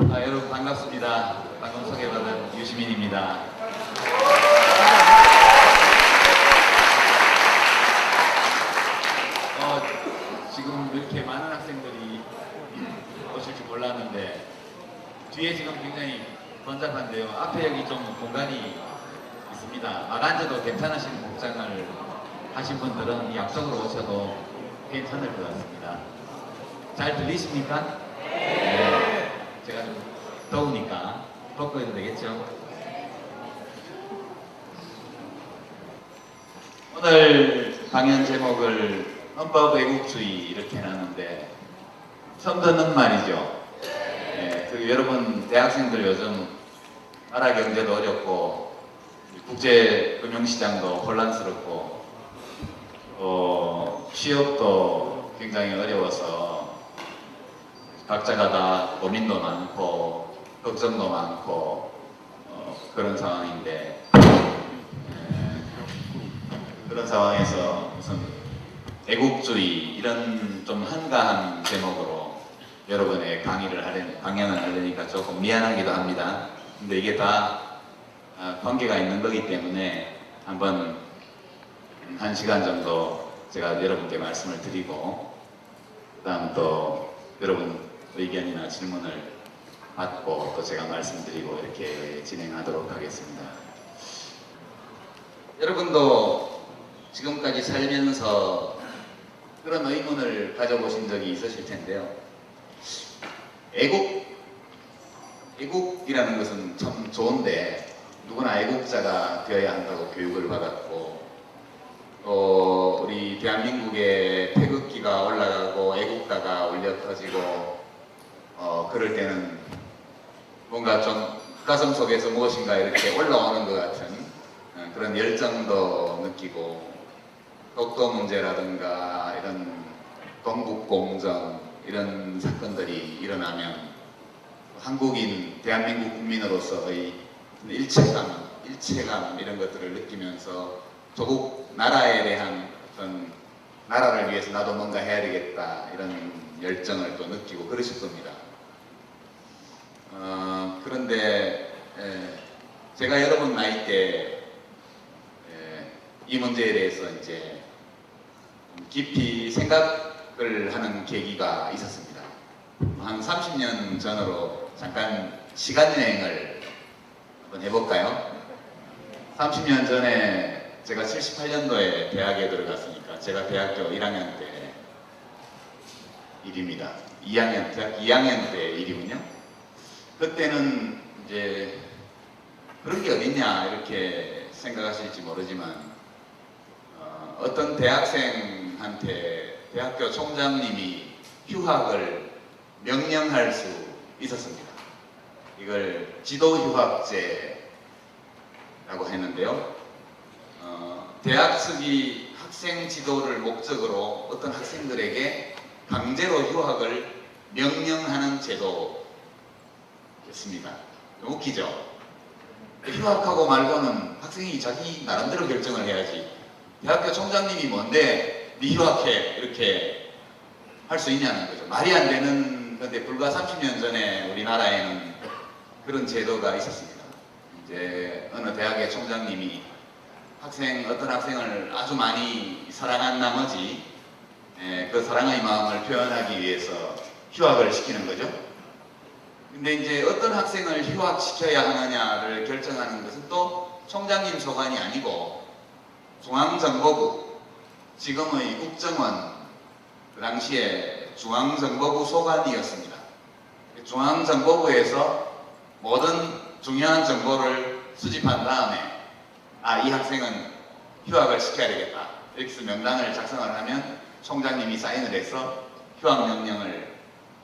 여러분 반갑습니다. 방금 소개받은 유시민입니다. 지금 이렇게 많은 학생들이 오실 줄 몰랐는데 뒤에 지금 굉장히 번잡한데요. 앞에 여기 좀 공간이 있습니다. 막 앉아도 괜찮으신 복장을 하신 분들은 이 앞쪽으로 오셔도 괜찮을 것 같습니다. 잘 들리십니까? 네. 제가 좀 더우니까 덮고 해도 되겠죠? 오늘 강연 제목을 헌법 왜곡주의 이렇게 해놨는데 처음 듣는 말이죠. 네, 그리고 여러분 대학생들 요즘 나라 경제도 어렵고 국제 금융시장도 혼란스럽고 취업도 굉장히 어려워서 각자가 다 고민도 많고 걱정도 많고 그런 상황인데 그런 상황에서 무슨 애국주의 이런 좀 한가한 제목으로 여러분의 강연을 하려니까 조금 미안하기도 합니다. 근데 이게 다 관계가 있는 거기 때문에 한번 1시간 정도 제가 여러분께 말씀을 드리고 그 다음 또 여러분 의견이나 질문을 받고 또 제가 말씀드리고 이렇게 진행하도록 하겠습니다. 여러분도 지금까지 살면서 그런 의문을 가져보신 적이 있으실 텐데요. 애국이라는 것은 참 좋은데 누구나 애국자가 되어야 한다고 교육을 받았고 또 우리 대한민국의 태극기가 올라가고 애국가가 울려 터지고 그럴 때는 뭔가 좀 가슴 속에서 무엇인가 이렇게 올라오는 것 같은 그런 열정도 느끼고 독도 문제라든가 이런 동북공정 이런 사건들이 일어나면 한국인, 대한민국 국민으로서의 일체감 이런 것들을 느끼면서 조국 나라에 대한 어떤 나라를 위해서 나도 뭔가 해야 되겠다 이런 열정을 또 느끼고 그러실 겁니다. 그런데 제가 여러분 나이 때 이 문제에 대해서 이제 깊이 생각을 하는 계기가 있었습니다. 한 30년 전으로 잠깐 시간여행을 한번 해볼까요? 30년 전에 제가 78년도에 대학에 들어갔으니까 제가 대학교 1학년 때 일입니다. 대학 2학년 때 일이군요. 그때는 이제 그런 게 어딨냐 이렇게 생각하실지 모르지만 어떤 대학생한테 대학교 총장님이 휴학을 명령할 수 있었습니다. 이걸 지도휴학제라고 했는데요. 대학 측이 학생 지도를 목적으로 어떤 학생들에게 강제로 휴학을 명령하는 제도였습니다. 웃기죠? 휴학하고 말고는 학생이 자기 나름대로 결정을 해야지. 대학교 총장님이 뭔데 네 휴학해 이렇게 할 수 있냐는 거죠. 말이 안 되는 건데 불과 30년 전에 우리나라에는 그런 제도가 있었습니다. 이제 어느 대학의 총장님이 어떤 학생을 아주 많이 사랑한 나머지 그 사랑의 마음을 표현하기 위해서 휴학을 시키는 거죠. 근데 이제 어떤 학생을 휴학시켜야 하느냐를 결정하는 것은 또 총장님 소관이 아니고 중앙정보부, 지금의 국정원, 그 당시에 중앙정보부 소관이었습니다. 중앙정보부에서 모든 중요한 정보를 수집한 다음에 이 학생은 휴학을 시켜야 되겠다. 이렇게 해서 명단을 작성을 하면 총장님이 사인을 해서 휴학 명령을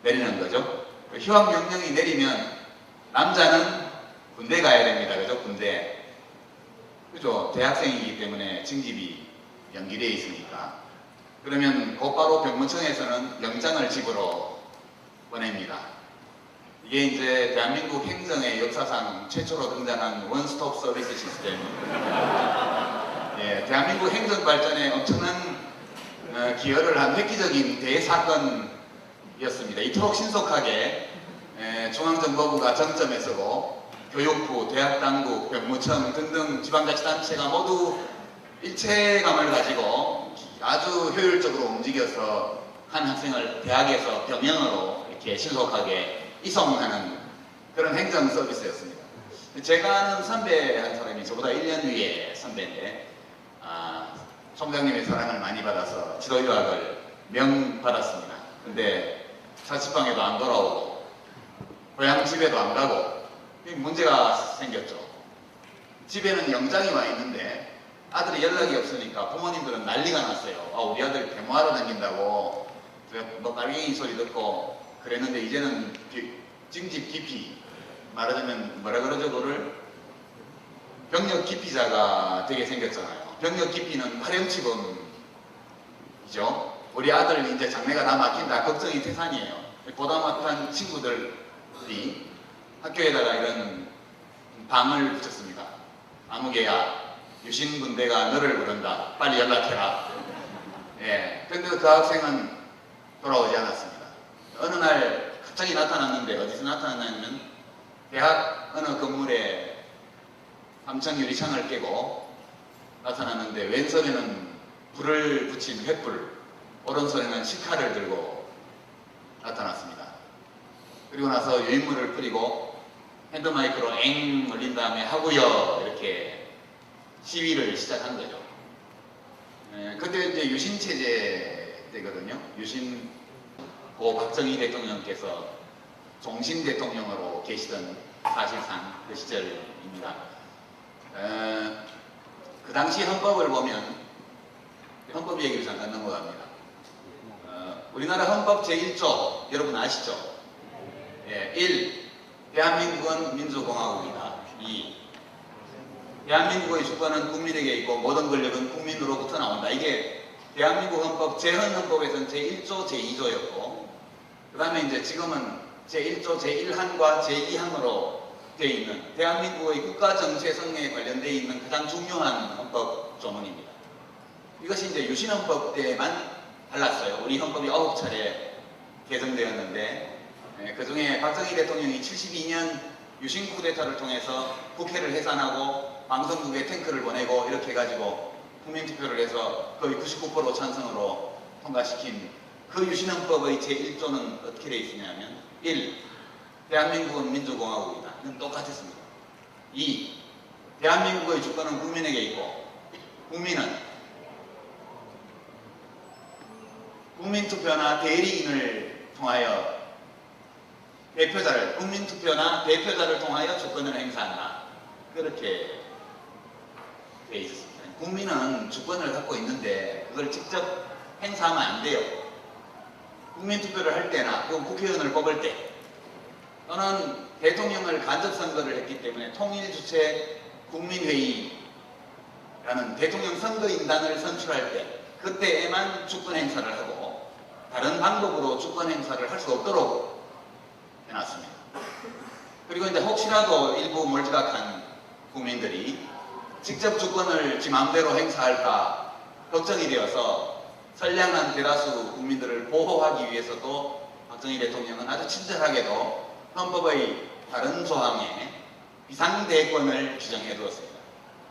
내리는 거죠. 휴학 명령이 내리면 남자는 군대 가야 됩니다. 그죠? 군대. 그죠? 대학생이기 때문에 징집이 연기되어 있으니까. 그러면 곧바로 병무청에서는 영장을 집으로 보냅니다. 이게 이제 대한민국 행정의 역사상 최초로 등장한 원스톱 서비스 시스템. 예, 대한민국 행정 발전에 엄청난 기여를 한 획기적인 대사건이었습니다. 이토록 신속하게 중앙정보부가 정점에 서고 교육부, 대학당국, 병무청 등등 지방자치단체가 모두 일체감을 가지고 아주 효율적으로 움직여서 한 학생을 대학에서 병영으로 이렇게 신속하게 이송하는 그런 행정 서비스였습니다. 제가 아는 선배 한 사람이 저보다 1년 위에 선배인데 총장님의 사랑을 많이 받아서 지도 유학을 명 받았습니다. 근데 자취방에도 안 돌아오고 고향 집에도 안 가고 문제가 생겼죠. 집에는 영장이 와 있는데 아들이 연락이 없으니까 부모님들은 난리가 났어요. 우리 아들 데모하러 다닌다고 뭐 깔갱이 소리 듣고 그랬는데 이제는 징집 기피, 말하자면 뭐라 그러죠 그거를? 병력 기피자가 되게 생겼잖아요. 병력 기피는 파렴치범이죠. 우리 아들 이제 장래가 다 막힌다 걱정이 태산이에요. 보다 못한 친구들이 학교에다가 이런 방을 붙였습니다. 아무개야 유신군대가 너를 부른다. 빨리 연락해라. 예. 근데 그 학생은 돌아오지 않았습니다. 어느 날 갑자기 나타났는데 어디서 나타났냐면 대학 어느 건물에 3층 유리창을 깨고 나타났는데 왼손에는 불을 붙인 횃불, 오른손에는 식칼을 들고 나타났습니다. 그리고 나서 유인물을 뿌리고 핸드마이크로 엥 올린 다음에 하고요 이렇게 시위를 시작한 거죠. 그때 이제 유신체제 때거든요. 유신 고 박정희 대통령께서 종신 대통령으로 계시던 사실상 그 시절입니다. 그 당시 헌법을 보면 헌법 얘기를 잠깐 넘어갑니다. 우리나라 헌법 제1조 여러분 아시죠? 1. 대한민국은 민주공화국이다. 2. 대한민국의 주권은 국민에게 있고 모든 권력은 국민으로부터 나온다. 이게 대한민국 헌법 제헌 헌법에서는 제1조 제2조였고 그 다음에 이제 지금은 제1조 제1항과 제2항으로 되어 있는 대한민국의 국가 정체성에 관련되어 있는 가장 중요한 헌법 조문입니다. 이것이 이제 유신헌법 때만 달랐어요. 우리 헌법이 9차례 개정되었는데 그 중에 박정희 대통령이 72년 유신 쿠데타를 통해서 국회를 해산하고 방송국에 탱크를 보내고 이렇게 해가지고 국민투표를 해서 거의 99% 찬성으로 통과시킨 그 유신헌법의 제1조는 어떻게 되어 있으냐면 1. 대한민국은 민주공화국이다. 이건 똑같았습니다. 2. 대한민국의 주권은 국민에게 있고 국민은 국민투표나 대리인을 통하여 국민투표나 대표자를 통하여 주권을 행사한다. 그렇게 되어 있었습니다. 국민은 주권을 갖고 있는데 그걸 직접 행사하면 안 돼요. 국민투표를 할 때나 국회의원을 뽑을 때 또는 대통령을 간접선거를 했기 때문에 통일주체 국민회의라는 대통령 선거인단을 선출할 때 그때에만 주권 행사를 하고 다른 방법으로 주권 행사를 할 수 없도록 해놨습니다. 그리고 이제 혹시라도 일부 몰지각한 국민들이 직접 주권을 지 마음대로 행사할까 걱정이 되어서 선량한 대다수 국민들을 보호하기 위해서도 박정희 대통령은 아주 친절하게도 헌법의 다른 조항에 비상대권을 규정해 두었습니다.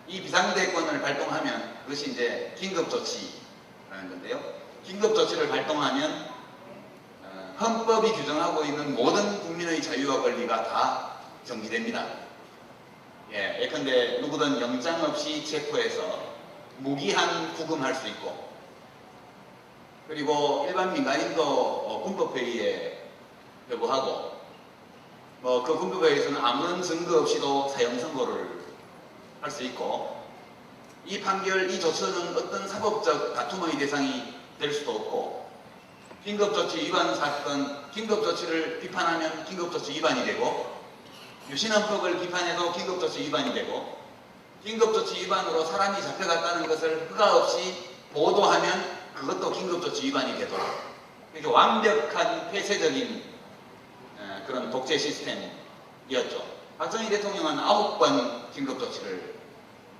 이 비상대권을 발동하면 그것이 이제 긴급조치라는 건데요. 긴급조치를 발동하면 헌법이 규정하고 있는 모든 국민의 자유와 권리가 다 정지됩니다. 예컨대 누구든 영장 없이 체포해서 무기한 구금할 수 있고 그리고 일반 민간인도 군법회의에 여부하고 그 군법회의에서는 아무런 증거 없이도 사형 선고를 할 수 있고 이 판결, 이 조처는 어떤 사법적 다툼의 대상이 될 수도 없고 긴급조치 위반 사건, 긴급조치를 비판하면 긴급조치 위반이 되고 유신헌법을 비판해도 긴급조치 위반이 되고 긴급조치 위반으로 사람이 잡혀갔다는 것을 허가 없이 보도하면 그것도 긴급조치 위반이 되도록 이렇게 완벽한 폐쇄적인 그런 독재 시스템이었죠. 박정희 대통령은 9번 긴급조치를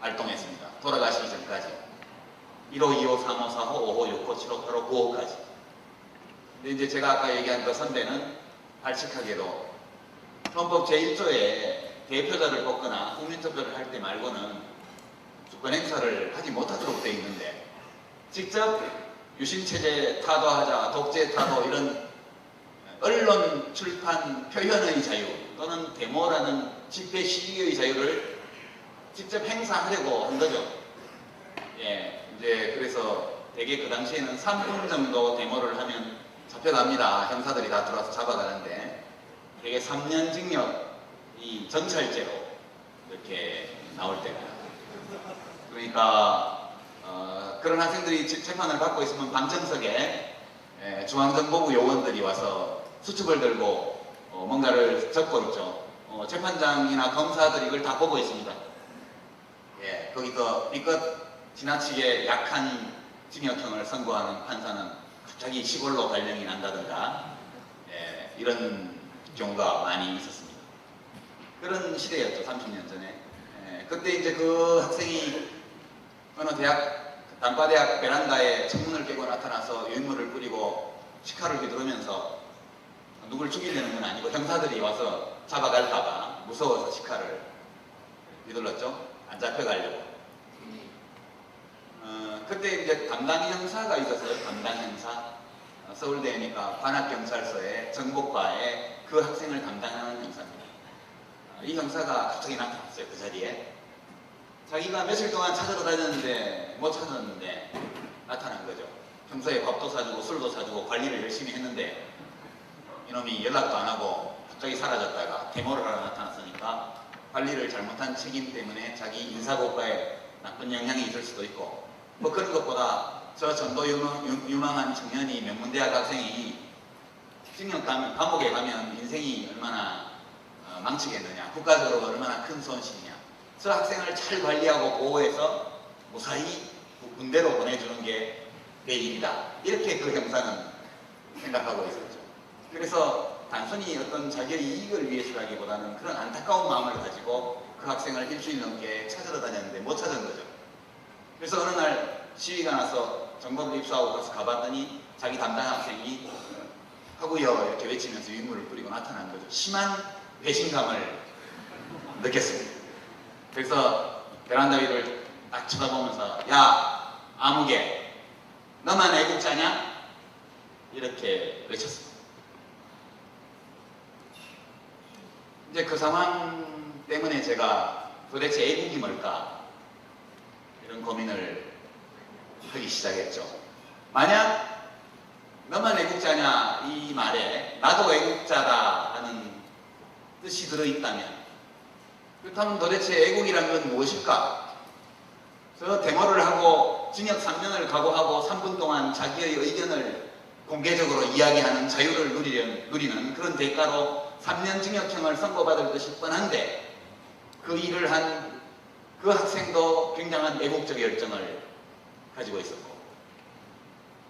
발동했습니다. 돌아가시기 전까지 1호, 2호, 3호, 4호, 5호, 6호, 7호, 8호, 9호까지. 근데 이제 제가 아까 얘기한 그 선배는 발칙하게도 헌법 제1조에 대표자를 뽑거나 국민투표를 할 때 말고는 주권 행사를 하지 못하도록 되어 있는데 직접 유신체제 타도하자, 독재 타도 이런 언론, 출판, 표현의 자유 또는 데모라는 집회 시위의 자유를 직접 행사하려고 한 거죠. 예, 이제 그래서 대개 그 당시에는 3분 정도 데모를 하면 잡혀갑니다. 형사들이 다 들어와서 잡아가는데 대개 3년 징역이 전찰제로 이렇게 나올 때가. 그러니까 그런 학생들이 재판을 받고 있으면 방청석에 중앙정보부 요원들이 와서 수첩을 들고 뭔가를 적고 있죠. 재판장이나 검사들이 이걸 다 보고 있습니다. 예, 거기서 이것 지나치게 약한 징역형을 선고하는 판사는 갑자기 시골로 발령이 난다든가 이런 경우가 많이 있었습니다. 그런 시대였죠. 30년 전에. 그때 이제 그 학생이 어느 단과대학 베란다에 창문을 깨고 나타나서 유인물을 뿌리고 시카를 휘두르면서 누굴 죽이려는 건 아니고 형사들이 와서 잡아갈까봐 무서워서 시카를 휘둘렀죠. 안 잡혀가려고. 그때 이제 담당 형사가 있었어요. 담당 형사. 서울대니까 관악경찰서의 정보과에 그 학생을 담당하는 형사입니다. 이 형사가 갑자기 나타났어요. 그 자리에. 자기가 며칠 동안 찾으러 다녔는데 못 찾았는데 나타난 거죠. 평소에 밥도 사주고 술도 사주고 관리를 열심히 했는데 이놈이 연락도 안 하고 갑자기 사라졌다가 데모를 하러 나타났으니까 관리를 잘못한 책임 때문에 자기 인사고과에 나쁜 영향이 있을 수도 있고 뭐 그런 것보다 저 전도 유망한 청년이 명문대학 학생이 감옥에 가면 인생이 얼마나 망치겠느냐, 국가적으로 얼마나 큰 손실이냐. 저 학생을 잘 관리하고 보호해서 무사히 군대로 보내주는 게 내 일이다. 이렇게 그 형사는 생각하고 있었죠. 그래서 단순히 어떤 자기의 이익을 위해서라기보다는 그런 안타까운 마음을 가지고 그 학생을 일주일 넘게 찾으러 다녔는데 못 찾은 거죠. 그래서 어느 날 시위가 나서 정보를 입수하고 가서 가봤더니 자기 담당 학생이 하고요 이렇게 외치면서 유인물을 뿌리고 나타난 거죠. 심한 배신감을 느꼈습니다. 그래서 베란다 위를 딱 쳐다보면서 야 아무개 너만 애국자냐? 이렇게 외쳤습니다. 이제 그 상황 때문에 제가 도대체 애국이 뭘까? 이런 고민을 하기 시작했죠. 만약 너만 애국자냐 이 말에 나도 애국자다 하는 뜻이 들어있다면 그렇다면 도대체 애국이란 건 무엇일까? 저 데모를 하고 징역 3년을 각오하고 3분 동안 자기의 의견을 공개적으로 이야기하는 자유를 누리는 그런 대가로 3년 징역형을 선고받을 것이 뻔한데 그 일을 한 그 학생도 굉장한 애국적 열정을 가지고 있었고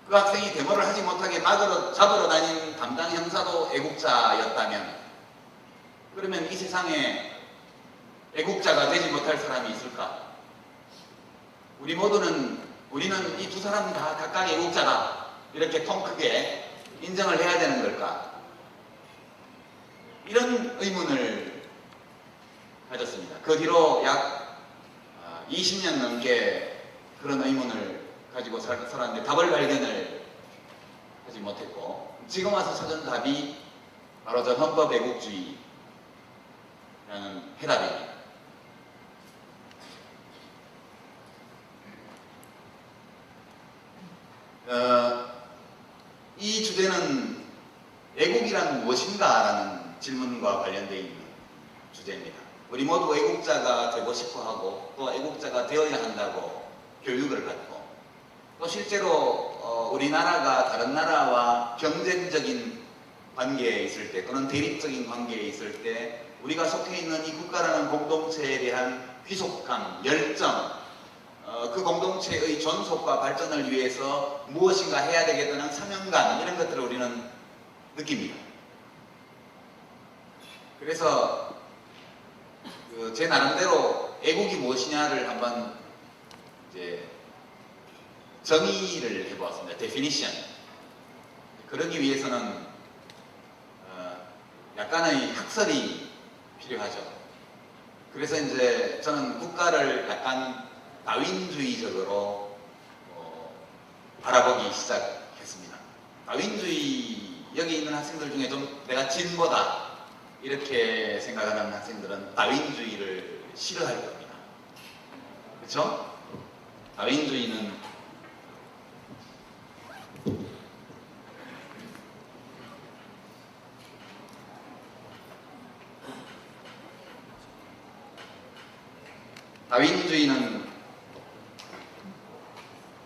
그 학생이 데모를 하지 못하게 잡으러 다닌 담당 형사도 애국자였다면 그러면 이 세상에 애국자가 되지 못할 사람이 있을까? 우리는 이 두 사람 다 각각 애국자다. 이렇게 통 크게 인정을 해야 되는 걸까? 이런 의문을 가졌습니다. 그 뒤로 약 20년 넘게 그런 의문을 가지고 살았는데 답을 발견을 하지 못했고 지금 와서 찾은 답이 바로 저 헌법 애국주의라는 해답입니다. 이 주제는 애국이란 무엇인가 라는 질문과 관련되어 있는 주제입니다. 우리 모두 애국자가 되고 싶어 하고 또 애국자가 되어야 한다고 교육을 받고 또 실제로 우리나라가 다른 나라와 경쟁적인 관계에 있을 때 또는 대립적인 관계에 있을 때 우리가 속해 있는 이 국가라는 공동체에 대한 귀속감, 열정 그 공동체의 존속과 발전을 위해서 무엇인가 해야 되겠다는 사명감 이런 것들을 우리는 느낍니다. 그래서 제 나름대로 애국이 무엇이냐를 한번 이제 정의를 해보았습니다. 데피니션. 그러기 위해서는 약간의 학설이 필요하죠. 그래서 이제 저는 국가를 약간 다윈주의적으로 바라보기 시작했습니다. 다윈주의, 여기 있는 학생들 중에 좀 내가 진보다 이렇게 생각하는 학생들은 다윈주의를 싫어할 겁니다. 그렇죠? 다윈주의는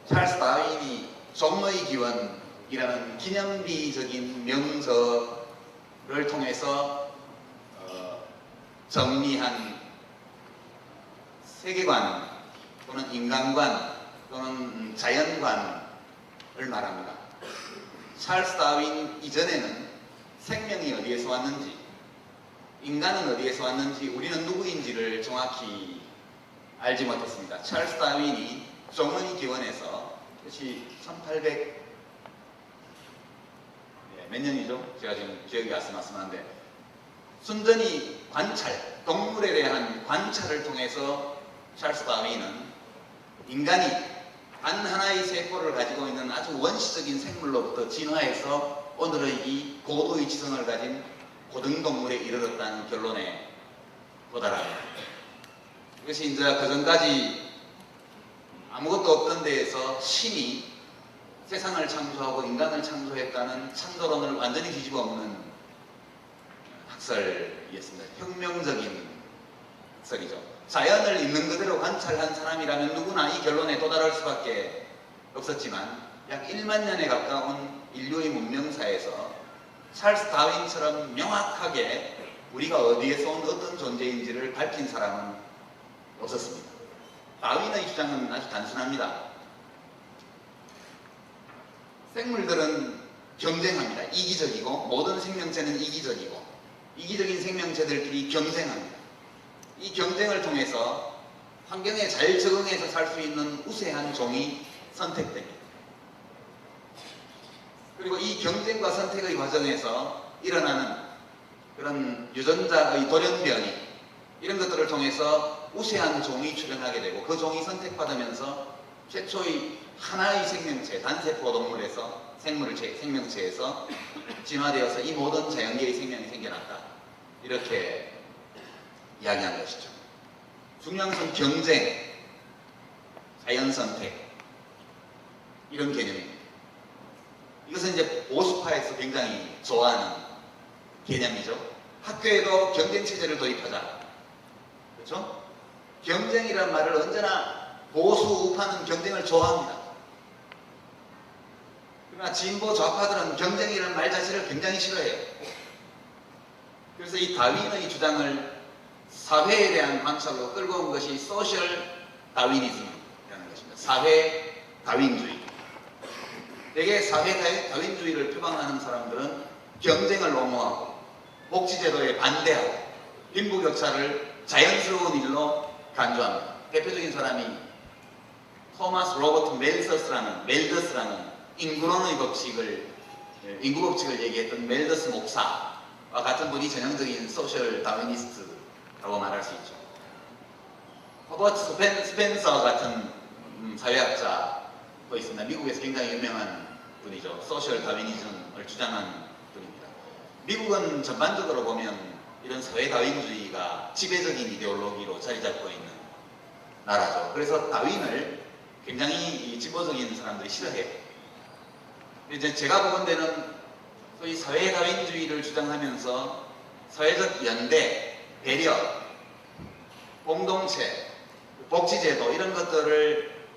찰스 다윈이 종의 기원이라는 기념비적인 명서를 통해서 정리한 세계관 또는 인간관 또는 자연관을 말합니다. 찰스 다윈 이전에는 생명이 어디에서 왔는지, 인간은 어디에서 왔는지, 우리는 누구인지를 정확히 알지 못했습니다. 찰스 다윈이 종의 기원에서, 그것이 1800 몇 년이죠? 제가 지금 기억이 아슬아슬한데, 순전히 관찰, 동물에 대한 관찰을 통해서 찰스 다윈은 인간이 단 하나의 세포를 가지고 있는 아주 원시적인 생물로부터 진화해서 오늘의 이 고도의 지성을 가진 고등동물에 이르렀다는 결론에 도달합니다. 이것이 이제 그전까지 아무것도 없던 데에서 신이 세상을 창조하고 인간을 창조했다는 창조론을 완전히 뒤집어 엎는 학설이었습니다. 혁명적인 학설이죠. 자연을 있는 그대로 관찰한 사람이라면 누구나 이 결론에 도달할 수밖에 없었지만 약 1만 년에 가까운 인류의 문명사에서 찰스 다윈처럼 명확하게 우리가 어디에서 온 어떤 존재인지를 밝힌 사람은 없었습니다. 다윈의 주장은 아주 단순합니다. 생물들은 경쟁합니다. 이기적이고 모든 생명체는 이기적이고 이기적인 생명체들끼리 경쟁합니다. 이 경쟁을 통해서 환경에 잘 적응해서 살 수 있는 우세한 종이 선택됩니다. 그리고 이 경쟁과 선택의 과정에서 일어나는 그런 유전자의 돌연변이, 이런 것들을 통해서 우세한 종이 출현하게 되고 그 종이 선택받으면서 최초의 하나의 생명체, 단세포 동물에서 생명체에서 진화되어서 이 모든 자연계의 생명이 생겨났다. 이렇게 이야기한 것이죠. 중요한 것은 경쟁, 자연선택, 이런 개념입니다. 이것은 이제 보수파에서 굉장히 좋아하는 개념이죠. 학교에도 경쟁체제를 도입하자. 그렇죠? 경쟁이란 말을 언제나 보수 우파는 경쟁을 좋아합니다. 그러나 진보 좌파들은 경쟁이라는 말 자체를 굉장히 싫어해요. 그래서 이 다윈의 주장을 사회에 대한 관찰로 끌고 온 것이 소셜 다위니즘이라는 것입니다. 사회 다윈주의. 대개 사회 다윈주의를 표방하는 사람들은 경쟁을 옹호하고 복지제도에 반대하고 빈부격차를 자연스러운 일로 간주합니다. 대표적인 사람이 토마스 로버트 멜더스라는 인구론의 인구 법칙을 얘기했던 멜더스 목사와 같은 분이 전형적인 소셜 다윈니스트라고 말할 수 있죠. 허버트 스펜서 같은 사회학자도 있습니다. 미국에서 굉장히 유명한 분이죠. 소셜 다윈니즘을 주장한 분입니다. 미국은 전반적으로 보면 이런 사회 다윈주의가 지배적인 이데올로기로 자리 잡고 있는 나라죠. 그래서 다윈을 굉장히 진보적인 사람들이 싫어해요. 이제 제가 보건대는 소위 사회 다윈주의를 주장하면서 사회적 연대, 배려, 공동체, 복지제도 이런 것들을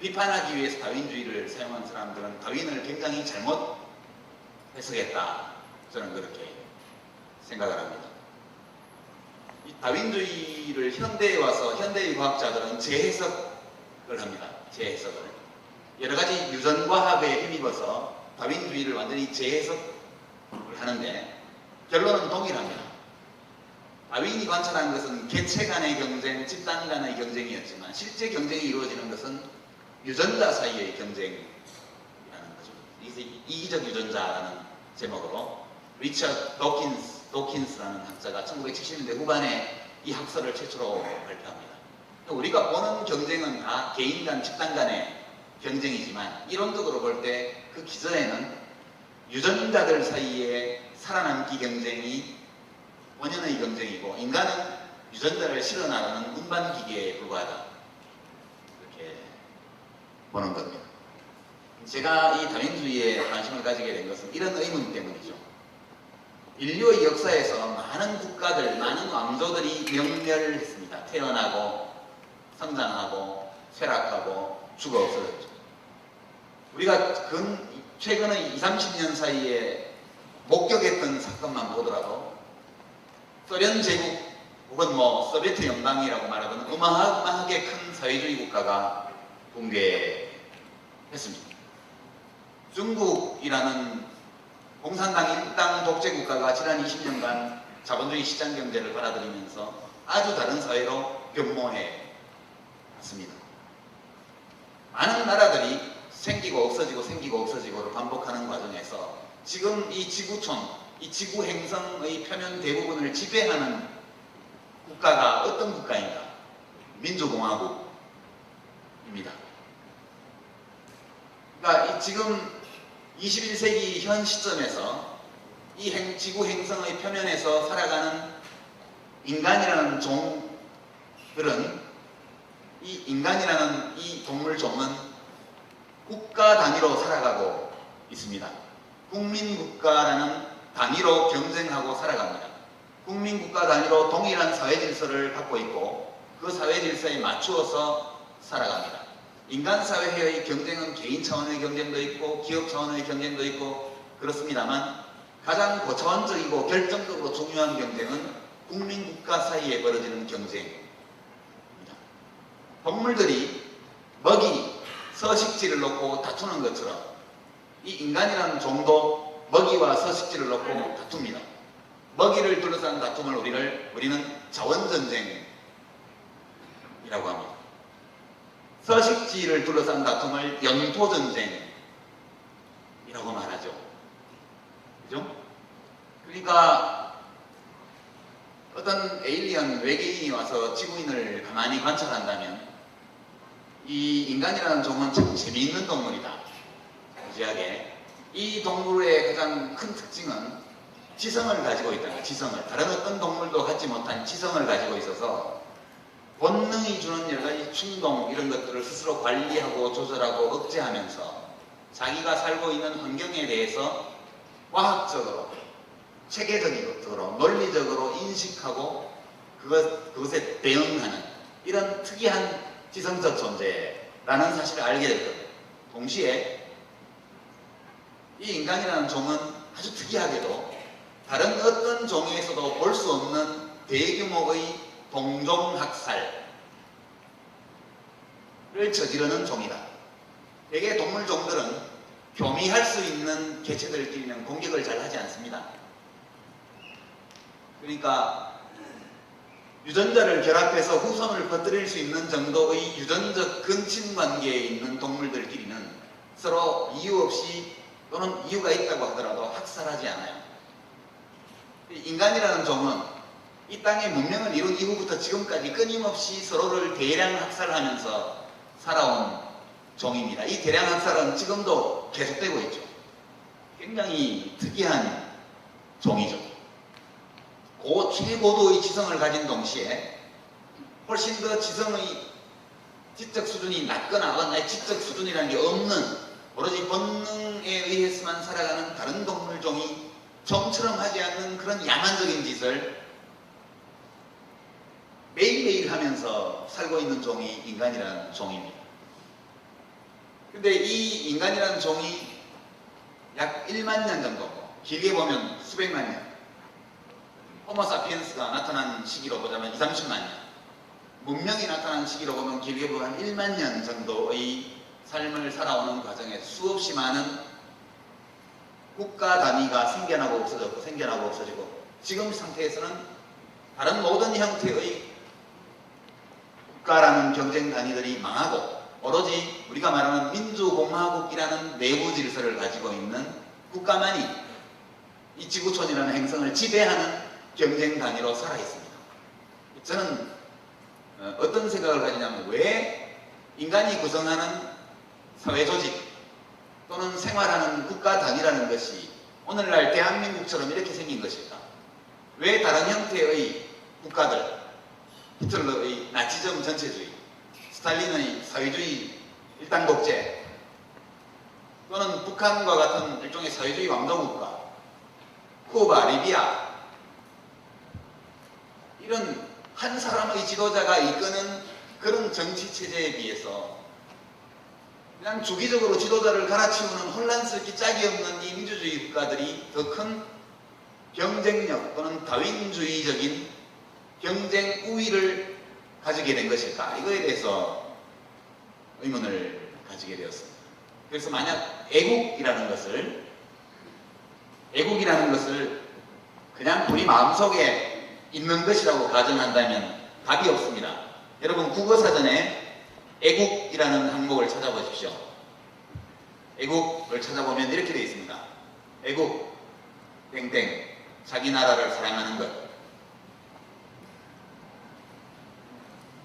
비판하기 위해서 다윈주의를 사용한 사람들은 다윈을 굉장히 잘못 해석했다. 저는 그렇게 생각을 합니다. 이 다윈주의를 현대에 와서 현대의 과학자들은 재해석을 합니다. 재해석을. 여러 가지 유전과학에 힘입어서 다윈주의를 완전히 재해석을 하는데 결론은 동일합니다. 다윈이 관찰한 것은 개체 간의 경쟁, 집단 간의 경쟁이었지만 실제 경쟁이 이루어지는 것은 유전자 사이의 경쟁이라는 거죠. 이기적 유전자라는 제목으로 리처드 도킨스 도킨스라는 학자가 1970년대 후반에 이 학설을 최초로 발표합니다. 우리가 보는 경쟁은 다 개인 간, 집단 간의 경쟁이지만 이론적으로 볼 때 그 기전에는 유전자들 사이에 살아남기 경쟁이 원연의 경쟁이고 인간은 유전자를 실어 나가는 운반 기계에 불과하다. 이렇게 보는 겁니다. 제가 이 다민주의에 관심을 가지게 된 것은 이런 의문 때문이죠. 인류의 역사에서 많은 국가들, 많은 왕조들이 명멸했습니다. 태어나고 성장하고 쇠락하고 죽어 없어졌죠. 우리가 최근의 20, 30년 사이에 목격했던 사건만 보더라도 소련 제국 혹은 소비에트 연방이라고 말하던 어마어마하게 큰 사회주의 국가가 붕괴했습니다. 중국이라는 공산당 일당 독재 국가가 지난 20년간 자본주의 시장 경제를 받아들이면서 아주 다른 사회로 변모해 왔습니다. 많은 나라들이 생기고 없어지고 생기고 없어지고를 반복하는 과정에서 지금 이 지구촌, 이 지구 행성의 표면 대부분을 지배하는 국가가 어떤 국가인가? 민주공화국입니다. 그러니까 지금 21세기 현 시점에서 이 지구 행성의 표면에서 살아가는 인간이라는 종들은 이 인간이라는 이 동물종은 국가 단위로 살아가고 있습니다. 국민국가라는 단위로 경쟁하고 살아갑니다. 국민국가 단위로 동일한 사회 질서를 갖고 있고 그 사회 질서에 맞추어서 살아갑니다. 인간 사회의 경쟁은 개인 차원의 경쟁도 있고 기업 차원의 경쟁도 있고 그렇습니다만 가장 고차원적이고 결정적으로 중요한 경쟁은 국민국가 사이에 벌어지는 경쟁입니다. 동물들이 먹이, 서식지를 놓고 다투는 것처럼 이 인간이라는 종도 먹이와 서식지를 놓고 다툽니다. 먹이를 둘러싼 다툼을 우리는 자원전쟁이라고 합니다. 서식지를 둘러싼 다툼을 영토전쟁이라고 말하죠. 그죠? 그러니까 어떤 에일리언 외계인이 와서 지구인을 가만히 관찰한다면 이 인간이라는 종은 참 재미있는 동물이다. 무지하게. 이 동물의 가장 큰 특징은 지성을 가지고 있다는 거예요. 지성을. 다른 어떤 동물도 갖지 못한 지성을 가지고 있어서 본능이 주는 여러 가지 충동 이런 것들을 스스로 관리하고 조절하고 억제하면서 자기가 살고 있는 환경에 대해서 과학적으로, 체계적으로, 논리적으로 인식하고 그것에 대응하는 이런 특이한 지성적 존재라는 사실을 알게 될 겁니다. 동시에 이 인간이라는 종은 아주 특이하게도 다른 어떤 종에서도 볼 수 없는 대규모의 동종학살을 저지르는 종이다. 대개 동물종들은 교미할 수 있는 개체들끼리는 공격을 잘 하지 않습니다. 그러니까 유전자를 결합해서 후손을 퍼뜨릴 수 있는 정도의 유전적 근친관계에 있는 동물들끼리는 서로 이유 없이 또는 이유가 있다고 하더라도 학살하지 않아요. 인간이라는 종은 이 땅에 문명을 이룬 이후부터 지금까지 끊임없이 서로를 대량 학살하면서 살아온 종입니다. 이 대량 학살은 지금도 계속되고 있죠. 굉장히 특이한 종이죠. 최고도의 지성을 가진 동시에 훨씬 더 지성의 지적 수준이 낮거나 지적 수준이라는 게 없는 오로지 본능에 의해서만 살아가는 다른 동물종이 좀처럼 하지 않는 그런 야만적인 짓을 매일매일 하면서 살고 있는 종이 인간이라는 종입니다. 근데 이 인간이라는 종이 약 1만 년 정도, 길게 보면 수백만 년, 호모사피엔스가 나타난 시기로 보자면 20, 30만 년, 문명이 나타난 시기로 보면 길게 보면 1만 년 정도의 삶을 살아오는 과정에 수없이 많은 국가 단위가 생겨나고 없어졌고 생겨나고 없어지고 지금 상태에서는 다른 모든 형태의 국가라는 경쟁 단위들이 망하고 오로지 우리가 말하는 민주공화국이라는 내부 질서를 가지고 있는 국가만이 이 지구촌이라는 행성을 지배하는 경쟁 단위로 살아 있습니다. 저는 어떤 생각을 가지냐면 왜 인간이 구성하는 사회 조직 또는 생활하는 국가 단위라는 것이 오늘날 대한민국처럼 이렇게 생긴 것일까? 왜 다른 형태의 국가들, 히틀러의 나치즘 전체주의, 스탈린의 사회주의 일당 독재, 또는 북한과 같은 일종의 사회주의 왕정국가, 쿠바, 리비아, 이런 한 사람의 지도자가 이끄는 그런 정치체제에 비해서 그냥 주기적으로 지도자를 갈아치우는 혼란스럽기 짝이 없는 이 민주주의 국가들이 더 큰 경쟁력 또는 다윈주의적인 경쟁 우위를 가지게 된 것일까? 이거에 대해서 의문을 가지게 되었습니다. 그래서 만약 애국이라는 것을 그냥 우리 마음속에 있는 것이라고 가정한다면 답이 없습니다. 여러분 국어사전에 애국이라는 항목을 찾아보십시오. 애국을 찾아보면 이렇게 되어 있습니다. 애국 땡땡 자기 나라를 사랑하는 것.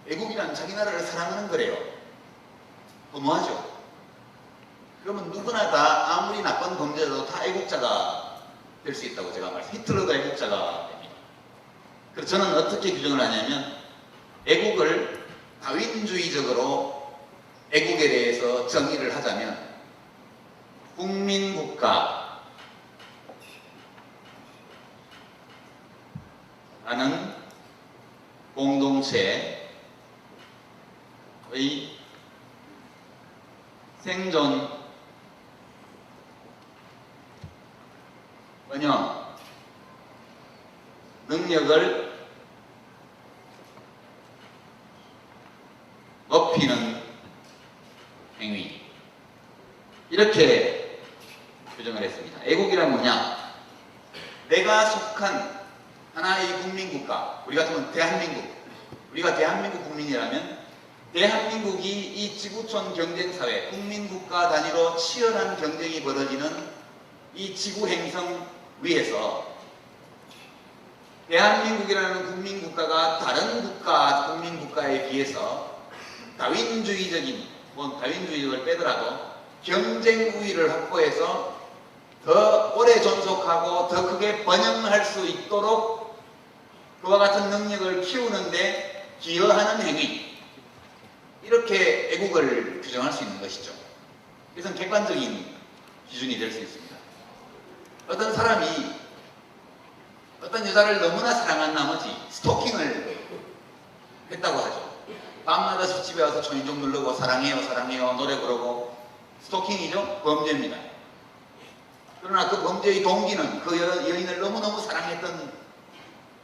애국이란 자기 나라를 사랑하는 거래요. 허무하죠? 그러면 누구나 다 아무리 나쁜 범죄자도 다 애국자가 될 수 있다고 제가 말씀드립니다. 히틀러도 애국자가 됩니다. 그래서 저는 어떻게 규정을 하냐면 애국을 다윈주의적으로 애국에 대해서 정의를 하자면 국민국가라는 공동체의 생존, 번영, 능력을 높이는 행위, 이렇게 규정을 했습니다. 애국이란 뭐냐? 내가 속한 하나의 국민국가, 우리 같으면 대한민국, 우리가 대한민국 국민이라면 대한민국이 이 지구촌 경쟁사회, 국민국가 단위로 치열한 경쟁이 벌어지는 이 지구행성 위에서 대한민국이라는 국민국가가 다른 국가, 국민국가에 비해서 다윈주의적인, 다윈주의를 빼더라도 경쟁 우위를 확보해서 더 오래 존속하고 더 크게 번영할 수 있도록 그와 같은 능력을 키우는데 기여하는 행위, 이렇게 애국을 규정할 수 있는 것이죠. 그래서 객관적인 기준이 될 수 있습니다. 어떤 사람이 어떤 여자를 너무나 사랑한 나머지 스토킹을 했다고 하죠. 밤마다 집에 와서 초인종 누르고 사랑해요 사랑해요 노래 부르고, 스토킹이죠. 범죄입니다. 그러나 그 범죄의 동기는 그 여인을 너무너무 사랑했던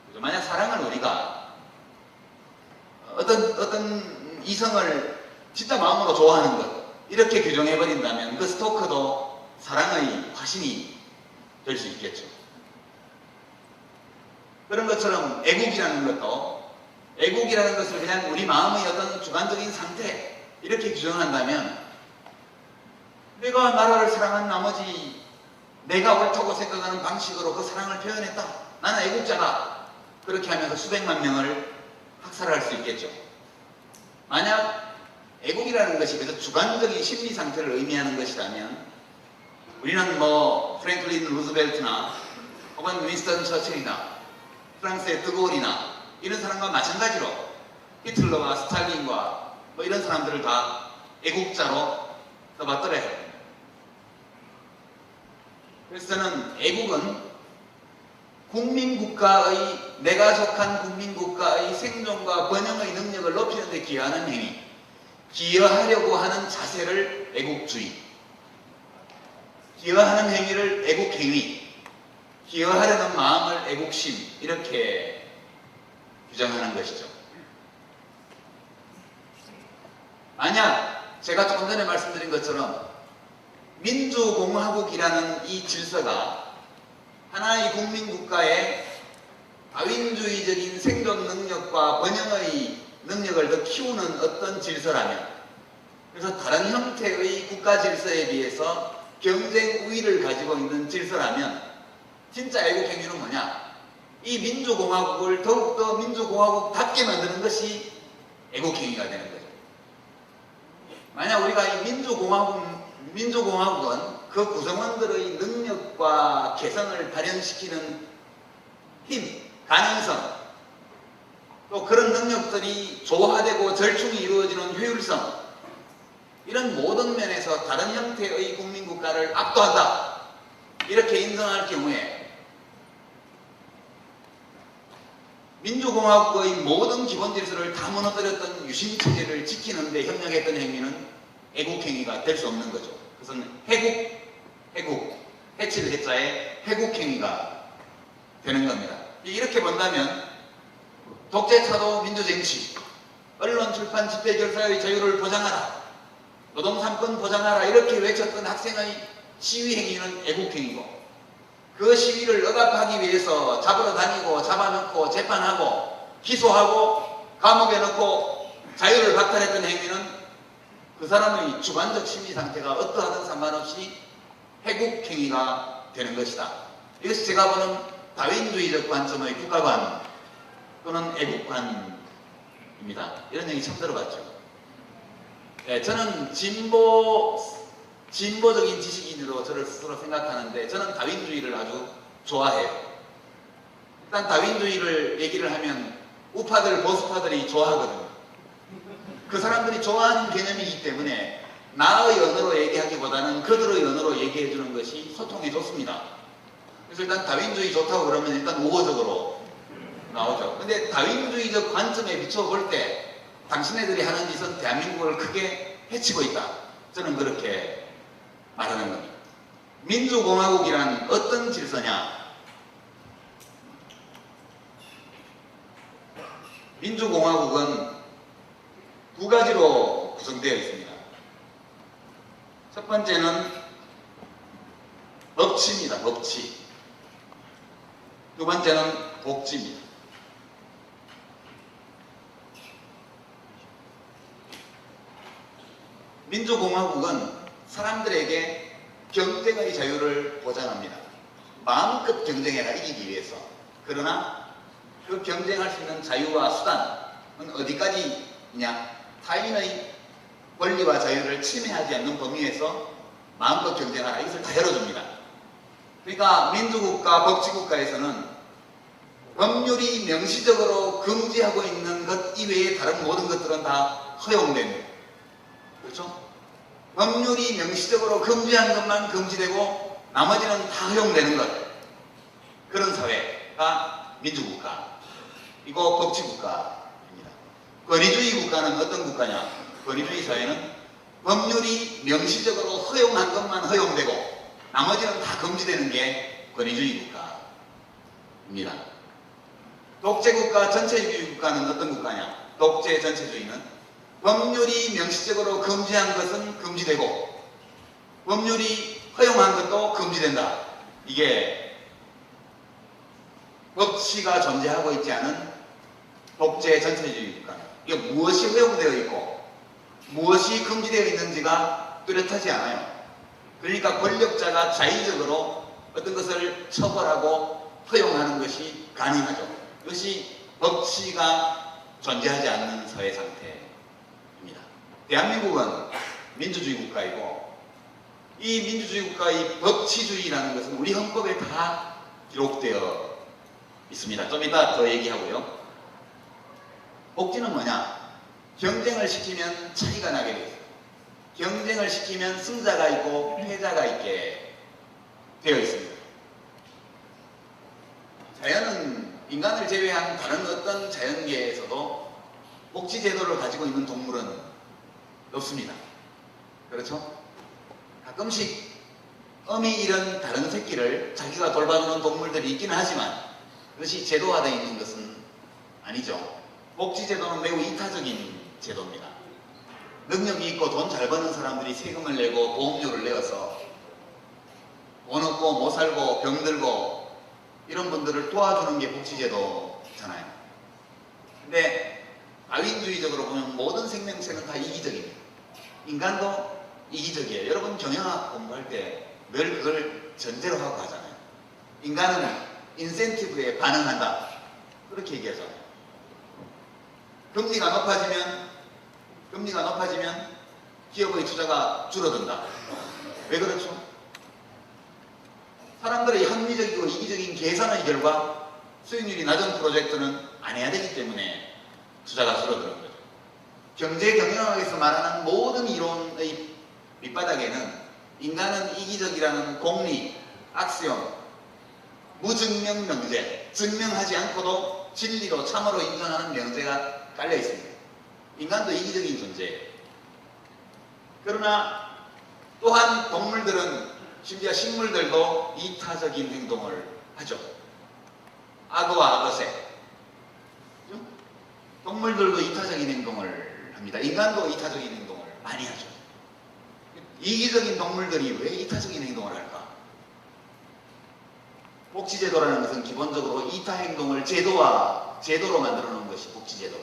거죠. 만약 사랑을 우리가 어떤 이성을 진짜 마음으로 좋아하는 것, 이렇게 규정해버린다면 그 스토커도 사랑의 화신이 될 수 있겠죠. 그런 것처럼 애국이라는 것을 그냥 우리 마음의 어떤 주관적인 상태, 이렇게 규정한다면 내가 나라를 사랑한 나머지 내가 옳다고 생각하는 방식으로 그 사랑을 표현했다, 나는 애국자다, 그렇게 하면서 수백만 명을 학살할 수 있겠죠. 만약 애국이라는 것이 그저 주관적인 심리 상태를 의미하는 것이라면 우리는 프랭클린 루즈벨트나 혹은 윈스턴 처칠이나 프랑스의 드골이나 이런 사람과 마찬가지로 히틀러와 스탈린과 이런 사람들을 다 애국자로 떠받들어야 합니다. 그래서 저는 애국은 국민국가의, 내가 속한 국민국가의 생존과 번영의 능력을 높이는 데 기여하는 행위, 기여하려고 하는 자세를 애국주의, 기여하는 행위를 애국행위, 기여하려는 마음을 애국심, 이렇게 규정하는 것이죠. 만약 제가 조금 전에 말씀드린 것처럼 민주공화국이라는 이 질서가 하나의 국민국가의 다윈주의적인 생존 능력과 번영의 능력을 더 키우는 어떤 질서라면, 그래서 다른 형태의 국가 질서에 비해서 경쟁 우위를 가지고 있는 질서라면 진짜 애국행위는 뭐냐? 이 민주공화국을 더욱더 민주공화국답게 만드는 것이 애국행위가 되는 거죠. 만약 우리가 이 민주공화국은 그 구성원들의 능력과 개성을 발현시키는 힘, 가능성, 또 그런 능력들이 조화되고 절충이 이루어지는 효율성, 이런 모든 면에서 다른 형태의 국민국가를 압도한다, 이렇게 인정할 경우에 민주공화국의 모든 기본 질서를 다 무너뜨렸던 유신체제를 지키는 데 협력했던 행위는 애국행위가 될 수 없는 거죠. 그것은 해칠 해자의 해국행위가 되는 겁니다. 이렇게 본다면 독재차도 민주쟁취, 언론, 출판, 집회, 결사의 자유를 보장하라, 노동 3권 보장하라, 이렇게 외쳤던 학생의 시위 행위는 애국행위고, 그 시위를 억압하기 위해서 잡으러 다니고 잡아넣고 재판하고 기소하고 감옥에 넣고 자유를 박탈했던 행위는 그 사람의 주관적 심리 상태가 어떠하든 상관없이 해국행위가 되는 것이다. 이것이 제가 보는 다윈주의적 관점의 국가관 또는 애국관입니다. 이런 얘기 처음 들어봤죠. 네, 저는 진보적인 지식인으로 저를 스스로 생각하는데, 저는 다윈주의를 아주 좋아해요. 일단 다윈주의를 얘기를 하면 우파들, 보수파들이 좋아하거든요. 그 사람들이 좋아하는 개념이기 때문에 나의 언어로 얘기하기보다는 그들의 언어로 얘기해 주는 것이 소통에 좋습니다. 그래서 일단 다윈주의 좋다고 그러면 일단 우호적으로 나오죠. 근데 다윈주의적 관점에 비춰볼 때 당신네들이 하는 짓은 대한민국을 크게 해치고 있다, 저는 그렇게 말하는 겁니다. 민주공화국이란 어떤 질서냐? 민주공화국은 두 가지로 구성되어 있습니다. 첫 번째는 법치입니다. 법치. 두 번째는 복지입니다. 민주공화국은 사람들에게 경쟁의 자유를 보장합니다. 마음껏 경쟁해라, 이기기 위해서. 그러나 그 경쟁할 수 있는 자유와 수단은 어디까지냐? 타인의 권리와 자유를 침해하지 않는 범위에서 마음껏 경쟁하라, 이것을 다 열어줍니다. 그러니까 민주국가, 법치국가에서는 법률이 명시적으로 금지하고 있는 것 이외의 다른 모든 것들은 다 허용됩니다. 그렇죠? 법률이 명시적으로 금지한 것만 금지되고 나머지는 다 허용되는 것, 그런 사회가 민주국가이고 법치국가입니다. 권위주의 국가는 어떤 국가냐? 권위주의 사회는 법률이 명시적으로 허용한 것만 허용되고 나머지는 다 금지되는 게 권위주의 국가입니다. 독재국가, 전체주의 국가는 어떤 국가냐? 독재 전체주의는 법률이 명시적으로 금지한 것은 금지되고 법률이 허용한 것도 금지된다. 이게 법치가 존재하고 있지 않은 독재 전체주의 국가입니다. 이게 무엇이 허용되어 있고 무엇이 금지되어 있는지가 뚜렷하지 않아요. 그러니까 권력자가 자의적으로 어떤 것을 처벌하고 허용하는 것이 가능하죠. 이것이 법치가 존재하지 않는 사회 상태입니다. 대한민국은 민주주의 국가이고 이 민주주의 국가의 법치주의라는 것은 우리 헌법에 다 기록되어 있습니다. 좀 이따 더 얘기하고요. 복지는 뭐냐? 경쟁을 시키면 차이가 나게 되어 있습니다. 경쟁을 시키면 승자가 있고 패자가 있게 되어 있습니다. 자연은 인간을 제외한 다른 어떤 자연계에서도 복지제도를 가지고 있는 동물은 없습니다. 그렇죠? 가끔씩 어미 이런 다른 새끼를 자기가 돌봐주는 동물들이 있기는 하지만 그것이 제도화되어 있는 것은 아니죠. 복지제도는 매우 이타적인 제도입니다. 능력이 있고 돈 잘 버는 사람들이 세금을 내고 보험료를 내어서 돈 없고 못 살고 병들고 이런 분들을 도와주는 게 복지제도잖아요. 근데 다윈주의적으로 보면 모든 생명체는 다 이기적입니다. 인간도 이기적이에요. 여러분 경영학 공부할 때 늘 그걸 전제로 하고 하잖아요. 인간은 인센티브에 반응한다. 그렇게 얘기하잖아요. 금리가 높아지면 기업의 투자가 줄어든다. 왜 그렇죠? 사람들의 합리적이고 이기적인 계산의 결과 수익률이 낮은 프로젝트는 안 해야 되기 때문에 투자가 줄어드는 거죠. 경제 경영학에서 말하는 모든 이론의 밑바닥에는 인간은 이기적이라는 공리, 악시옴, 무증명 명제, 증명하지 않고도 진리로 참으로 인정하는 명제가 깔려 있습니다. 인간도 이기적인 존재예요. 그러나 또한 동물들은, 심지어 식물들도 이타적인 행동을 하죠. 악어와 악어새. 동물들도 이타적인 행동을 합니다. 인간도 이타적인 행동을 많이 하죠. 이기적인 동물들이 왜 이타적인 행동을 할까? 복지제도라는 것은 기본적으로 이타 행동을 제도로 만들어 놓은 것이 복지제도.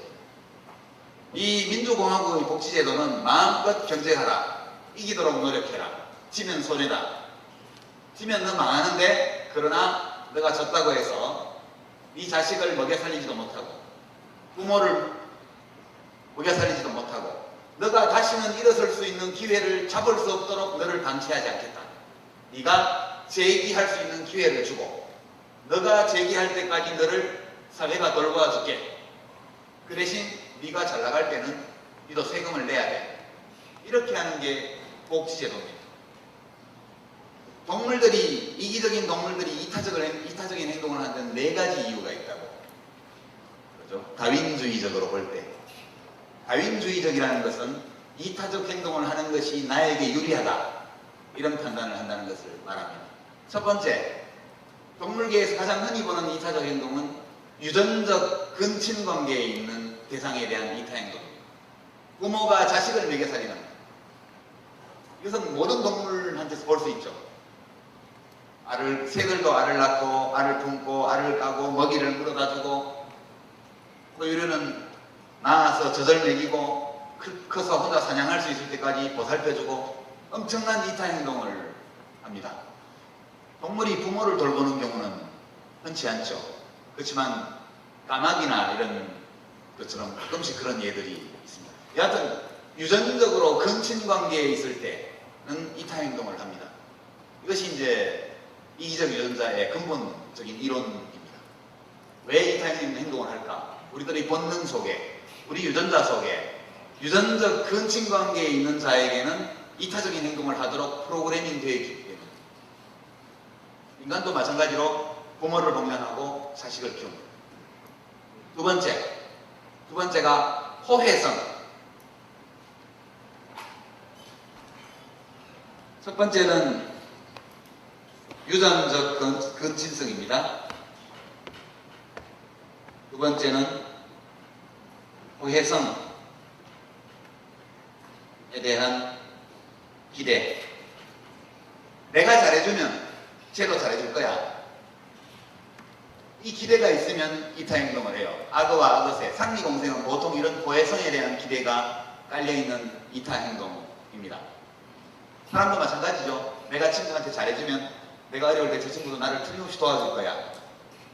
이 민주공화국의 복지제도는 마음껏 경쟁하라, 이기도록 노력해라, 지면 손해다. 지면 너 망하는데, 그러나 너가 졌다고 해서 네 자식을 먹여 살리지도 못하고 부모를 먹여 살리지도 못하고 너가 다시는 일어설 수 있는 기회를 잡을 수 없도록 너를 방치하지 않겠다. 네가 재기할 수 있는 기회를 주고 너가 재기할 때까지 너를 사회가 돌봐줄게. 그 대신 네가 잘 나갈 때는 너도 세금을 내야 돼. 이렇게 하는 게 복지제도입니다. 동물들이, 이기적인 동물들이 이타적인 행동을 하는 데는 4가지 이유가 있다고. 그렇죠? 다윈주의적으로 볼 때. 다윈주의적이라는 것은 이타적 행동을 하는 것이 나에게 유리하다. 이런 판단을 한다는 것을 말합니다. 첫 번째, 동물계에서 가장 흔히 보는 이타적 행동은 유전적 근친관계에 있는 대상에 대한 이타 행동입니다. 부모가 자식을 먹여 살리는 것. 이것은 모든 동물한테서 볼 수 있죠. 새들도 알을 낳고 알을 품고 알을 까고 먹이를 물어다 주고, 포유류는 낳아서 젖을 먹이고 커서 혼자 사냥할 수 있을 때까지 보살펴주고 엄청난 이타 행동을 합니다. 동물이 부모를 돌보는 경우는 흔치 않죠. 그렇지만 까마귀나 이런 것처럼 가끔씩 그런 예들이 있습니다. 여하튼 유전적으로 근친관계에 있을 때는 이타 행동을 합니다. 이것이 이제 이기적 유전자의 근본적인 이론입니다. 왜 이타 행동을 할까? 우리들의 본능 속에, 우리 유전자 속에 유전적 근친관계에 있는 자에게는 이타적인 행동을 하도록 프로그래밍 되어 있기 때문에. 인간도 마찬가지로 부모를 봉양하고 자식을 키웁니다. 두 번째가 호혜성. 첫 번째는 유전적 근친성입니다. 두 번째는 호혜성에 대한 기대. 내가 잘해주면 쟤도 잘해줄 거야. 이 기대가 있으면 이타 행동을 해요. 악어와 악어새, 상리공생은 보통 이런 호혜성에 대한 기대가 깔려있는 이타 행동입니다. 사람도 마찬가지죠. 내가 친구한테 잘해주면 내가 어려울 때 저 친구도 나를 틀림없이 도와줄 거야.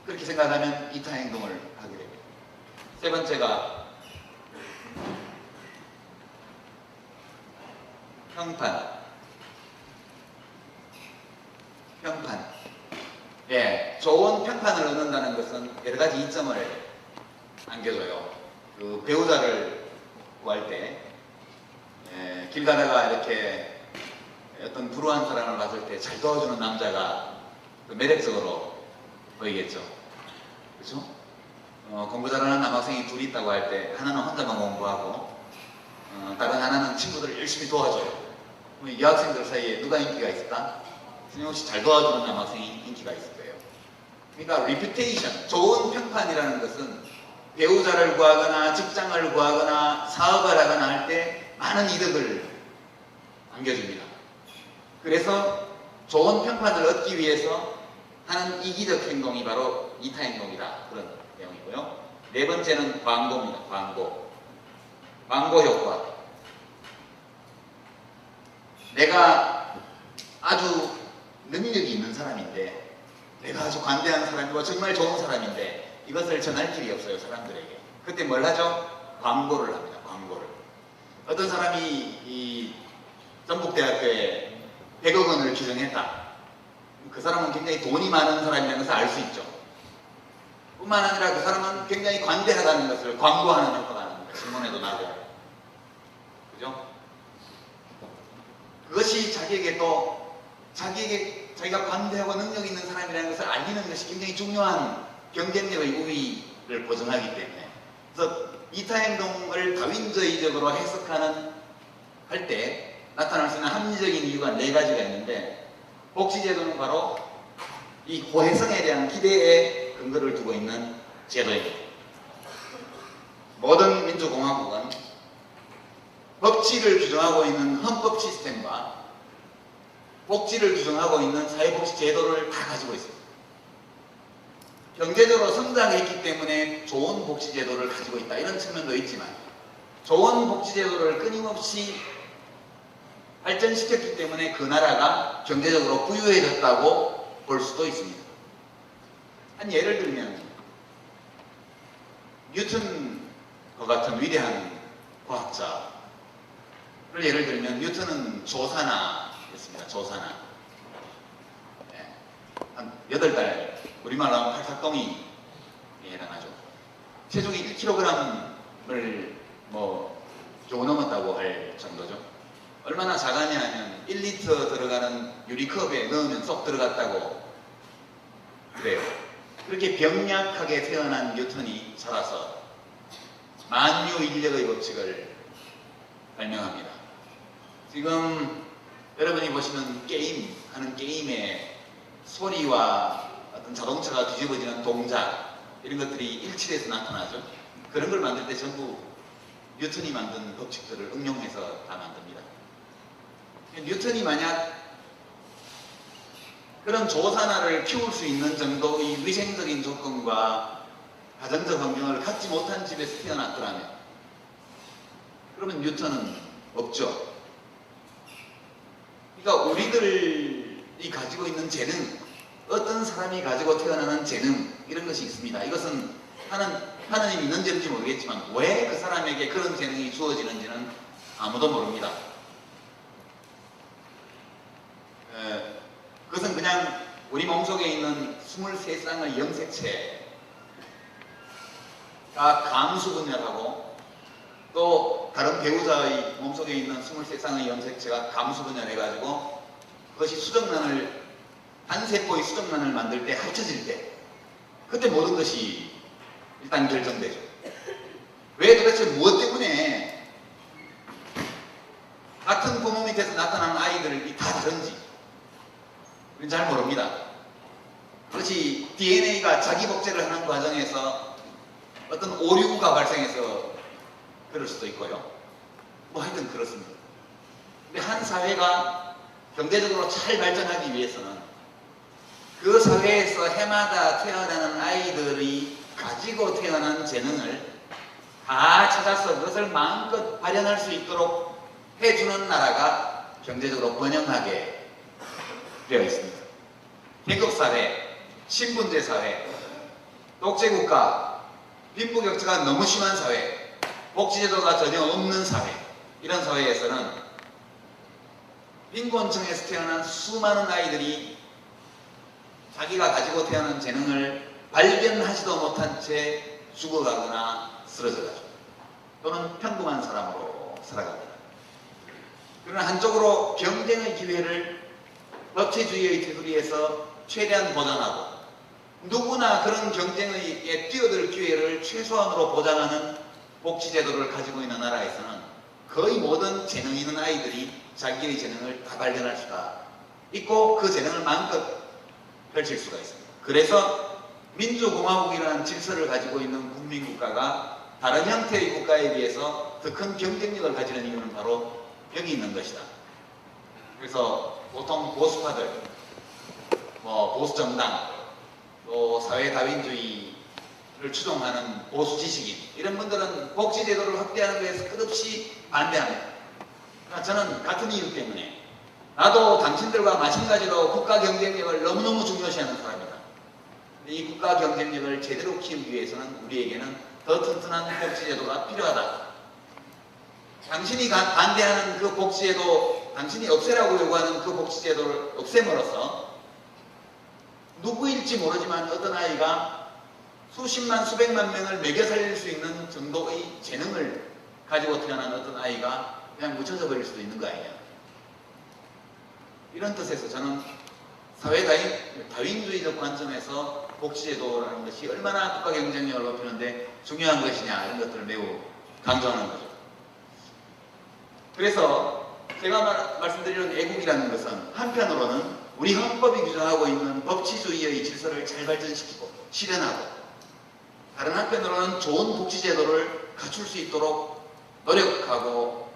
그렇게 생각하면 이타 행동을 하게 됩니다. 세 번째가 평판. 예, 좋은 평판을 얻는다는 것은 여러 가지 이점을 안겨줘요. 그 배우자를 구할 때, 길 가다가 이렇게 어떤 불우한 사람을 봤을 때 잘 도와주는 남자가 매력적으로 보이겠죠. 그렇죠? 공부 잘하는 남학생이 둘이 있다고 할 때 하나는 혼자만 공부하고 다른 하나는 친구들을 열심히 도와줘요. 여학생들 사이에 누가 인기가 있을까? 틀림없이 잘 도와주는 남학생이 인기가 있을 거예요. 그러니까 reputation, 좋은 평판이라는 것은 배우자를 구하거나 직장을 구하거나 사업을 하거나 할 때 많은 이득을 안겨줍니다. 그래서 좋은 평판을 얻기 위해서 하는 이기적 행동이 바로 이타 행동이다. 그런 내용이고요. 네 번째는 광고입니다. 광고 효과. 내가 아주 능력이 있는 사람인데 내가 아주 관대한 사람이고 정말 좋은 사람인데 이것을 전할 길이 없어요, 사람들에게. 그때 뭘 하죠? 광고를 합니다. 광고를. 어떤 사람이 이 전북대학교에 100억 원을 규정했다. 그 사람은 굉장히 돈이 많은 사람이라는 것을 알 수 있죠. 뿐만 아니라 그 사람은 굉장히 관대하다는 것을 광고하는 효과가 납니다. 신문에도 나고. 그죠? 그것이 자기에게 또 자기가 관대하고 능력 있는 사람이라는 것을 알리는 것이 굉장히 중요한 경쟁력의 우위를 보증하기 때문에, 그래서 이타행동을 다윈주의적으로 해석하는 할 때 나타날 수 있는 합리적인 이유가 4가지가 있는데, 복지제도는 바로 이 고해성에 대한 기대에 근거를 두고 있는 제도입니다. 모든 민주공화국은 법치를 규정하고 있는 헌법 시스템과 복지를 규정하고 있는 사회복지 제도를 다 가지고 있습니다. 경제적으로 성장했기 때문에 좋은 복지제도를 가지고 있다, 이런 측면도 있지만, 좋은 복지제도를 끊임없이 발전시켰기 때문에 그 나라가 경제적으로 부유해졌다고 볼 수도 있습니다. 한 예를 들면 뉴턴과 같은 위대한 과학자를 예를 들면, 뉴턴은 조사나였습니다. 조사나. 네. 한 8달, 우리말로 하면 팔삭동이에 해당하죠. 체중이 1kg을 조금 넘었다고 할 정도죠. 얼마나 작았냐 하면 1리터 들어가는 유리컵에 넣으면 쏙 들어갔다고 그래요. 그렇게 병약하게 태어난 뉴턴이 살아서 만유인력의 법칙을 발명합니다. 지금 여러분이 보시는 게임, 하는 게임의 소리와 어떤 자동차가 뒤집어지는 동작, 이런 것들이 일치돼서 나타나죠. 그런 걸 만들 때 전부 뉴턴이 만든 법칙들을 응용해서 다 만듭니다. 뉴턴이 만약 그런 조사나를 키울 수 있는 정도의 위생적인 조건과 가정적 환경을 갖지 못한 집에서 태어났더라면, 그러면 뉴턴은 없죠. 그러니까 우리들이 가지고 있는 재능, 어떤 사람이 가지고 태어나는 재능, 이런 것이 있습니다. 이것은 하나님이 있는지 없는지 모르겠지만 왜 그 사람에게 그런 재능이 주어지는지는 아무도 모릅니다. 그것은 그냥 우리 몸속에 있는 23쌍의 염색체가 감수 분열하고, 또 다른 배우자의 몸속에 있는 23쌍의 염색체가 감수 분열해가지고 그것이 수정란을, 한 세포의 수정란을 만들 때 합쳐질 때, 그때 모든 것이 일단 결정되죠. 왜 도대체 무엇 때문에 같은 부모 밑에서 나타난 아이들이 다 다른지 우리는 잘 모릅니다. 그것이 DNA가 자기 복제를 하는 과정에서 어떤 오류가 발생해서 그럴 수도 있고요. 하여튼 그렇습니다. 근데 한 사회가 경제적으로 잘 발전하기 위해서는 그 사회에서 해마다 태어나는 아이들이 가지고 태어난 재능을 다 찾아서 그것을 마음껏 발현할 수 있도록 해주는 나라가 경제적으로 번영하게 되어 있습니다. 계급사회, 신분제 사회, 독재국가, 빈부격차가 너무 심한 사회, 복지제도가 전혀 없는 사회, 이런 사회에서는 빈곤층에서 태어난 수많은 아이들이 자기가 가지고 태어난 재능을 발견하지도 못한 채 죽어가거나 쓰러져가죠. 또는 평범한 사람으로 살아갑니다. 그러나 한쪽으로 경쟁의 기회를 법치주의의 테두리에서 최대한 보장하고, 누구나 그런 경쟁에 뛰어들 기회를 최소한으로 보장하는 복지제도를 가지고 있는 나라에서는 거의 모든 재능 있는 아이들이 자기의 재능을 다 발견할 수가 있고, 그 재능을 마음껏 펼칠 수가 있습니다. 그래서 민주공화국이라는 질서를 가지고 있는 국민국가가 다른 형태의 국가에 비해서 더 큰 경쟁력을 가지는 이유는 바로 여기 있는 것이다. 그래서 보통 보수파들, 보수정당, 또 사회다윈주의를 추종하는 보수 지식인, 이런 분들은 복지제도를 확대하는 것에서 끝없이 반대합니다. 그러니까 저는 같은 이유 때문에, 나도 당신들과 마찬가지로 국가 경쟁력을 너무너무 중요시하는 사람이다. 이 국가 경쟁력을 제대로 키우기 위해서는 우리에게는 더 튼튼한 복지제도가 필요하다. 당신이 반대하는 그 복지제도, 당신이 없애라고 요구하는 그 복지제도를 없앰으로써 누구일지 모르지만 어떤 아이가 수십만 수백만 명을 먹여 살릴 수 있는 정도의 재능을 가지고 태어난 어떤 아이가 그냥 묻혀져 버릴 수도 있는 거 아니냐. 이런 뜻에서 저는 사회 다윈주의적 관점에서 복지제도라는 것이 얼마나 국가 경쟁력을 높이는데 중요한 것이냐, 이런 것들을 매우 강조하는 거죠. 그래서 제가 말씀드리는 애국이라는 것은 한편으로는 우리 헌법이 규정하고 있는 법치주의의 질서를 잘 발전시키고 실현하고, 다른 한편으로는 좋은 복지제도를 갖출 수 있도록 노력하고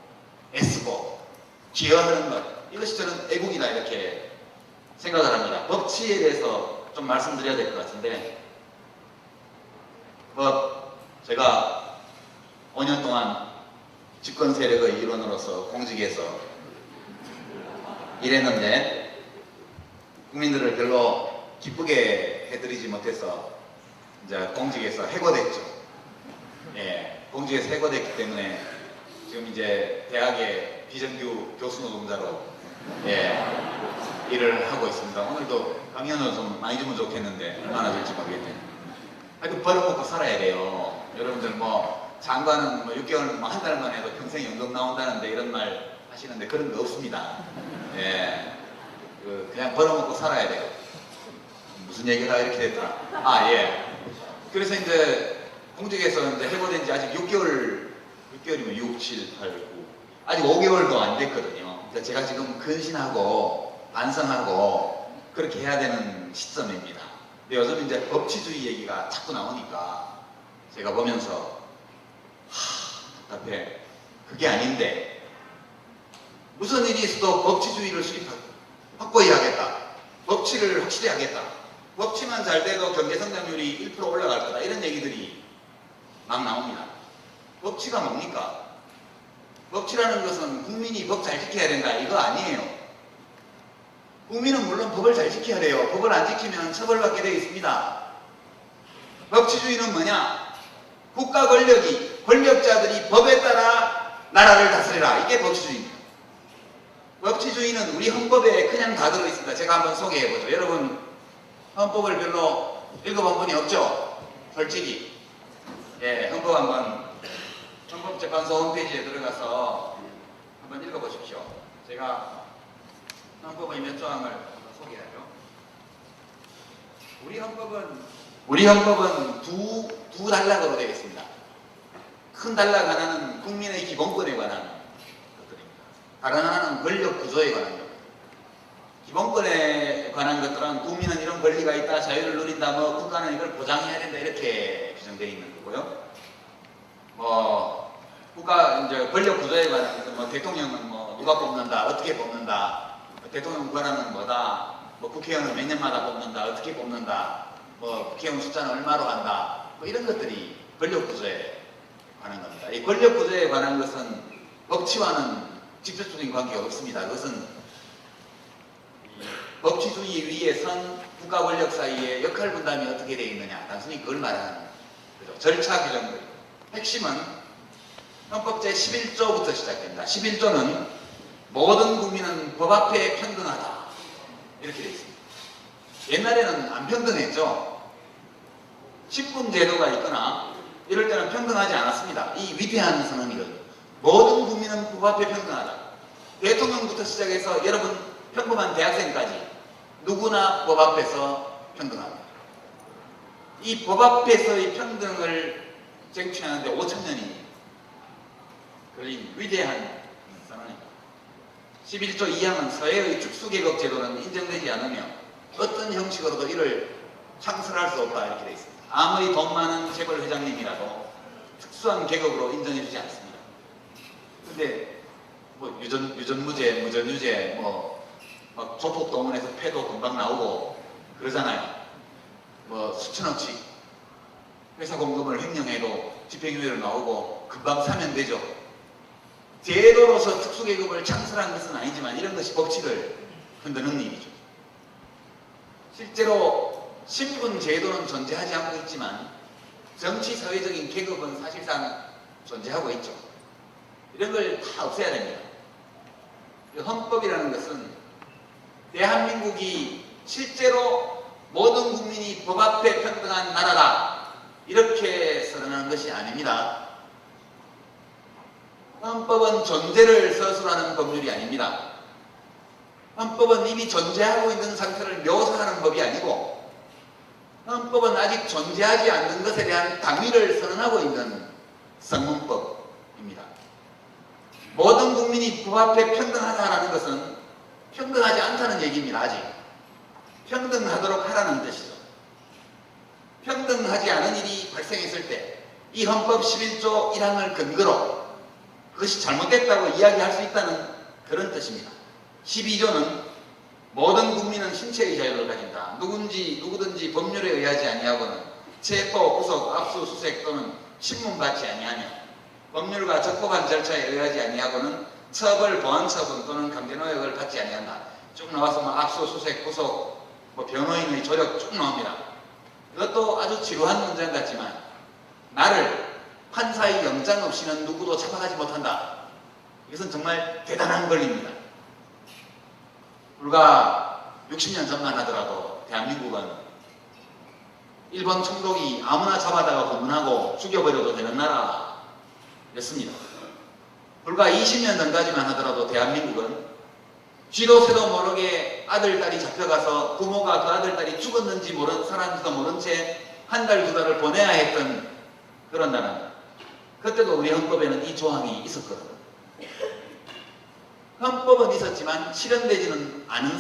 애쓰고 기여하는 것, 이것이 저는 애국이다 이렇게 생각을 합니다. 법치에 대해서 좀 말씀드려야 될 것 같은데, 제가 5년 동안 집권 세력의 일원으로서 공직에서 일했는데 국민들을 별로 기쁘게 해드리지 못해서 이제 공직에서 해고됐죠. 예, 공직에서 해고됐기 때문에 지금 이제 대학의 비정규 교수 노동자로 일을 하고 있습니다. 오늘도 강연을 좀 많이 주면 좋겠는데 얼마나 줄지 모르겠네요. 하여튼 벌어먹고 살아야 돼요. 여러분들 장관은 6개월, 한 달만 해도 평생 연금 나온다는데 이런 말 하시는데 그런 거 없습니다. 예, 그냥 벌어먹고 살아야 돼요. 무슨 얘기가 이렇게 됐더라. 예. 그래서 이제 공직에서 이제 해고된 지 아직 6개월이면 6, 7, 8, 9, 아직 5개월도 안 됐거든요. 그러니까 제가 지금 근신하고 반성하고 그렇게 해야 되는 시점입니다. 근데 요즘 이제 법치주의 얘기가 자꾸 나오니까 제가 보면서 답답해. 그게 아닌데 무슨 일이 있어도 법치주의를 확고히 하겠다. 법치를 확실히 하겠다. 법치만 잘 돼도 경제성장률이 1% 올라갈 거다. 이런 얘기들이 막 나옵니다. 법치가 뭡니까? 법치라는 것은 국민이 법 잘 지켜야 된다. 이거 아니에요. 국민은 물론 법을 잘 지켜야 돼요. 법을 안 지키면 처벌받게 되어 있습니다. 법치주의는 뭐냐? 국가 권력자들이 법에 따라 나라를 다스리라. 이게 법치주의입니다. 법치주의는 우리 헌법에 그냥 다 들어있습니다. 제가 한번 소개해보죠. 여러분 헌법을 별로 읽어본 분이 없죠? 솔직히. 예, 헌법재판소 홈페이지에 들어가서 한번 읽어보십시오. 제가 헌법의 몇 조항을 한번 소개하죠. 우리 헌법은 두 단락으로 되어 있습니다. 큰 단락 하나는 국민의 기본권에 관한 것들입니다. 다른 하나는 권력 구조에 관한 것. 기본권에 관한 것들은 국민은 이런 권리가 있다, 자유를 누린다, 국가는 이걸 보장해야 된다, 이렇게 규정되어 있는 거고요. 이제 권력 구조에 관해서 대통령은 누가 뽑는다, 어떻게 뽑는다, 대통령 권한은 뭐다, 국회의원은 몇 년마다 뽑는다, 어떻게 뽑는다, 국회의원 숫자는 얼마로 한다, 이런 것들이 권력 구조에 관한 겁니다. 이 권력 구조에 관한 것은 법치와는 직접적인 관계가 없습니다. 그것은 법치주의 위에 선 국가 권력 사이의 역할 분담이 어떻게 되어 있느냐, 단순히 그걸 말하는 거죠. 절차 규정들. 핵심은 헌법 제11조부터 시작됩니다. 11조는 모든 국민은 법 앞에 평등하다. 이렇게 되어 있습니다. 옛날에는 안 평등했죠. 10분 제도가 있거나 이럴 때는 평등하지 않았습니다. 이 위대한 선언이거든요. 모든 국민은 법 앞에 평등하다. 대통령부터 시작해서 여러분 평범한 대학생까지 누구나 법 앞에서 평등합니다. 이 법 앞에서의 평등을 쟁취하는데 5,000년이 걸린 위대한 선언입니다. 11조 2항은 사회의 축수계급 제도는 인정되지 않으며 어떤 형식으로도 이를 창설할 수 없다 이렇게 되어 있습니다. 아무리 돈 많은 재벌 회장님이라도 특수한 계급으로 인정해주지 않습니다. 근데 유전무죄, 무전유죄, 조폭동원해서 패도 금방 나오고 그러잖아요. 수천억씩 회사 공급을 횡령해도 집행유예로 나오고 금방 사면 되죠. 제도로서 특수계급을 창설한 것은 아니지만 이런 것이 법칙을 흔드는 일이죠. 실제로 신분 제도는 존재하지 않고 있지만 정치 사회적인 계급은 사실상 존재하고 있죠. 이런 걸 다 없애야 됩니다. 헌법이라는 것은 대한민국이 실제로 모든 국민이 법 앞에 평등한 나라다 이렇게 선언하는 것이 아닙니다. 헌법은 존재를 서술하는 법률이 아닙니다. 헌법은 이미 존재하고 있는 상태를 묘사하는 법이 아니고 헌법은 아직 존재하지 않는 것에 대한 당위를 선언하고 있는 성문법입니다. 모든 국민이 법 앞에 평등하다라는 것은 평등하지 않다는 얘기입니다. 아직 평등하도록 하라는 뜻이죠. 평등하지 않은 일이 발생했을 때 이 헌법 11조 1항을 근거로 그것이 잘못됐다고 이야기할 수 있다는 그런 뜻입니다. 12조는 모든 국민은 신체의 자유를 가진다. 누구든지 법률에 의하지 아니하고는 체포, 구속, 압수수색 또는 신문받지 아니하며 법률과 적법한 절차에 의하지 아니하고는 처벌, 보안처분 또는 강제노역을 받지 아니한다. 쭉 나와서 압수수색, 구속, 변호인의 조력 쭉 나옵니다. 이것도 아주 지루한 문장 같지만 나를 판사의 영장 없이는 누구도 잡아가지 못한다. 이것은 정말 대단한 권리입니다. 불과 60년 전만 하더라도 대한민국은 일본 총독이 아무나 잡아다가 고문하고 죽여버려도 되는 나라였습니다. 불과 20년 전까지만 하더라도 대한민국은 쥐도 새도 모르게 아들, 딸이 잡혀가서 부모가 그 아들, 딸이 죽었는지 살았는지도 모른 채 한 달, 두 달을 보내야 했던 그런 나라입니다. 그때도 우리 헌법에는 이 조항이 있었거든요. 헌법은 있었지만 실현되지는 않은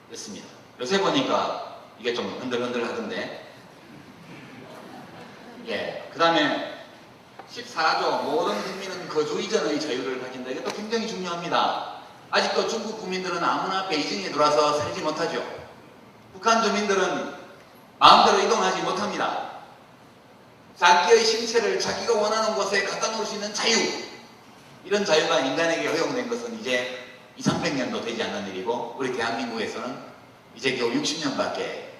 상태였습니다. 요새 보니까 이게 좀 흔들흔들 하던데, 그 다음에 14조 모든 국민은 거주 이전의 자유를 가진다. 이것도 굉장히 중요합니다. 아직도 중국 국민들은 아무나 베이징에 들어와서 살지 못하죠. 북한 주민들은 마음대로 이동하지 못합니다. 자기의 신체를 자기가 원하는 곳에 갖다 놓을 수 있는 자유, 이런 자유가 인간에게 허용된 것은 이제 200~300년도 되지 않는 일이고 우리 대한민국에서는 이제 겨우 60년밖에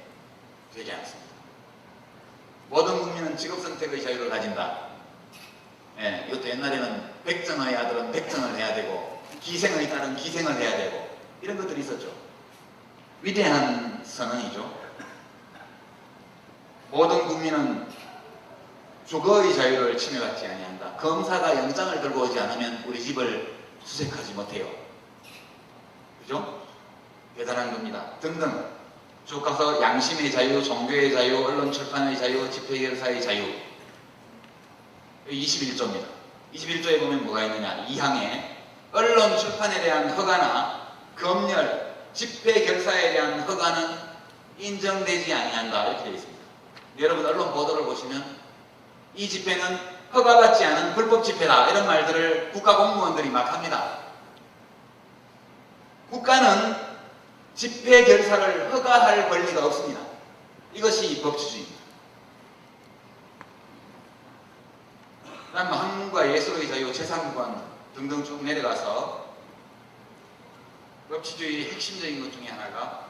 되지 않습니다. 모든 국민은 직업선택의 자유를 가진다. 이것도 옛날에는 백정의 아들은 백정을 해야 되고 기생의 딸은 기생을 해야 되고 이런 것들이 있었죠. 위대한 선언이죠. 모든 국민은 주거의 자유를 침해받지 아니한다. 검사가 영장을 들고 오지 않으면 우리 집을 수색하지 못해요. 그죠? 대단한 겁니다. 등등 쭉 가서 양심의 자유, 종교의 자유, 언론 출판의 자유, 집회결사의 자유. 21조입니다. 21조에 보면 뭐가 있느냐. 2항에 언론 출판에 대한 허가나 검열, 집회결사에 대한 허가는 인정되지 아니한다. 이렇게 되어 있습니다. 여러분 언론 보도를 보시면 이 집회는 허가받지 않은 불법 집회다 이런 말들을 국가 공무원들이 막 합니다. 국가는 집회 결사를 허가할 권리가 없습니다. 이것이 법치주의입니다. 그 다음 학문과 예술의 자유, 재산권 등등 쭉 내려가서 법치주의의 핵심적인 것 중에 하나가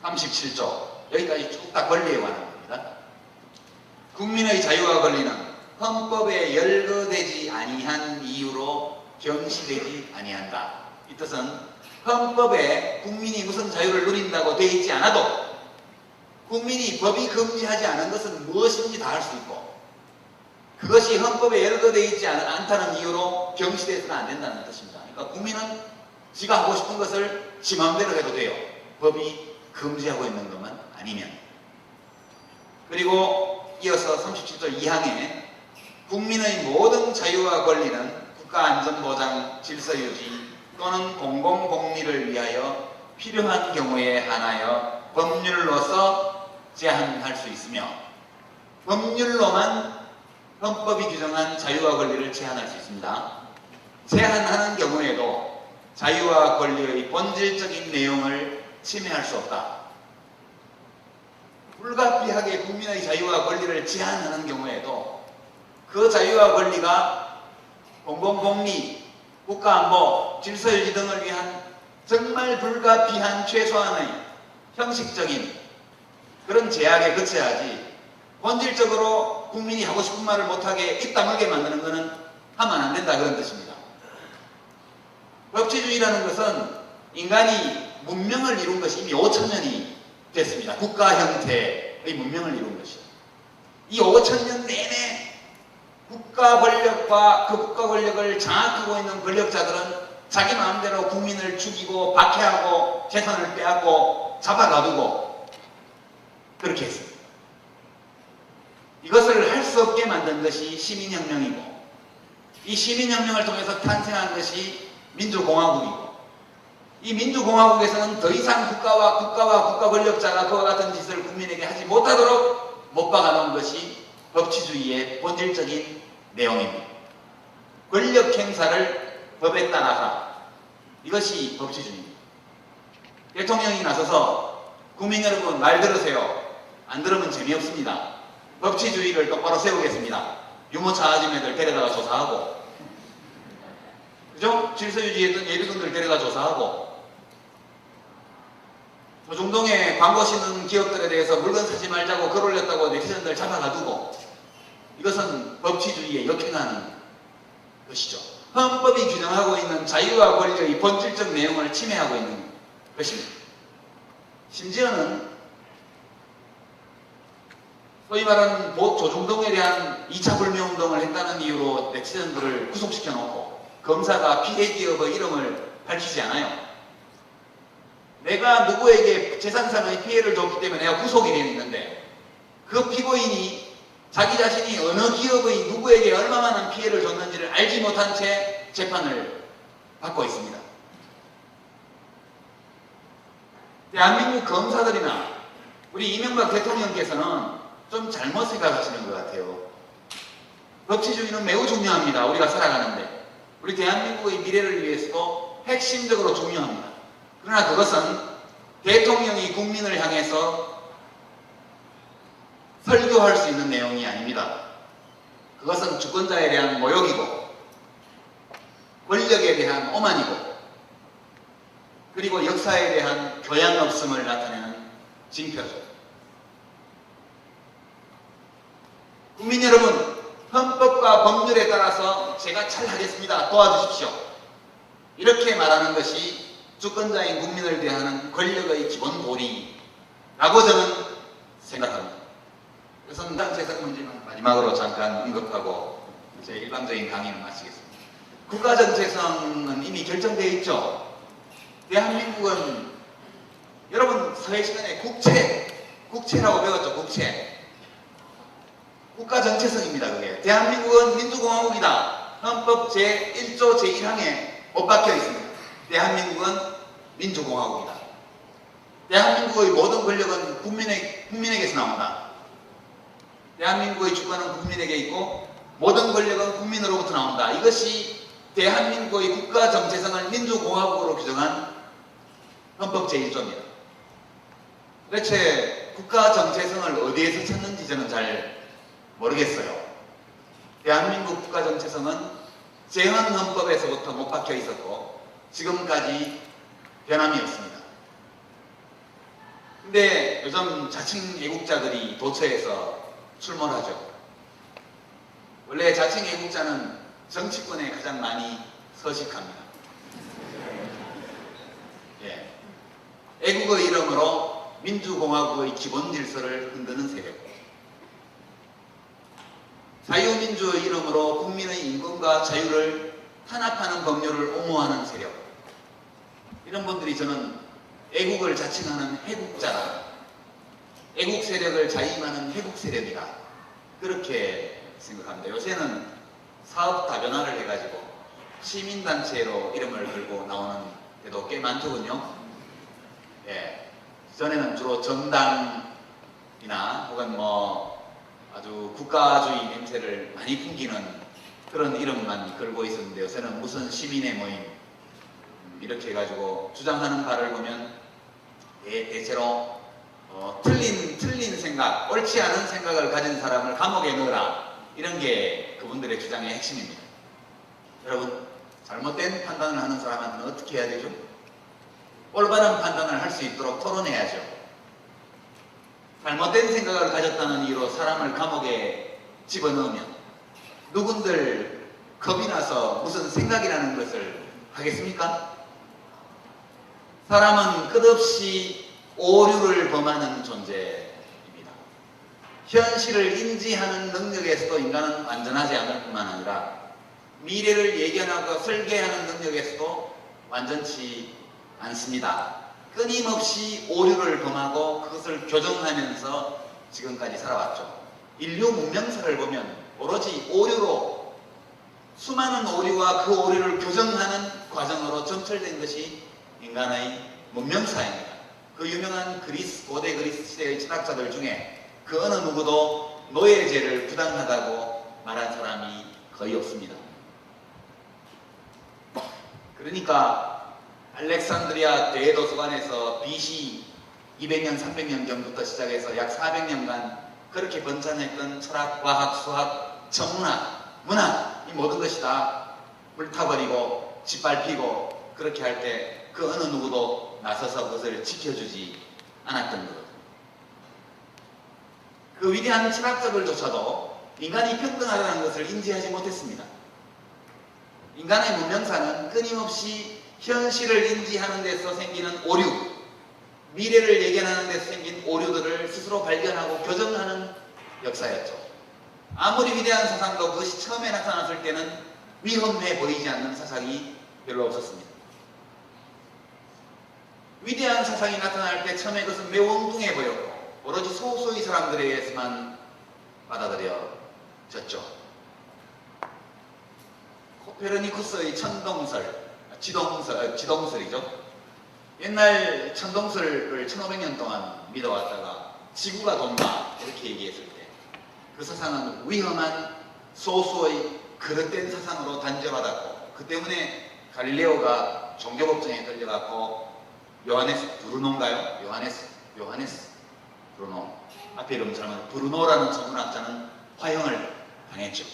37조 여기까지 쭉 다 권리에 관한 겁니다. 국민의 자유와 권리는 헌법에 열거되지 아니한 이유로 경시되지 아니한다. 이 뜻은 헌법에 국민이 무슨 자유를 누린다고 되어 있지 않아도 국민이 법이 금지하지 않은 것은 무엇인지 다 할 수 있고 그것이 헌법에 열거되어 있지 않다는 이유로 경시돼서는 안 된다는 뜻입니다. 그러니까 국민은 지가 하고 싶은 것을 지 마음대로 해도 돼요. 법이 금지하고 있는 것만 아니면. 그리고 이어서 37조 2항에 국민의 모든 자유와 권리는 국가안전보장, 질서유지 또는 공공복리를 위하여 필요한 경우에 한하여 법률로서 제한할 수 있으며 법률로만 헌법이 규정한 자유와 권리를 제한할 수 있습니다. 제한하는 경우에도 자유와 권리의 본질적인 내용을 침해할 수 없다. 불가피하게 국민의 자유와 권리를 제한하는 경우에도 그 자유와 권리가 공공복리, 국가안보, 질서유지 등을 위한 정말 불가피한 최소한의 형식적인 그런 제약에 그쳐야지 본질적으로 국민이 하고 싶은 말을 못하게 입 다물게 만드는 것은 하면 안 된다, 그런 뜻입니다. 법치주의라는 것은 인간이 문명을 이룬 것이 이미 5천년이 됐습니다. 국가 형태의 문명을 이룬 것이요. 이 5천년 내내 국가 권력과 그 국가 권력을 장악하고 있는 권력자들은 자기 마음대로 국민을 죽이고 박해하고 재산을 빼앗고 잡아가두고 그렇게 했습니다. 이것을 할 수 없게 만든 것이 시민혁명이고, 이 시민혁명을 통해서 탄생한 것이 민주공화국이고, 이 민주공화국에서는 더 이상 국가 권력자가 그와 같은 짓을 국민에게 하지 못하도록 못 박아놓은 것이 법치주의의 본질적인 내용입니다. 권력 행사를 법에 따라서, 이것이 법치주의입니다. 대통령이 나서서 국민 여러분 말 들으세요. 안 들으면 재미없습니다. 법치주의를 똑바로 세우겠습니다. 유모차 아줌매들 데려다가 조사하고, 그죠? 질서유지했던 예비군들 데려다 조사하고, 조중동에 광고 싣는 기업들에 대해서 물건 사지 말자고 글 올렸다고 네티즌들 잡아가두고, 이것은 법치주의에 역행하는 것이죠. 헌법이 규정하고 있는 자유와 권리의 본질적 내용을 침해하고 있는 것입니다. 심지어는 소위 말하는 조중동에 대한 2차 불매운동을 했다는 이유로 네티즌들을 구속시켜 놓고 검사가 피해 기업의 이름을 밝히지 않아요. 내가 누구에게 재산상의 피해를 줬기 때문에 내가 구속이 되어 있는데, 그 피고인이 자기 자신이 어느 기업의 누구에게 얼마만한 피해를 줬는지를 알지 못한 채 재판을 받고 있습니다. 대한민국 검사들이나 우리 이명박 대통령께서는 좀 잘못 생각하시는 것 같아요. 법치주의는 매우 중요합니다. 우리가 살아가는데, 우리 대한민국의 미래를 위해서도 핵심적으로 중요합니다. 그러나 그것은 대통령이 국민을 향해서 설교할 수 있는 내용이 아닙니다. 그것은 주권자에 대한 모욕이고, 권력에 대한 오만이고, 그리고 역사에 대한 교양 없음을 나타내는 징표죠. 국민 여러분, 헌법과 법률에 따라서 제가 잘 하겠습니다. 도와주십시오. 이렇게 말하는 것이 주권자인 국민을 대하는 권력의 기본 도리라고 저는 생각합니다. 그래서 정책 문제는 마지막으로 잠깐 언급하고 제 일방적인 강의를 마치겠습니다. 국가정체성은 이미 결정되어 있죠. 대한민국은, 여러분 사회 시간에 국채라고 배웠죠. 국채. 국가 정체성입니다. 그게. 대한민국은 민주공화국이다. 헌법 제1조 제1항에 못 박혀 있습니다. 대한민국은 민주공화국이다. 대한민국의 모든 권력은 국민에게서 나온다. 대한민국의 주권은 국민에게 있고 모든 권력은 국민으로부터 나온다. 이것이 대한민국의 국가 정체성을 민주공화국으로 규정한 헌법 제1조입니다. 도대체 국가 정체성을 어디에서 찾는지 저는 잘 모르겠어요. 대한민국 국가 정체성은 재헌 헌법에서부터 못 박혀 있었고 지금까지 변함이 없습니다. 근데 요즘 자칭 애국자들이 도처에서 출몰하죠. 원래 자칭 애국자는 정치권에 가장 많이 서식합니다. 예. 애국의 이름으로 민주공화국의 기본 질서를 흔드는 세력, 자유민주의 이름으로 국민의 인권과 자유를 탄압하는 법률을 옹호하는 세력, 이런 분들이 저는 애국을 자칭하는 해국자라, 애국 세력을 자임하는 해국 세력이다, 그렇게 생각합니다. 요새는 사업 다변화를 해가지고 시민단체로 이름을 걸고 나오는 데도 꽤 많더군요. 예. 전에는 주로 정당이나 혹은 아주 국가주의 냄새를 많이 풍기는 그런 이름만 걸고 있었는데, 요새는 무슨 시민의 모임 이렇게 해가지고 주장하는 바를 보면 대체로 틀린 생각, 옳지 않은 생각을 가진 사람을 감옥에 넣어라, 이런 게 그분들의 주장의 핵심입니다. 여러분, 잘못된 판단을 하는 사람한테는 어떻게 해야 되죠? 올바른 판단을 할 수 있도록 토론해야죠. 잘못된 생각을 가졌다는 이유로 사람을 감옥에 집어넣으면 누군들 겁이 나서 무슨 생각이라는 것을 하겠습니까? 사람은 끝없이 오류를 범하는 존재입니다. 현실을 인지하는 능력에서도 인간은 완전하지 않을 뿐만 아니라 미래를 예견하고 설계하는 능력에서도 완전치 않습니다. 끊임없이 오류를 범하고 그것을 교정하면서 지금까지 살아왔죠. 인류 문명사를 보면 오로지 오류로 수많은 오류와 그 오류를 교정하는 과정으로 점철된 것이 인간의 문명사입니다. 그 유명한 고대 그리스 시대의 철학자들 중에 그 어느 누구도 노예제를 부당하다고 말한 사람이 거의 없습니다. 그러니까 알렉산드리아 대도서관에서 BC 200년, 300년 전부터 시작해서 약 400년간 그렇게 번창했던 철학, 과학, 수학, 천문학, 문학 이 모든 것이 다 불타버리고 짓밟히고 그렇게 할 때 그 어느 누구도 나서서 그것을 지켜주지 않았던 것. 그 위대한 철학자들조차도 인간이 평등하다는 것을 인지하지 못했습니다. 인간의 문명사는 끊임없이 현실을 인지하는 데서 생기는 오류, 미래를 예견하는 데서 생긴 오류들을 스스로 발견하고 교정하는 역사였죠. 아무리 위대한 사상도 그것이 처음에 나타났을 때는 위험해 보이지 않는 사상이 별로 없었습니다. 위대한 사상이 나타날 때 처음에 그것은 매우 엉뚱해 보였고 오로지 소수의 사람들에 의해서만 받아들여졌죠. 코페르니쿠스의 지동설이죠. 옛날 천동설을 1500년 동안 믿어왔다가 지구가 돈다 이렇게 얘기했을 때 그 사상은 위험한 소수의 그릇된 사상으로 단죄받았고 그 때문에 갈릴레오가 종교법정에 걸려갖고 요하네스 브루노 앞에 이름 잘못 브루노라는 천문학자는 화형을 당했죠.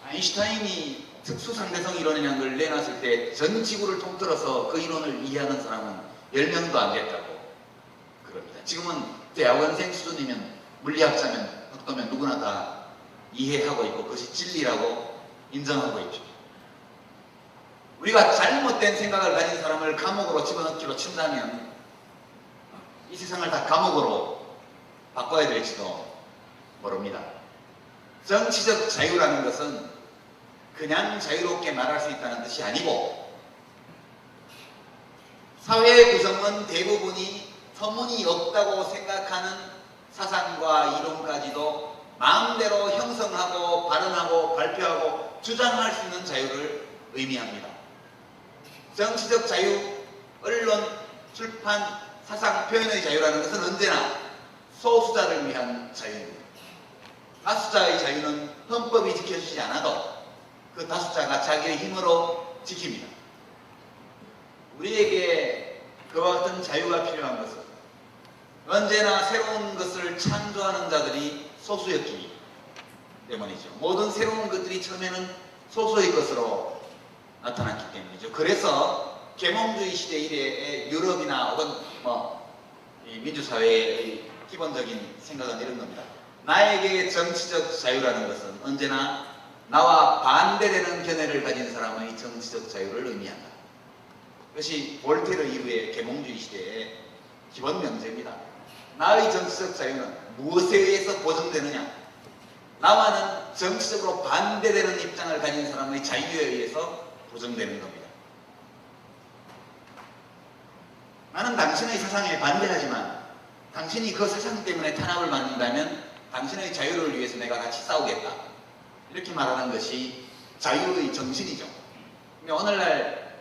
아인슈타인이 특수상대성 이론이라는 걸 내놨을 때 전 지구를 통틀어서 그 이론을 이해하는 사람은 10명도 안 됐다고 그럽니다. 지금은 대학원생 수준이면 물리학자면 학도면 누구나 다 이해하고 있고 그것이 진리라고 인정하고 있죠. 우리가 잘못된 생각을 가진 사람을 감옥으로 집어넣기로 친다면 이 세상을 다 감옥으로 바꿔야 될지도 모릅니다. 정치적 자유라는 것은 그냥 자유롭게 말할 수 있다는 뜻이 아니고 사회의 구성은 대부분이 터무니없다고 생각하는 사상과 이론까지도 마음대로 형성하고 발언하고 발표하고 주장할 수 있는 자유를 의미합니다. 정치적 자유, 언론, 출판, 사상, 표현의 자유라는 것은 언제나 소수자를 위한 자유입니다. 다수자의 자유는 헌법이 지켜주지 않아도 그 다수자가 자기의 힘으로 지킵니다. 우리에게 그와 같은 자유가 필요한 것은 언제나 새로운 것을 창조하는 자들이 소수였기 때문이죠. 모든 새로운 것들이 처음에는 소수의 것으로 나타났기 때문이죠. 그래서 계몽주의 시대 이래의 유럽이나 혹은 이 민주사회의 기본적인 생각은 이런 겁니다. 나에게 정치적 자유라는 것은 언제나 나와 반대되는 견해를 가진 사람의 정치적 자유를 의미한다. 그것이 볼테르 이후의 계몽주의 시대의 기본 명제입니다. 나의 정치적 자유는 무엇에 의해서 보정되느냐? 나와는 정치적으로 반대되는 입장을 가진 사람의 자유에 의해서 보정되는 겁니다. 나는 당신의 사상에 반대하지만 당신이 그 사상 때문에 탄압을 받는다면 당신의 자유를 위해서 내가 같이 싸우겠다. 이렇게 말하는 것이 자유의 정신이죠. 근데 오늘날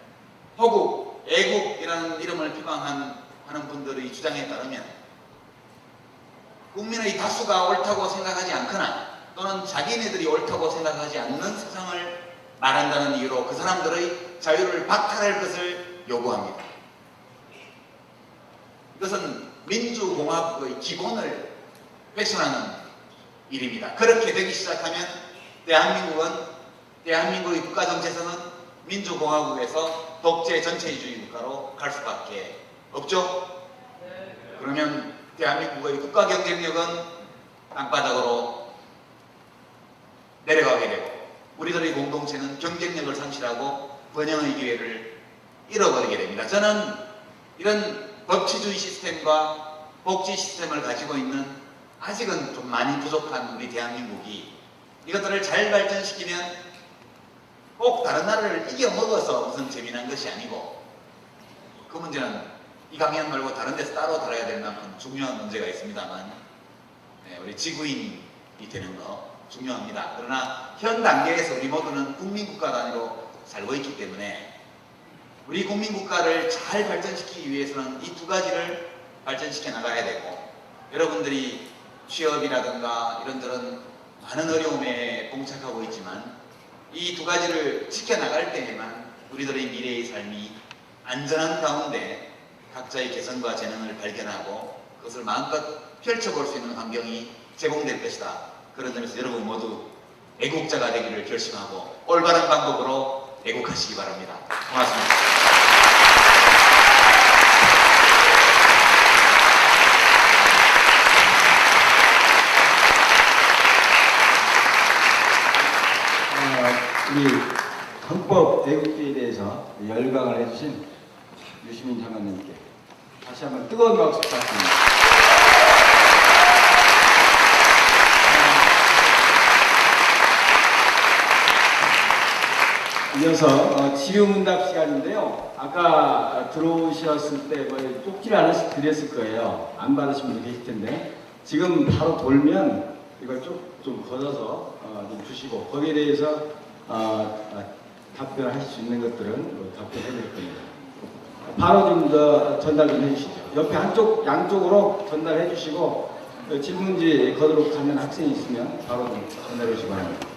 호국, 애국이라는 이름을 표방하는 분들의 주장에 따르면 국민의 다수가 옳다고 생각하지 않거나 또는 자기네들이 옳다고 생각하지 않는 사상을 말한다는 이유로 그 사람들의 자유를 박탈할 것을 요구합니다. 이것은 민주공화국의 기본을 훼손하는 일입니다. 그렇게 되기 시작하면 대한민국의 국가정체성은 민주공화국에서 독재 전체주의 국가로 갈 수밖에 없죠. 그러면 대한민국의 국가 경쟁력은 땅바닥으로 내려가게 되고 우리들의 공동체는 경쟁력을 상실하고 번영의 기회를 잃어버리게 됩니다. 저는 이런 법치주의 시스템과 복지 시스템을 가지고 있는 아직은 좀 많이 부족한 우리 대한민국이 이것들을 잘 발전시키면 꼭 다른 나라를 이겨먹어서 무슨 재미난 것이 아니고 그 문제는 이 강연 말고 다른 데서 따로 다뤄야 될 만큼 중요한 문제가 있습니다만 우리 지구인이 되는 거 중요합니다. 그러나 현 단계에서 우리 모두는 국민국가 단위로 살고 있기 때문에 우리 국민국가를 잘 발전시키기 위해서는 이 두 가지를 발전시켜 나가야 되고 여러분들이 취업이라든가 이런저런 많은 어려움에 봉착하고 있지만 이 두 가지를 지켜나갈 때에만 우리들의 미래의 삶이 안전한 가운데 각자의 개성과 재능을 발견하고 그것을 마음껏 펼쳐볼 수 있는 환경이 제공될 것이다. 그런 점에서 여러분 모두 애국자가 되기를 결심하고 올바른 방법으로 애국하시기 바랍니다. 고맙습니다. 우리 헌법 애국주의에 대해서 열강을 해주신 유시민 장관님께 다시 한번 뜨거운 박수 부탁드립니다. 이어서 질의응답 시간인데요. 아까 들어오셨을 때 쪽지를 하나씩 드렸을 거예요. 안 받으신 분도 계실 텐데 지금 바로 돌면 이걸 좀 걷어서 좀 주시고 거기에 대해서 답변하실 수 있는 것들은 답변해 드릴 겁니다. 바로 좀 전달 좀 해주시죠. 옆에 양쪽으로 전달해 주시고 질문지 걷도록 하는 학생이 있으면 바로 좀 전달해 주시기 바랍니다.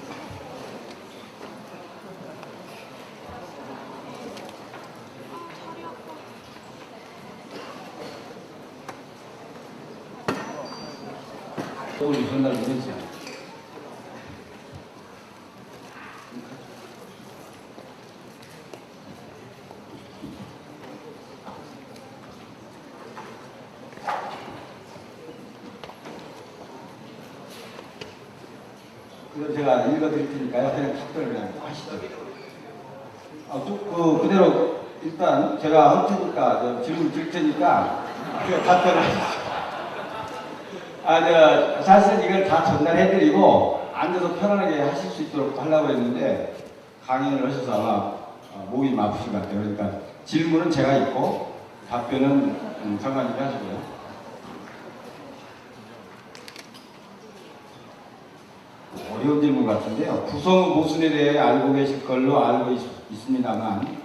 우리 전달 좀 해주세요. 그럼 제가 읽어드릴 테니까요. 그냥 답변을 그냥 하시죠. 그대로 일단 제가 할 테니까 질문 드릴 테니까 답변을 하시죠. 사실 이걸 다 전달해드리고 앉아서 편안하게 하실 수 있도록 하려고 했는데 강연을 하셔서 아마 목이 아프신 것 같아요. 그러니까 질문은 제가 있고 답변은 장관님이 하시고요. 어려운 질문 같은데요. 구성 모순에 대해 알고 계실 걸로 알고 있습니다만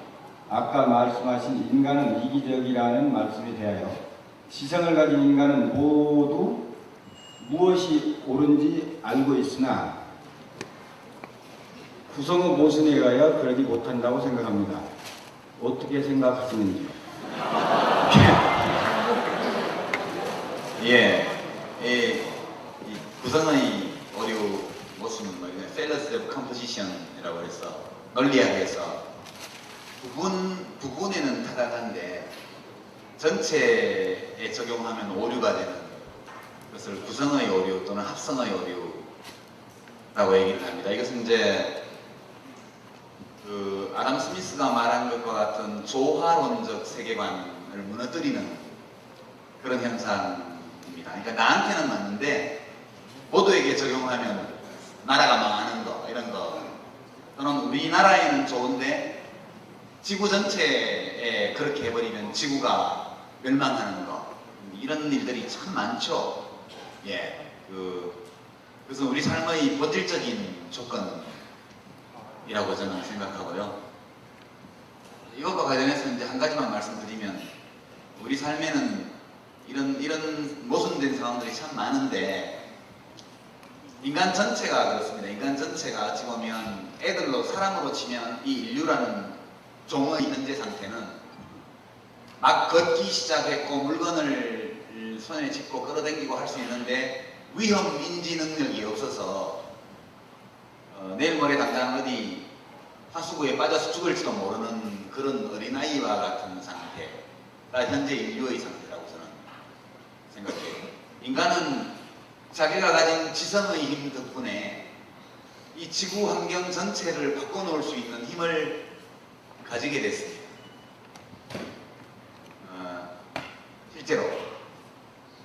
아까 말씀하신 인간은 이기적이라는 말씀에 대하여 지성을 가진 인간은 모두 무엇이 옳은지 알고 있으나 구성의 모순에 의하여 그러지 못한다고 생각합니다. 어떻게 생각하시는지? 이 구성의 오류 모순은 fallacy of composition이라고 해서 논리학에서 부분에는 타당한데 전체에 적용하면 오류가 되는 것을 구성의 오류 또는 합성의 오류라고 얘기를 합니다. 이것은 이제 아담 스미스가 말한 것과 같은 조화론적 세계관을 무너뜨리는 그런 현상입니다. 그러니까 나한테는 맞는데 모두에게 적용하면 나라가 망하는 거 이런 거 또는 우리나라에는 좋은데 지구 전체에 그렇게 해버리면 지구가 멸망하는 거 이런 일들이 참 많죠. 그래서 우리 삶의 본질적인 조건이라고 저는 생각하고요. 이것과 관련해서 이제 한 가지만 말씀드리면 우리 삶에는 이런 모순된 상황들이 참 많은데 인간 전체가 그렇습니다. 인간 전체가 어찌 보면 애들로 사람으로 치면 이 인류라는 종의 현재 상태는 막 걷기 시작했고 물건을 손에 짚고 끌어당기고 할 수 있는데 위험 인지 능력이 없어서 내일 모레 당장 어디 하수구에 빠져서 죽을지도 모르는 그런 어린아이와 같은 상태가 현재 인류의 상태라고 저는 생각해요. 인간은 자기가 가진 지성의 힘 덕분에 이 지구 환경 전체를 바꿔놓을 수 있는 힘을 가지게 됐습니다.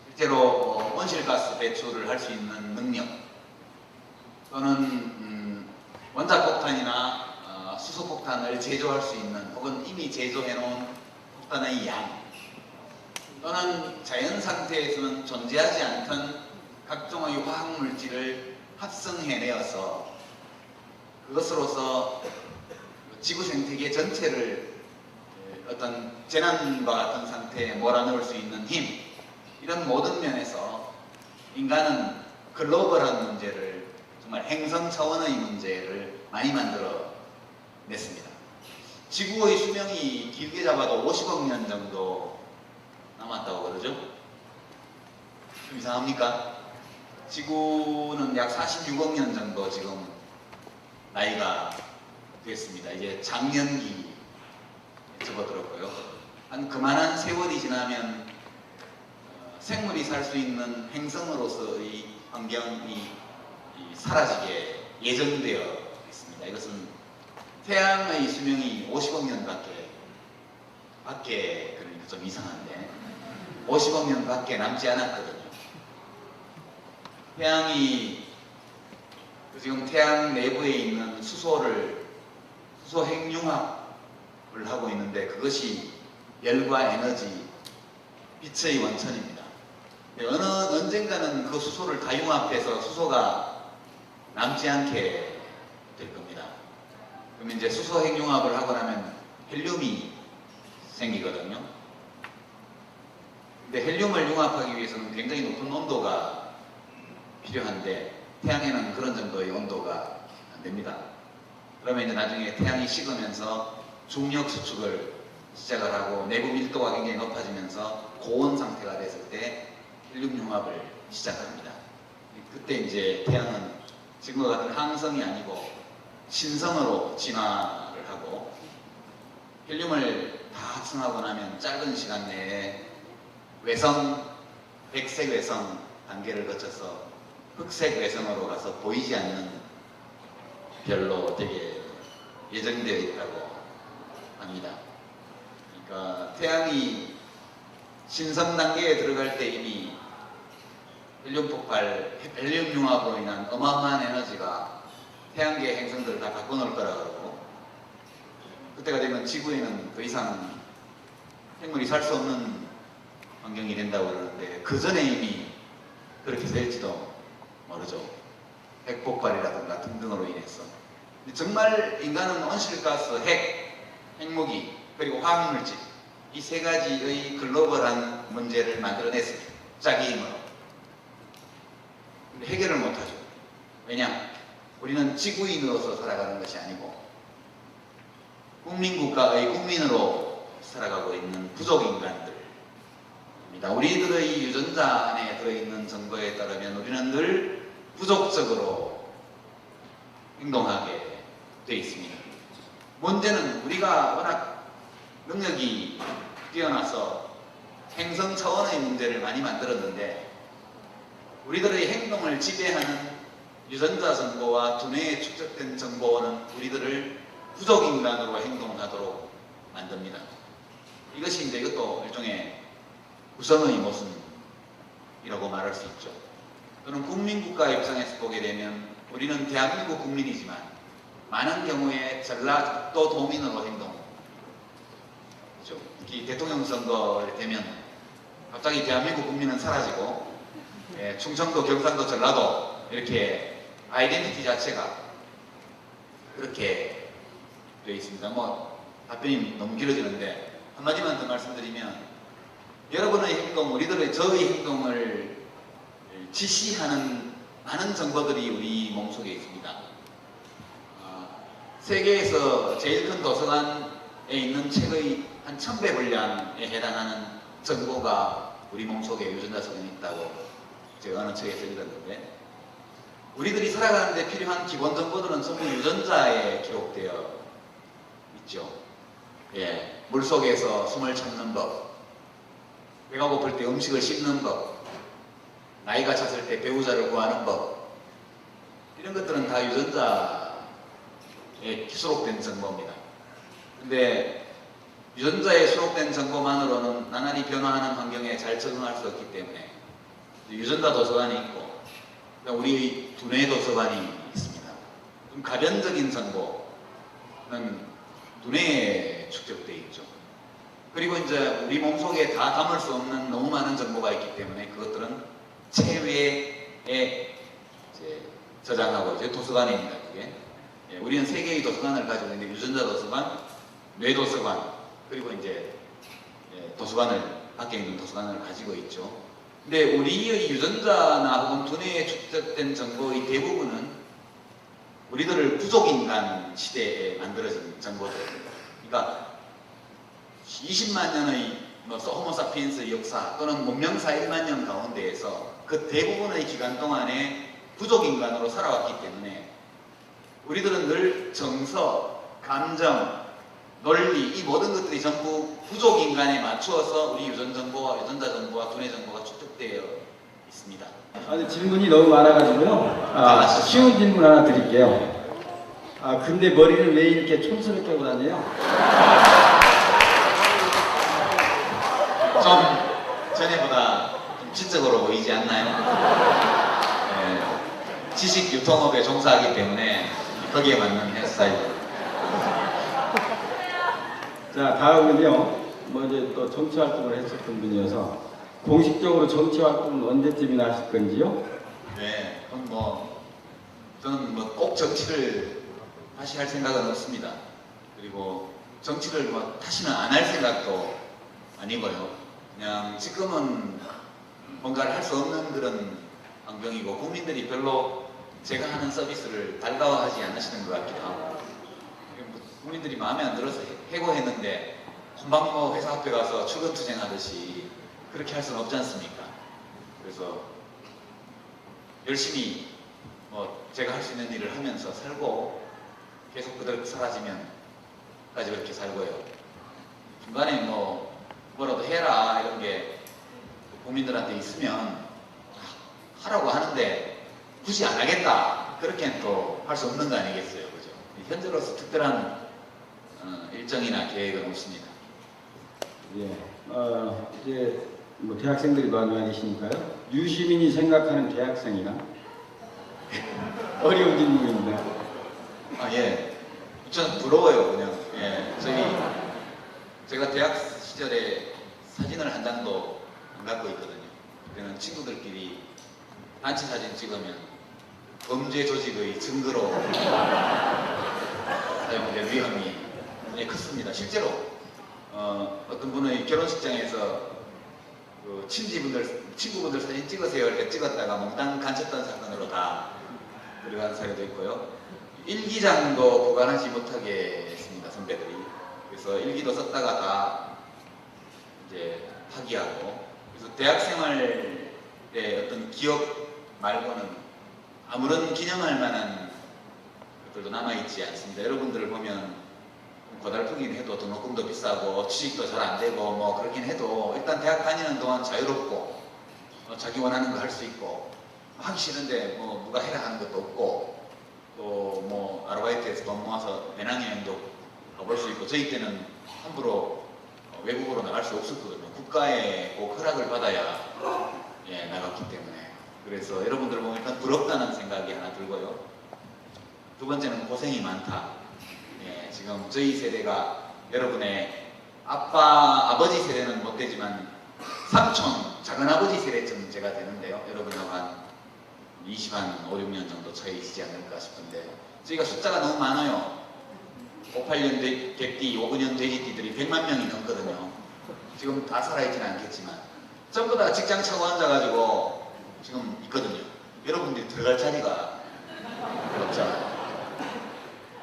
실제로 온실가스 배출을 할 수 있는 능력 또는 원자폭탄이나 수소폭탄을 제조할 수 있는 혹은 이미 제조해놓은 폭탄의 양 또는 자연 상태에서는 존재하지 않던 각종의 화학물질을 합성해내어서 그것으로서 지구 생태계 전체를 어떤 재난과 같은 상태에 몰아넣을 수 있는 힘 이런 모든 면에서 인간은 글로벌한 문제를 정말 행성 차원의 문제를 많이 만들어 냈습니다. 지구의 수명이 길게 잡아도 50억 년 정도 남았다고 그러죠? 좀 이상합니까? 지구는 약 46억 년 정도 지금 나이가 됐습니다. 이제 장년기에 접어들었고요. 한 그만한 세월이 지나면 생물이 살 수 있는 행성으로서의 환경이 사라지게 예정되어 있습니다. 이것은 태양의 수명이 50억 년밖에 그러니까 좀 이상한데 50억 년밖에 남지 않았거든요. 태양이 지금 태양 내부에 있는 수소 핵융합을 하고 있는데 그것이 열과 에너지, 빛의 원천입니다. 언젠가는 그 수소를 다 융합해서 수소가 남지 않게 될 겁니다. 그러면 이제 수소 핵융합을 하고 나면 헬륨이 생기거든요. 근데 헬륨을 융합하기 위해서는 굉장히 높은 온도가 필요한데 태양에는 그런 정도의 온도가 안 됩니다. 그러면 이제 나중에 태양이 식으면서 중력 수축을 시작을 하고 내부 밀도가 굉장히 높아지면서 고온 상태가 됐을 때 헬륨 융합을 시작합니다. 그때 이제 태양은 지금과 같은 항성이 아니고 신성으로 진화를 하고 헬륨을 다 합성하고 나면 짧은 시간 내에 백색 외성 단계를 거쳐서 흑색 외성으로 가서 보이지 않는 별로 되게 예정되어 있다고 합니다. 그러니까 태양이 신성 단계에 들어갈 때 이미 헬륨 폭발, 헬륨 융합으로 인한 어마어마한 에너지가 태양계 행성들을 다 바꿔놓을 거라 그러고 그때가 되면 지구에는 더 이상 생물이 살 수 없는 환경이 된다고 그러는데 그 전에 이미 그렇게 될지도 모르죠. 핵폭발이라든가 등등으로 인해서. 정말 인간은 온실가스, 핵무기, 그리고 화학물질 이 세 가지의 글로벌한 문제를 만들어냈습니다. 자기 힘으로. 근데 해결을 못하죠. 왜냐? 우리는 지구인으로서 살아가는 것이 아니고 국민국가의 국민으로 살아가고 있는 부족인간들입니다. 우리들의 유전자 안에 들어있는 정보에 따르면 우리는 늘 부족적으로 행동하게 되어 있습니다. 문제는 우리가 워낙 능력이 뛰어나서 행성 차원의 문제를 많이 만들었는데 우리들의 행동을 지배하는 유전자 정보와 두뇌에 축적된 정보는 우리들을 부족인간으로 행동하도록 만듭니다. 이것이 이제 이것도 일종의 구성의 모순이라고 말할 수 있죠. 또는 국민국가 입장에서 보게 되면 우리는 대한민국 국민이지만 많은 경우에 전라도 도민으로 행동하죠. 특히 대통령 선거 되면 갑자기 대한민국 국민은 사라지고 충청도, 경상도, 전라도 이렇게 아이덴티티 자체가 그렇게 되어 있습니다. 답변이 너무 길어지는데 한마디만 더 말씀드리면 여러분의 행동, 저의 행동을 지시하는 많은 정보들이 우리 몸속에 있습니다. 세계에서 제일 큰 도서관에 있는 책의 한 1000배 분량에 해당하는 정보가 우리 몸속에 유전자 속에 있다고 제가 어느 책에서 읽었는데 우리들이 살아가는데 필요한 기본 정보들은 전부 유전자에 기록되어 있죠. 예, 물속에서 숨을 참는 법, 배가 고플 때 음식을 씹는 법, 나이가 찼을 때 배우자를 구하는 법, 이런 것들은 다 유전자에 수록된 정보입니다. 근데 유전자에 수록된 정보만으로는 나날이 변화하는 환경에 잘 적응할 수 없기 때문에 유전자 도서관이 있고 우리 두뇌 도서관이 있습니다. 좀 가변적인 정보는 두뇌에 축적되어 있죠. 그리고 이제 우리 몸속에 다 담을 수 없는 너무 많은 정보가 있기 때문에 그것들은 체외에 이제 저장하고 이제 도서관입니다. 그게. 예, 우리는 세 개의 도서관을 가지고 있는데 유전자 도서관, 뇌 도서관, 그리고 이제 도서관을 밖에 있는 도서관을 가지고 있죠. 근데 우리의 유전자나 혹은 두뇌에 축적된 정보의 대부분은 우리들을 부족인간 시대에 만들어진 정보들입니다. 그러니까 20만 년의 호모사피엔스의 역사 또는 문명사 1만 년 가운데에서 그 대부분의 기간 동안에 부족인간으로 살아왔기 때문에 우리들은 늘 정서, 감정, 논리 이 모든 것들이 전부 부족인간에 맞추어서 우리 유전자 정보와 두뇌 정보가 축적되어 있습니다. 아니 질문이 너무 많아가지고요. 쉬운 질문 하나 드릴게요. 근데 머리를 왜 이렇게 촌스럽게 하고 다녀요? 좀 전에보다 좀 지적으로 보이지 않나요? 네, 지식 유통업에 종사하기 때문에 거기에 맞는 헤어스타일. 자, 다음은요. 이제 또 정치 활동을 했었던 분이어서 공식적으로 정치 활동은 언제쯤이나 하실 건지요? 네, 그럼 저는 꼭 정치를 다시 할 생각은 없습니다. 그리고 정치를 다시는 안 할 생각도 아니고요. 그냥 지금은 뭔가를 할 수 없는 그런 환경이고 국민들이 별로 제가 하는 서비스를 달가워하지 않으시는 것 같기도 하고 국민들이 마음에 안 들어서 해고했는데 금방 회사 앞에 가서 출근 투쟁하듯이 그렇게 할 수는 없지 않습니까? 그래서 열심히 제가 할 수 있는 일을 하면서 살고 계속 그대로 사라지면 까지 그렇게 살고요. 중간에 뭐라도 해라 이런 게 국민들한테 있으면 하라고 하는데 굳이 안 하겠다 그렇게는 또 할 수 없는 거 아니겠어요, 그죠? 현재로서 특별한 일정이나 계획은 없습니다. 예, 이제 대학생들이 많이 계시니까요. 유시민이 생각하는 대학생이나 어려운 질문입니다. 예, 전 부러워요, 그냥. 예, 제가 대학 시절에 사진을 한 장도 안 갖고 있거든요. 그때는 친구들끼리 단체 사진 찍으면 범죄 조직의 증거로 사용될 위험이 굉장히 컸습니다. 실제로 어떤 분의 결혼식장에서 친구분들 사진 찍으세요 이렇게 찍었다가 몽땅 간쳤던 사건으로 다 들어간 사례도 있고요. 일기장도 보관하지 못하게 했습니다, 선배들이. 그래서 일기도 썼다가 다 이제 파기하고. 그래서 대학 생활의 어떤 기억 말고는 아무런 기념할 만한 것들도 남아있지 않습니다. 여러분들을 보면 고달프긴 해도 등록금도 비싸고 취직도 잘 안 되고 그렇긴 해도 일단 대학 다니는 동안 자유롭고 자기 원하는 거 할 수 있고 하기 싫은데 누가 해라 하는 것도 없고 또 아르바이트해서 돈 모아서 배낭여행도 가볼 수 있고 저희 때는 함부로 외국으로 나갈 수 없었거든요. 국가에 꼭 허락을 받아야 나갔기 때문에. 그래서 여러분들 보면 일단 부럽다는 생각이 하나 들고요. 두 번째는 고생이 많다. 지금 저희 세대가 여러분의 아버지 세대는 못 되지만 삼촌, 작은아버지 세대쯤 제가 되는데요. 여러분하고 한 5, 6년 정도 차이시지 않을까 싶은데 저희가 숫자가 너무 많아요. 58년 개띠, 59년 돼지띠들이 100만 명이 넘거든요. 지금 다 살아있지는 않겠지만 전부 다 직장 차고 앉아가지고 지금 있거든요. 여러분들이 들어갈 자리가 없잖아요.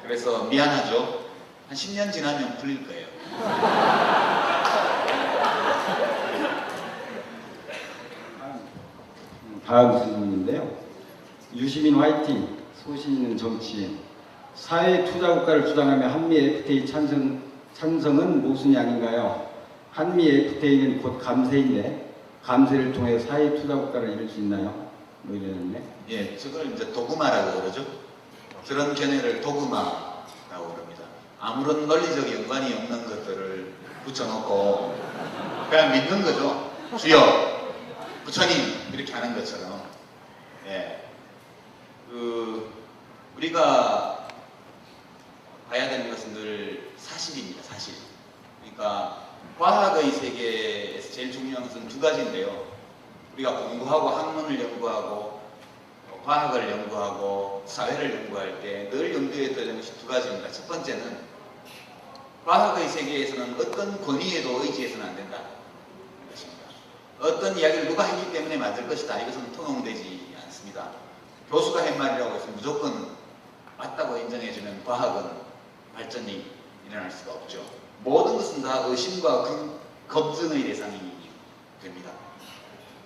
그래서 미안하죠. 한 10년 지나면 풀릴 거예요. 다음 질문인데요. 유시민 화이팅, 소신 있는 정치인. 사회 투자 국가를 주장하며 한미 FTA 찬성은 무슨 양인가요? 한미 FTA는 곧 감세인데 감세를 통해 사회 투자 국가를 이룰 수 있나요? 뭐 이러는데. 예, 저걸 이제 도그마라고 그러죠. 그런 견해를 도그마라고 그럽니다. 아무런 논리적 연관이 없는 것들을 붙여놓고 그냥 믿는 거죠. 주여, 부처님 이렇게 하는 것처럼. 예, 우리가 봐야 되는 것은 늘 사실입니다. 사실. 그러니까 과학의 세계에서 제일 중요한 것은 두 가지인데요. 우리가 공부하고 학문을 연구하고 과학을 연구하고 사회를 연구할 때 늘 염두에 둬야 되는 것이 두 가지입니다. 첫 번째는 과학의 세계에서는 어떤 권위에도 의지해서는 안 된다. 것입니다. 어떤 이야기를 누가 했기 때문에 만들 것이다. 이것은 통용되지 않습니다. 교수가 한 말이라고 해서 무조건 맞다고 인정해주면 과학은 발전이 일어날 수가 없죠. 모든 것은 다 의심과 검증의 대상이 됩니다.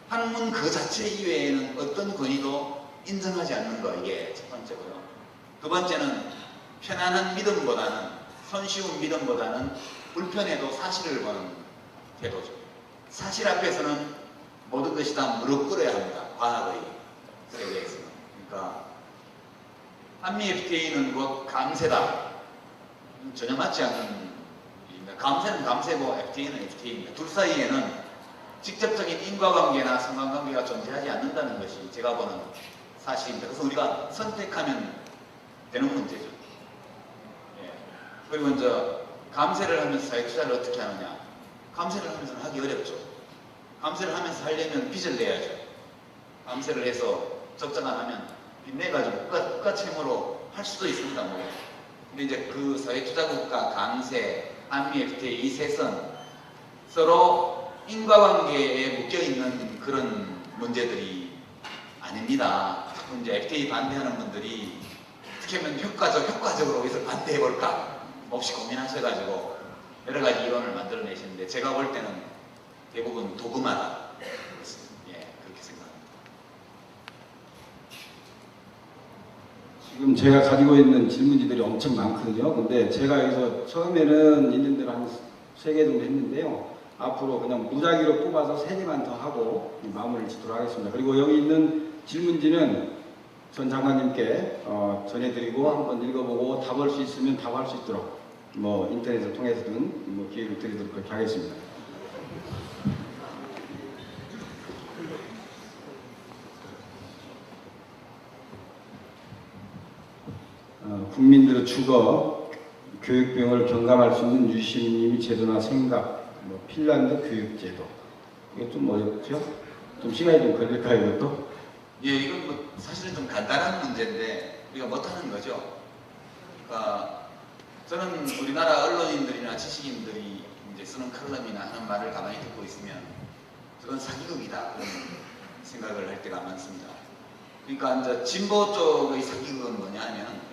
학문 그 자체 이외에는 어떤 권위도 인정하지 않는 거, 이게 첫 번째고요. 두 번째는 편안한 믿음보다는, 손쉬운 믿음보다는 불편해도 사실을 보는 태도죠. 사실 앞에서는 모든 것이 다 무릎 꿇어야 합니다. 과학의 세계에서는. 그러니까 한미 FTA는 곧 감세다. 전혀 맞지 않는 일입니다. 감세는 감세고 FTA는 FTA입니다. 둘 사이에는 직접적인 인과관계나 상관관계가 존재하지 않는다는 것이 제가 보는 사실입니다. 그래서 우리가 선택하면 되는 문제죠. 예. 그리고 이제 감세를 하면서 사회 투자를 어떻게 하느냐? 감세를 하면서는 하기 어렵죠. 감세를 하면서 하려면 빚을 내야죠. 감세를 해서 적자가 나면 빚내가지고 국가 채무로 할 수도 있습니다. 뭐. 근데 이제 그 사회투자국가, 감세, 한미 FTA 이 셋은 서로 인과관계에 묶여있는 그런 문제들이 아닙니다. 이제 FTA 반대하는 분들이 어떻게 하면 효과적으로 이것을 반대해볼까 몹시 고민하셔가지고 여러 가지 이론을 만들어내시는데 제가 볼 때는 대부분 도그마다. 예, 그렇게 생각합니다. 지금 제가 가지고 있는 질문지들이 엄청 많거든요. 근데 제가 여기서 처음에는 있는 대로 한 3개 정도 했는데요. 앞으로 그냥 무작위로 뽑아서 3개만 더 하고 마무리를 짓도록 하겠습니다. 그리고 여기 있는 질문지는 전 장관님께 전해드리고 한번 읽어보고 답할 수 있으면 답할 수 있도록 뭐 인터넷을 통해서든 뭐 기회를 드리도록 그렇게 하겠습니다. 국민들의 주거, 교육 비용을 경감할 수 있는 유시민 제도나 생각, 뭐 핀란드 교육제도. 이거 좀 어렵죠? 좀 시간이 좀 걸릴까요, 이것도? 예, 이건 뭐 사실은 좀 간단한 문제인데 우리가 못하는 거죠. 그러니까 저는 우리나라 언론인들이나 지식인들이 이제 쓰는 칼럼이나 하는 말을 가만히 듣고 있으면 저건 사기극이다 그런 생각을 할 때가 많습니다. 그러니까 이제 진보 쪽의 사기극은 뭐냐 하면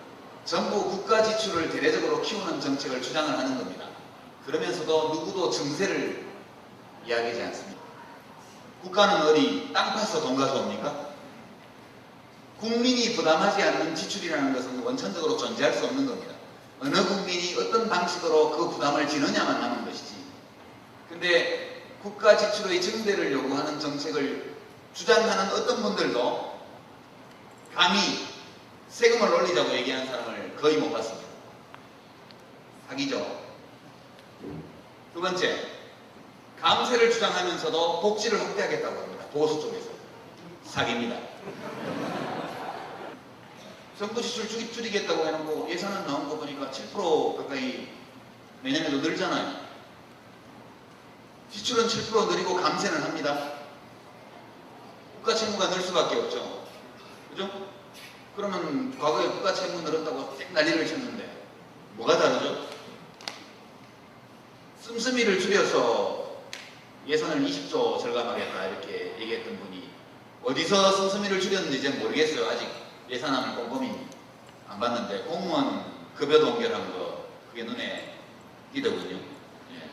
전부 국가 지출을 대대적으로 키우는 정책을 주장을 하는 겁니다. 그러면서도 누구도 증세를 이야기하지 않습니다. 국가는 어디 땅 파서 돈 가져옵니까? 국민이 부담하지 않는 지출이라는 것은 원천적으로 존재할 수 없는 겁니다. 어느 국민이 어떤 방식으로 그 부담을 지느냐만 남은 것이지. 근데 국가 지출의 증대를 요구하는 정책을 주장하는 어떤 분들도 감히 세금을 올리자고 얘기하는 사람을 거의 못 봤습니다. 사기죠. 두 번째, 감세를 주장하면서도 복지를 확대하겠다고 합니다. 보수 쪽에서. 사기입니다. 정부 지출 줄이겠다고 해놓고 예산은 나온 거 보니까 7% 가까이 내년에도 늘잖아요. 지출은 7% 늘리고 감세는 합니다. 국가 채무가 늘 수밖에 없죠. 그죠? 그러면 과거에 국가 채무 늘었다고 땡 난리를 쳤는데 뭐가 다르죠? 씀씀이를 줄여서 예산을 20조 절감하겠다 이렇게 얘기했던 분이 어디서 씀씀이를 줄였는지 이제 모르겠어요. 아직 예산안을 꼼꼼히 안 봤는데 공무원 급여 동결한 거 그게 눈에 띄더군요. 예.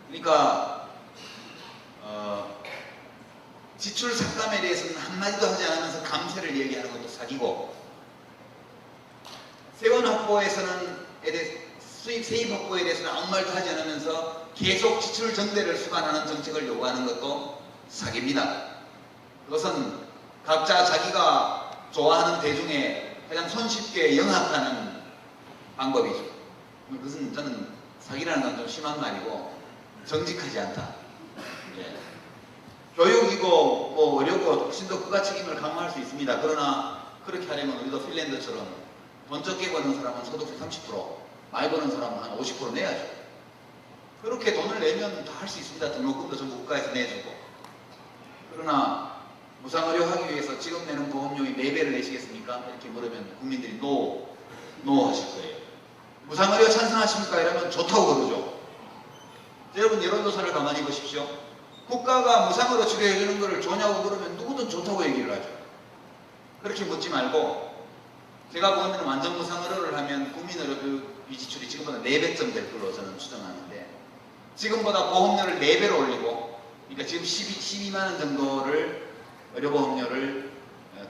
그러니까 지출 삭감에 대해서는 한마디도 하지 않으면서 감세를 얘기하는 것도 사기고 세원 확보에서는 수입 세입 확보에 대해서는 아무 말도 하지 않으면서 계속 지출 정대를 수반하는 정책을 요구하는 것도 사기입니다. 그것은 각자 자기가 좋아하는 대중에 가장 손쉽게 영합하는 방법이죠. 그것은 저는 사기라는 건 좀 심한 말이고 정직하지 않다. 예. 교육이고 뭐 의료고 훨씬 더 국가 책임을 강화할 수 있습니다. 그러나 그렇게 하려면 우리도 핀란드처럼 돈 적게 버는 사람은 소득세 30%, 많이 버는 사람은 한 50% 내야죠. 그렇게 돈을 내면 다 할 수 있습니다. 등록금도 전부 국가에서 내주고. 그러나 무상의료 하기 위해서 지금 내는 보험료의 4배를 내시겠습니까? 이렇게 물으면 국민들이 노 하실 거예요. 무상의료 찬성하십니까? 이러면 좋다고 그러죠. 여러분 여론조사를 가만히 보십시오. 국가가 무상으로 치료해주는 것을 좋냐고 그러면 누구든 좋다고 얘기를 하죠. 그렇게 묻지 말고 제가 보기에는 완전 무상의료를 하면 국민의료비 지출이 지금보다 4배쯤 될 걸로 저는 추정하는데 지금보다 보험료를 4배로 올리고 그러니까 지금 12만 원 정도를 의료보험료를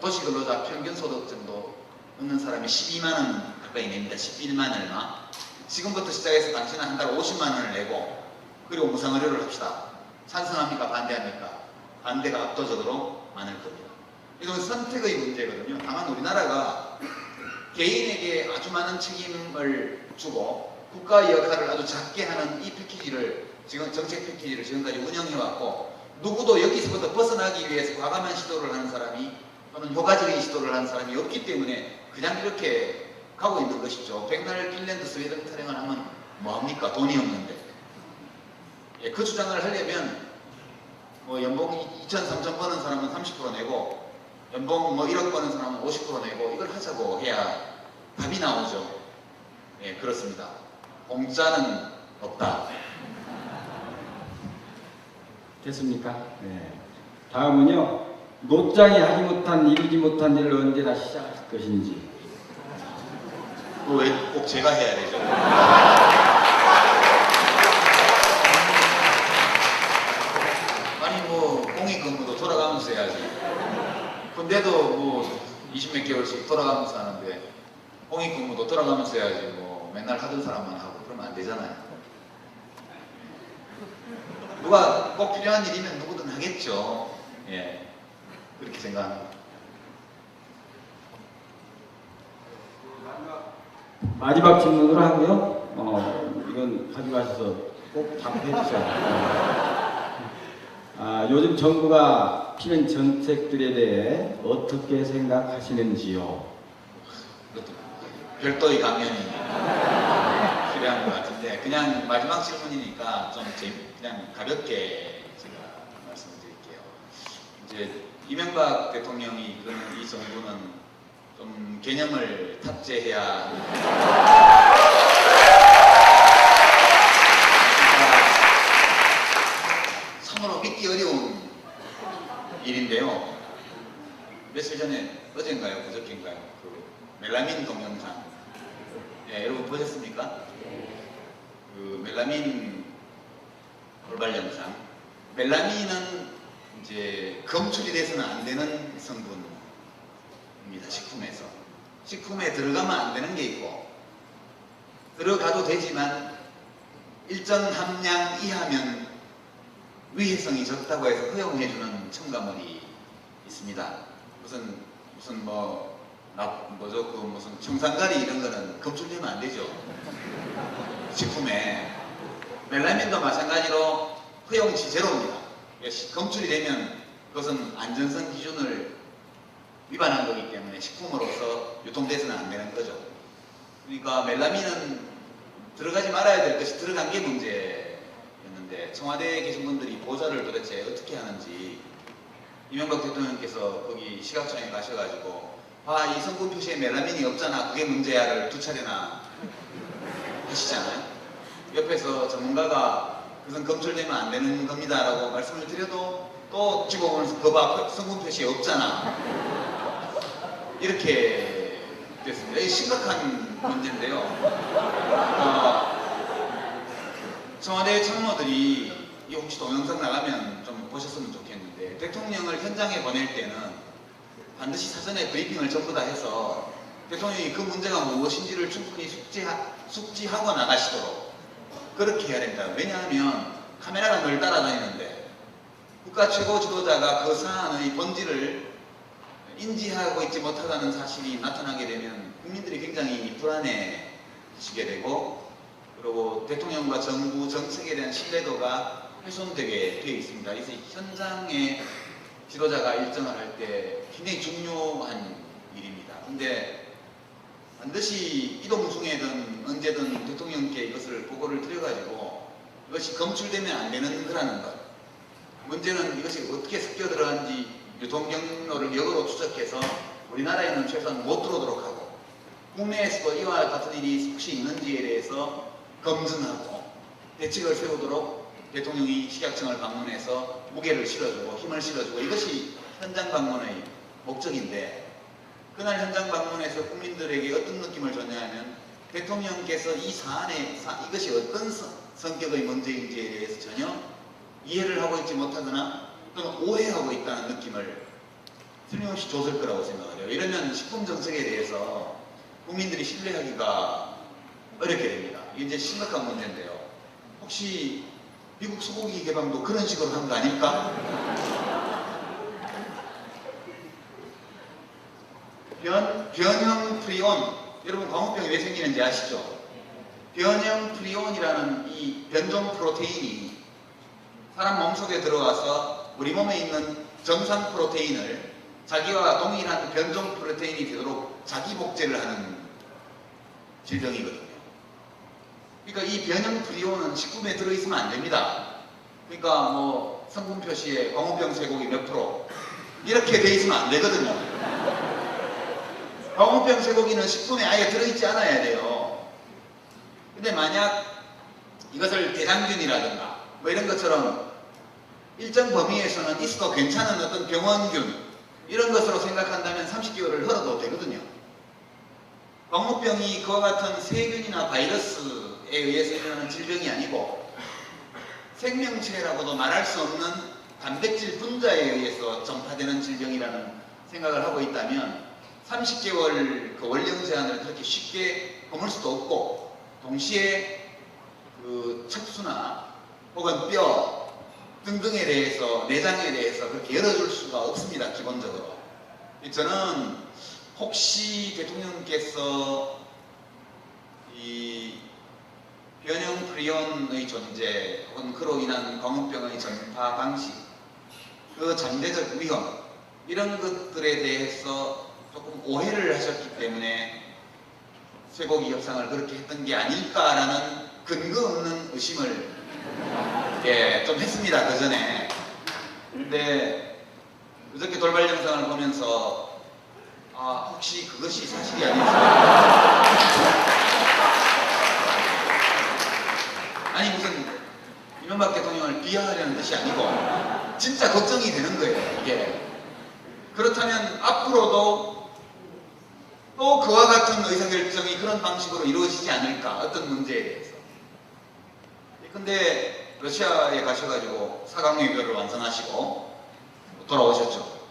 도시근로자 평균 소득 정도 얻는 사람이 12만 원 가까이 냅니다. 11만 얼마. 지금부터 시작해서 당신은 한 달 50만 원을 내고 그리고 무상의료를 합시다. 찬성합니까? 반대합니까? 반대가 압도적으로 많을 겁니다. 이건 선택의 문제거든요. 다만 우리나라가 개인에게 아주 많은 책임을 주고 국가의 역할을 아주 작게 하는 이 패키지를 지금 정책 패키지를 지금까지 운영해왔고 누구도 여기서부터 벗어나기 위해서 과감한 시도를 하는 사람이 또는 효과적인 시도를 하는 사람이 없기 때문에 그냥 이렇게 가고 있는 것이죠. 백날 핀란드 스웨덴 타령을 하면 뭐합니까? 돈이 없는데. 예, 그 주장을 하려면 뭐 연봉 2천, 3천 버는 사람은 30% 내고 연봉 뭐 1억 버는 사람은 50% 내고 이걸 하자고 해야 답이 나오죠. 예, 그렇습니다. 공짜는 없다. 됐습니까? 네. 다음은요. 노장이 하지 못한 이루지 못한 일을 언제 다시 시작할 것인지. 왜 꼭 제가 해야 되죠? 아니 뭐 공익근무도 돌아가면서 해야지. 군대도 뭐 20몇 개월씩 돌아가면서 하는데 공익근무도 돌아가면서 해야지. 뭐 맨날 하던 사람만 하고 그러면 안 되잖아요. 누가 꼭 필요한 일이면 누구든 하겠죠. 예, 그렇게 생각합니다. 마지막 질문으로 하고요. 이건 가져가셔서 꼭 답해 주세요. 요즘 정부가 피는 정책들에 대해 어떻게 생각하시는지요? 그것도 별도의 강연이 필요한 것 같은데 그냥 마지막 질문이니까 좀 그냥 가볍게 제가 말씀을 드릴게요. 이제 이명박 대통령이 그러는 이 정부는 좀 개념을 탑재해야 참으로 믿기 어려운 일인데요. 며칠 전에 어젠가요? 그저께인가요? 그 멜라민 동영상 예, 여러분 보셨습니까? 그 멜라민 돌발 영상. 멜라민은 이제 검출이 돼서는 안 되는 성분입니다. 식품에서. 식품에 들어가면 안 되는 게 있고 들어가도 되지만 일정 함량 이하면 위해성이 적다고 해서 허용해주는 첨가물이 있습니다. 무슨 무슨 청산가리 이런 거는 검출되면 안 되죠. 식품에. 멜라민도 마찬가지로 허용치 제로입니다. 검출이 되면 그것은 안전성 기준을 위반한 거기 때문에 식품으로서 유통돼서는 안 되는 거죠. 그러니까 멜라민은 들어가지 말아야 될 것이 들어간 게 문제였는데 청와대에 계신 분들이 보좌를 도대체 어떻게 하는지 이명박 대통령께서 거기 시각청에 가셔가지고 이 성분 표시에 멜라민이 없잖아 그게 문제야를 2차례나 하시잖아요. 옆에서 전문가가 그것은 검출되면 안 되는 겁니다 라고 말씀을 드려도 또 집어보면서 거봐 성분 표시에 없잖아 이렇게 됐습니다. 이 심각한 문제인데요. 청와대 참모들이 이 혹시 동영상 나가면 좀 보셨으면 좋겠는데 대통령을 현장에 보낼 때는 반드시 사전에 브리핑을 전부 다 해서 대통령이 그 문제가 무엇인지를 충분히 숙지하고 나가시도록 그렇게 해야 된다. 왜냐하면 카메라가 늘 따라다니는데 국가 최고 지도자가 그 사안의 본질을 인지하고 있지 못하다는 사실이 나타나게 되면 국민들이 굉장히 불안해지게 되고, 그리고 대통령과 정부 정책에 대한 신뢰도가 훼손되게 되어 있습니다. 그래서 현장에 지도자가 일정을 할 때 굉장히 중요한 일입니다. 근데 반드시 이동 중에든 언제든 대통령께 이것을 보고를 드려가지고 이것이 검출되면 안 되는 거라는 것. 문제는 이것이 어떻게 섞여 들어간지 유통 경로를 역으로 추적해서 우리나라에는 최소한 못 들어오도록 하고, 국내에서도 이와 같은 일이 혹시 있는지에 대해서 검증하고 대책을 세우도록 대통령이 식약청을 방문해서 무게를 실어주고 힘을 실어주고, 이것이 현장 방문의 목적인데, 그날 현장 방문해서 국민들에게 어떤 느낌을 줬냐면 대통령께서 이 사안에 이것이 어떤 성격의 문제인지에 대해서 전혀 이해를 하고 있지 못하거나 또는 오해하고 있다는 느낌을 틀림없이 줬을 거라고 생각해요. 이러면 식품 정책에 대해서 국민들이 신뢰하기가 어렵게 됩니다. 이게 이제 심각한 문제인데요. 혹시 미국 소고기 개방도 그런 식으로 한 거 아닐까? 변형 프리온, 여러분 광우병이 왜 생기는지 아시죠? 변형 프리온이라는 이 변종 프로테인이 사람 몸속에 들어와서 우리 몸에 있는 정상 프로테인을 자기와 동일한 변종 프로테인이 되도록 자기 복제를 하는 질병이거든요. 그러니까 이 변형 프리온은 식품에 들어있으면 안 됩니다. 그러니까 뭐 성분 표시에 광우병 쇠고기 몇 프로 이렇게 돼 있으면 안 되거든요. 광우병 쇠고기는 식품에 아예 들어있지 않아야 돼요. 근데 만약 이것을 대장균이라든가 뭐 이런 것처럼 일정 범위에서는 있어도 괜찮은 어떤 병원균 이런 것으로 생각한다면 30개월을 흘러도 되거든요. 광우병이 그와 같은 세균이나 바이러스에 의해서 일어나는 질병이 아니고 생명체라고도 말할 수 없는 단백질 분자에 의해서 전파되는 질병이라는 생각을 하고 있다면 30개월 그 원령 제한을 그렇게 쉽게 허물 수도 없고, 동시에 그 척수나 혹은 뼈 등등에 대해서, 내장에 대해서 그렇게 열어줄 수가 없습니다. 기본적으로. 저는 혹시 대통령께서 이 변형 프리온의 존재 혹은 그로 인한 광우병의 전파 방식, 그 잠재적 위험 이런 것들에 대해서 조금 오해를 하셨기 때문에 쇠고기 협상을 그렇게 했던 게 아닐까라는 근거 없는 의심을 좀 했습니다. 그 전에. 근데 그저께 돌발 영상을 보면서 혹시 그것이 사실이 아닐까? 아니 무슨 이명박 대통령을 비하하려는 뜻이 아니고 진짜 걱정이 되는 거예요. 이게 그렇다면 앞으로도 또 그와 같은 의사결정이 그런 방식으로 이루어지지 않을까, 어떤 문제에 대해서. 근데 러시아에 가셔가지고 4강 외교를 완성하시고 돌아오셨죠.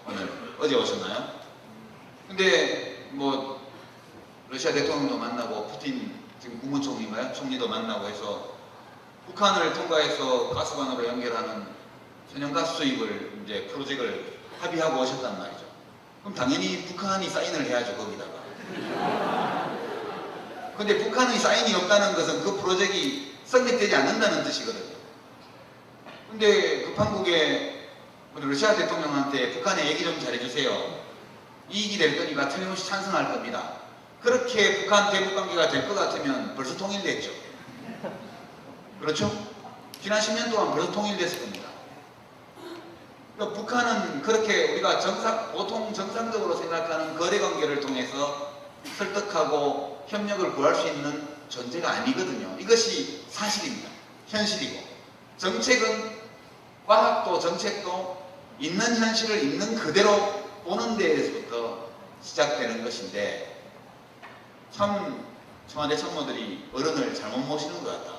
어제 오셨나요? 근데 뭐 러시아 대통령도 만나고 푸틴 지금 국무총리인가요? 총리도 만나고 해서 북한을 통과해서 가스관으로 연결하는 천연가스 수입을 이제 프로젝트를 합의하고 오셨단 말이죠. 그럼 당연히 북한이 사인을 해야죠, 거기다가. 근데 북한의 사인이 없다는 것은 그 프로젝트가 성립되지 않는다는 뜻이거든요. 근데 급한국에 러시아 대통령한테 북한에 얘기 좀 잘해주세요. 이익이 될 거니까 틀림없이 찬성할 겁니다. 그렇게 북한 대북 관계가 될 것 같으면 벌써 통일됐죠. 그렇죠? 지난 10년 동안 벌써 통일됐을 겁니다. 그러니까 북한은 그렇게 우리가 보통 정상적으로 생각하는 거래 관계를 통해서 설득하고 협력을 구할 수 있는 존재가 아니거든요. 이것이 사실입니다. 현실이고. 정책은 과학도 정책도 있는 현실을 있는 그대로 보는 데에서부터 시작되는 것인데, 참 청와대 참모들이 어른을 잘못 모시는 것 같다.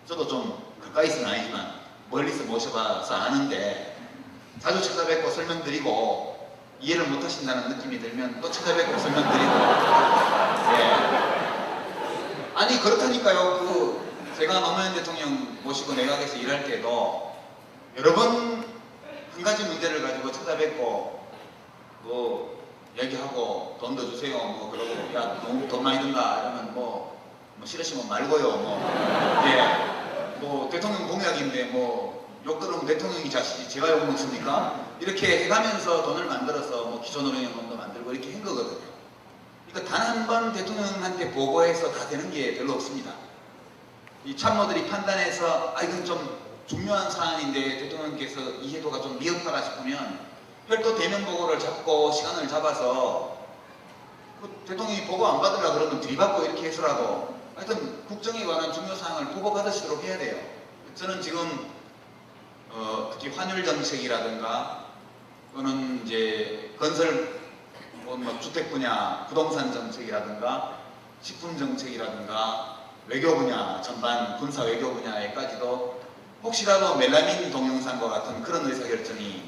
저도 좀 가까이서는 아니지만 멀리서 모셔봐서 아는데 자주 찾아뵙고 설명드리고 이해를 못 하신다는 느낌이 들면 또 찾아뵙고 설명드리고. 예. 아니 그렇다니까요. 제가 노무현 대통령 모시고 내각에서 일할 때도 여러 번 한 가지 문제를 가지고 찾아뵙고 뭐 얘기하고 돈 더 주세요 뭐 그러고 야 너무 돈 많이 든다 이러면 뭐 싫으시면 말고요 뭐 대통령 공약인데 뭐 욕 들으면 대통령이 자식이 제가 욕 먹습니까? 이렇게 해가면서 돈을 만들어서 뭐 기초노령연금도 만들고 이렇게 한 거거든요. 그러니까 단 한 번 대통령한테 보고해서 다 되는 게 별로 없습니다. 이 참모들이 판단해서 이건 좀 중요한 사안인데 대통령께서 이해도가 좀 미흡하다 싶으면 별도 대면 보고를 잡고 시간을 잡아서 대통령이 보고 안 받으려 그러면 들이받고 이렇게 해서라도 하여튼 국정에 관한 중요 사항을 보고 받으시도록 해야 돼요. 저는 지금 특히 환율 정책이라든가 또는 이제 건설 뭐 주택 분야 부동산 정책이라든가 식품 정책이라든가 외교 분야 전반 군사 외교 분야에까지도 혹시라도 멜라민 동영상과 같은 그런 의사결정이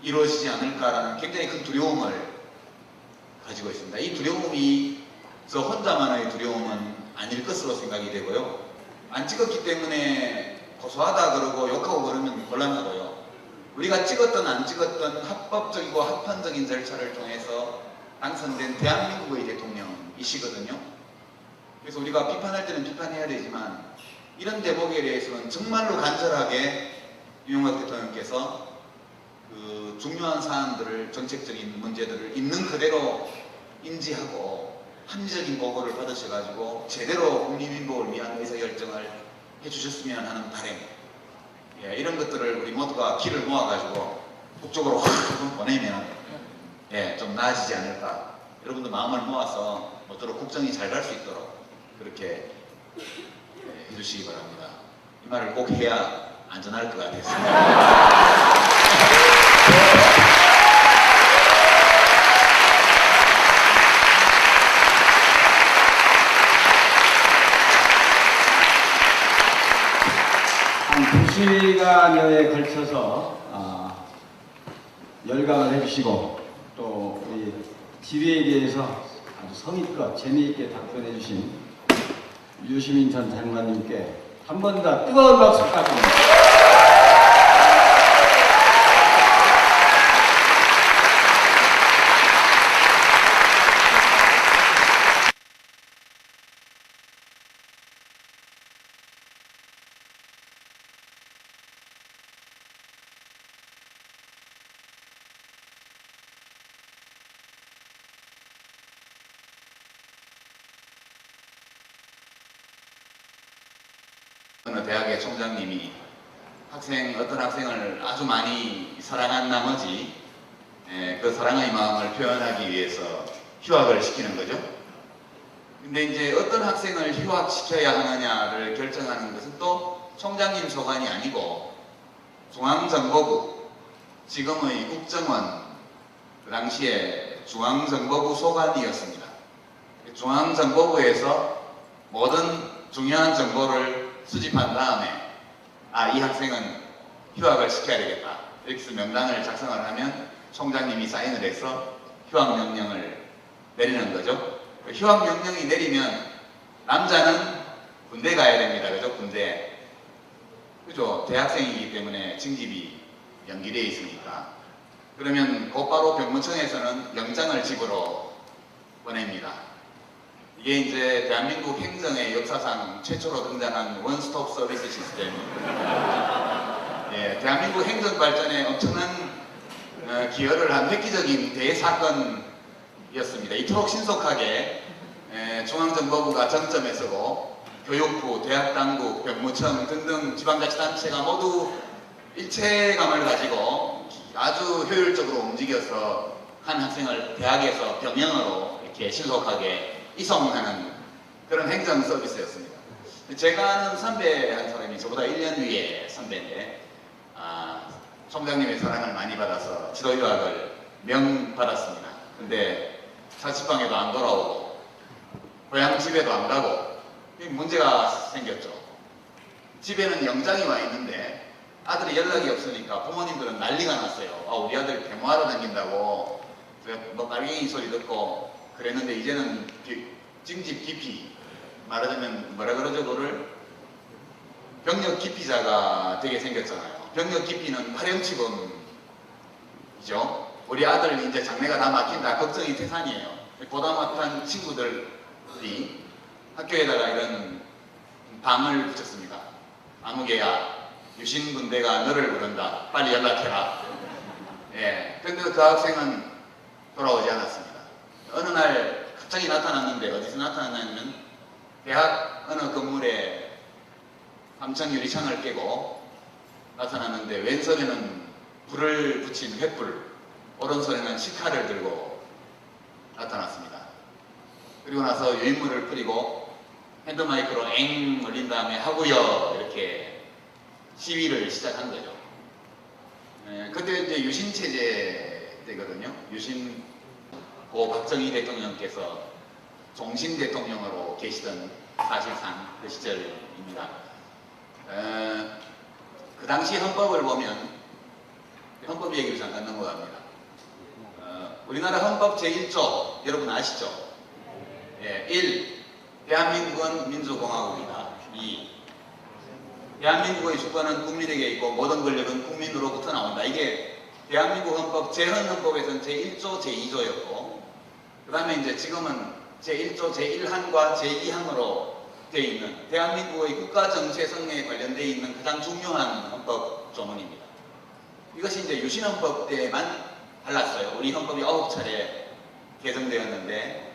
이루어지지 않을까라는 굉장히 큰 두려움을 가지고 있습니다. 이 두려움이 저 혼자만의 두려움은 아닐 것으로 생각이 되고요. 안 찍었기 때문에 고소하다 그러고 욕하고 그러면 곤란하고요. 우리가 찍었든 안 찍었든 합법적이고 합헌적인 절차를 통해서 당선된 대한민국의 대통령이시거든요. 그래서 우리가 비판할 때는 비판해야 되지만 이런 대목에 대해서는 정말로 간절하게 이명박 대통령께서 그 중요한 사안들을 정책적인 문제들을 있는 그대로 인지하고 합리적인 보고를 받으셔가지고 제대로 국민민복을 위한 의사결정을 해주셨으면 하는 바람, 이런 것들을 우리 모두가 기를 모아가지고 북쪽으로 확 보내면 좀 나아지지 않을까. 여러분들 마음을 모아서 모쪼록 국정이 잘 갈 수 있도록 그렇게 해주시기 바랍니다. 이 말을 꼭 해야 안전할 것 같았습니다. 한 2시간여에 걸쳐서 열강을 해주시고 또 우리 질의에 대해서 아주 성의껏 재미있게 답변해 주신 유시민 전 장관님께 한 번 더 뜨거운 박수 부탁드립니다. 어느 대학의 총장님이 어떤 학생을 아주 많이 사랑한 나머지 그 사랑의 마음을 표현하기 위해서 휴학을 시키는 거죠. 근데 이제 어떤 학생을 휴학시켜야 하느냐를 결정하는 것은 또 총장님 소관이 아니고 중앙정보부, 지금의 국정원, 그 당시에 중앙정보부 소관이었습니다. 중앙정보부에서 모든 중요한 정보를 수집한 다음에 이 학생은 휴학을 시켜야 되겠다. 이렇게 해서 명단을 작성을 하면 총장님이 사인을 해서 휴학 명령을 내리는 거죠. 휴학 명령이 내리면 남자는 군대 가야 됩니다. 그죠? 군대. 그죠? 대학생이기 때문에 징집이 연기되어 있으니까. 그러면 곧바로 병무청에서는 영장을 집으로 보냅니다. 이게 이제 대한민국 행정의 역사상 최초로 등장한 원스톱 서비스 시스템. 대한민국 행정 발전에 엄청난 기여를 한 획기적인 대사건이었습니다. 이토록 신속하게 중앙정보부가 정점에 서고 교육부, 대학당국, 병무청 등등 지방자치단체가 모두 일체감을 가지고 아주 효율적으로 움직여서 한 학생을 대학에서 병영으로 이렇게 신속하게 이송하는 그런 행정 서비스였습니다. 제가 아는 선배 한 사람이 저보다 1년 위에 선배인데 총장님의 사랑을 많이 받아서 지도휴학을 명받았습니다. 근데 자취방에도 안 돌아오고 고향 집에도 안 가고 문제가 생겼죠. 집에는 영장이 와 있는데 아들이 연락이 없으니까 부모님들은 난리가 났어요. 우리 아들 데모하러 다닌다고 뭐 빨갱이 소리 듣고 그랬는데 이제는 징집 깊이 말하자면 뭐라 그러죠 그거를 병력 기피자가 되게 생겼잖아요. 병력 기피는 파렴치범이죠. 우리 아들 이제 장래가 다 막힌다 걱정이 태산이에요. 보다 못한 친구들이 학교에다가 이런 방을 붙였습니다. 아무개야 유신군대가 너를 부른다. 빨리 연락해라. 예. 근데 그 학생은 돌아오지 않았습니다. 어느 날 갑자기 나타났는데 어디서 나타났냐면 대학 어느 건물에 3층 유리창을 깨고 나타났는데 왼손에는 불을 붙인 횃불, 오른손에는 식칼을 들고 나타났습니다. 그리고 나서 유인물을 뿌리고 핸드마이크로 엥 올린 다음에 하고요 이렇게 시위를 시작한 거죠. 그때 이제 유신체제 때거든요. 유신 고 박정희 대통령께서 종신 대통령으로 계시던 사실상 그 시절입니다. 그 당시 헌법을 보면 헌법 얘기를 잠깐 넘어갑니다. 우리나라 헌법 제1조 여러분 아시죠? 1. 대한민국은 민주공화국이다. 2. 대한민국의 주권은 국민에게 있고 모든 권력은 국민으로부터 나온다. 이게 대한민국 헌법 제헌 헌법에서는 제1조 제2조였고 그 다음에 이제 지금은 제1조 제1항과 제2항으로 되어 있는 대한민국의 국가 정체성에 관련되어 있는 가장 중요한 헌법 조문입니다. 이것이 이제 유신헌법 때만 달랐어요. 우리 헌법이 9차례 개정되었는데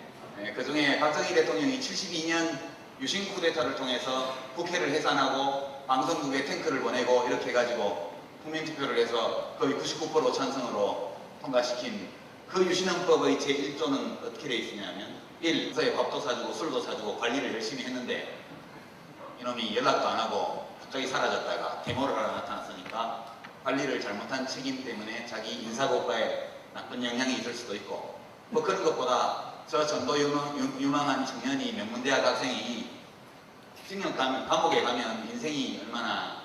그 중에 박정희 대통령이 72년 유신 쿠데타를 통해서 국회를 해산하고 방송국에 탱크를 보내고 이렇게 해가지고 국민투표를 해서 거의 99% 찬성으로 통과시킨 그 유신헌법의 제1조는 어떻게 되어 있으냐면 1. 서에 밥도 사주고 술도 사주고 관리를 열심히 했는데 이놈이 연락도 안 하고 갑자기 사라졌다가 데모를 하러 나타났으니까 관리를 잘못한 책임 때문에 자기 인사고과에 나쁜 영향이 있을 수도 있고 뭐 그런 것보다 저 전도 유망한 청년이 명문대학 학생이 징역 가면 감옥에 가면 인생이 얼마나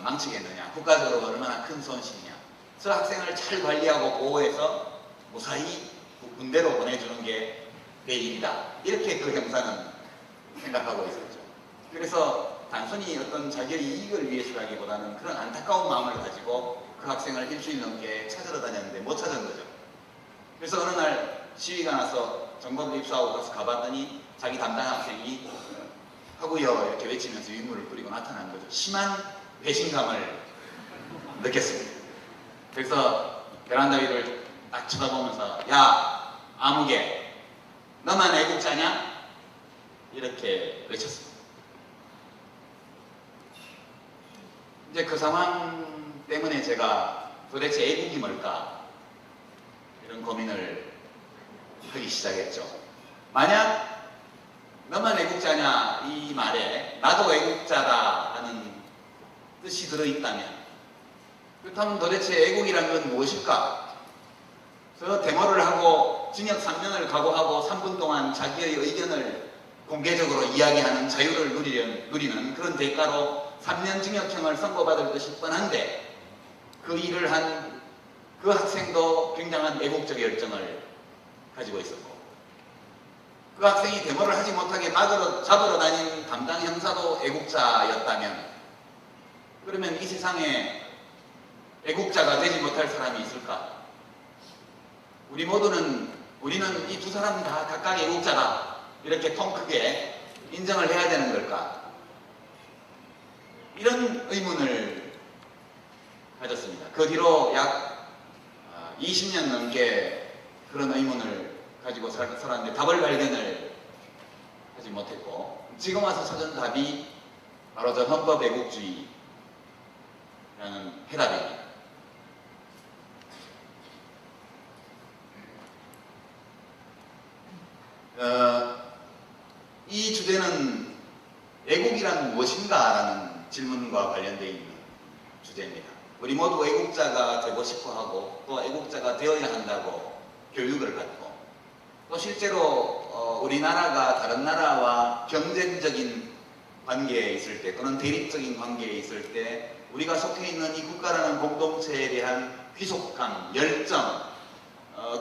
망치겠느냐 국가적으로 얼마나 큰 손실이냐 저 학생을 잘 관리하고 보호해서 무사히 군대로 보내주는 게 내 일이다 이렇게 그 형사는 생각하고 있었죠. 그래서 단순히 어떤 자기의 이익을 위해서라기보다는 그런 안타까운 마음을 가지고 그 학생을 일주일 넘게 찾으러 다녔는데 못 찾은 거죠. 그래서 어느 날 시위가 나서 정보도 입수하고 가서 가봤더니 자기 담당 학생이 하고요 이렇게 외치면서 유인물을 뿌리고 나타난 거죠. 심한 배신감을 느꼈습니다. 그래서 베란다 위를 딱 쳐다보면서 야 아무개 너만 애국자냐? 이렇게 외쳤습니다. 이제 그 상황 때문에 제가 도대체 애국이 뭘까? 이런 고민을 하기 시작했죠. 만약 너만 애국자냐 이 말에 나도 애국자다 하는 뜻이 들어있다면 그렇다면 도대체 애국이란 건 무엇일까? 그래서 데모를 하고 징역 3년을 각오하고 3분 동안 자기의 의견을 공개적으로 이야기하는 자유를 누리는 그런 대가로 3년 징역형을 선고받을 듯이 뻔한데 그 일을 한 그 학생도 굉장한 애국적 열정을 가지고 있었고 그 학생이 데모를 하지 못하게 막으러 잡으러 다닌 담당 형사도 애국자였다면 그러면 이 세상에 애국자가 되지 못할 사람이 있을까? 우리는 이 두 사람 다 각각 애국자다 이렇게 통 크게 인정을 해야 되는 걸까? 이런 의문을 가졌습니다. 그 뒤로 약 20년 넘게 그런 의문을 가지고 살았는데 답을 발견을 하지 못했고 지금 와서 찾은 답이 바로 저 헌법 애국주의라는 해답입니다. 이 주제는 애국이란 무엇인가 라는 질문과 관련되어 있는 주제입니다. 우리 모두 애국자가 되고 싶어 하고 또 애국자가 되어야 한다고 교육을 받고 또 실제로 우리나라가 다른 나라와 경쟁적인 관계에 있을 때 또는 대립적인 관계에 있을 때 우리가 속해 있는 이 국가라는 공동체에 대한 귀속감, 열정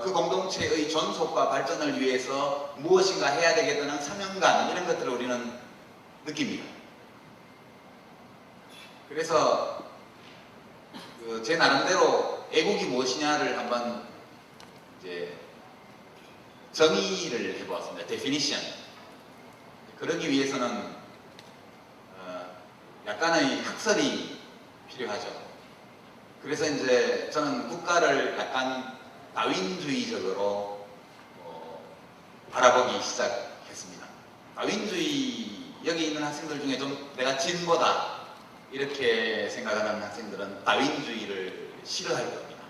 그 공동체의 존속과 발전을 위해서 무엇인가 해야 되겠다는 사명감, 이런 것들을 우리는 느낍니다. 그래서 제 나름대로 애국이 무엇이냐를 한번 이제 정의를 해보았습니다. definition. 그러기 위해서는 약간의 학설이 필요하죠. 그래서 이제 저는 국가를 약간 다윈주의적으로 바라보기 시작했습니다. 다윈주의, 여기 있는 학생들 중에 좀 내가 진보다 이렇게 생각하는 학생들은 다윈주의를 싫어할 겁니다.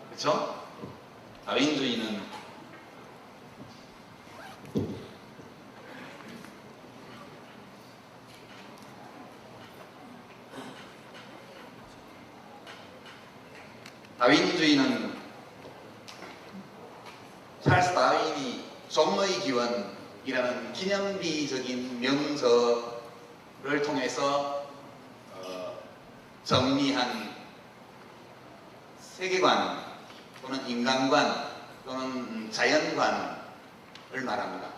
그렇죠? 다윈주의는 찰스 다윈이 종의 기원이라는 기념비적인 명서를 통해서 정리한 세계관 또는 인간관 또는 자연관을 말합니다.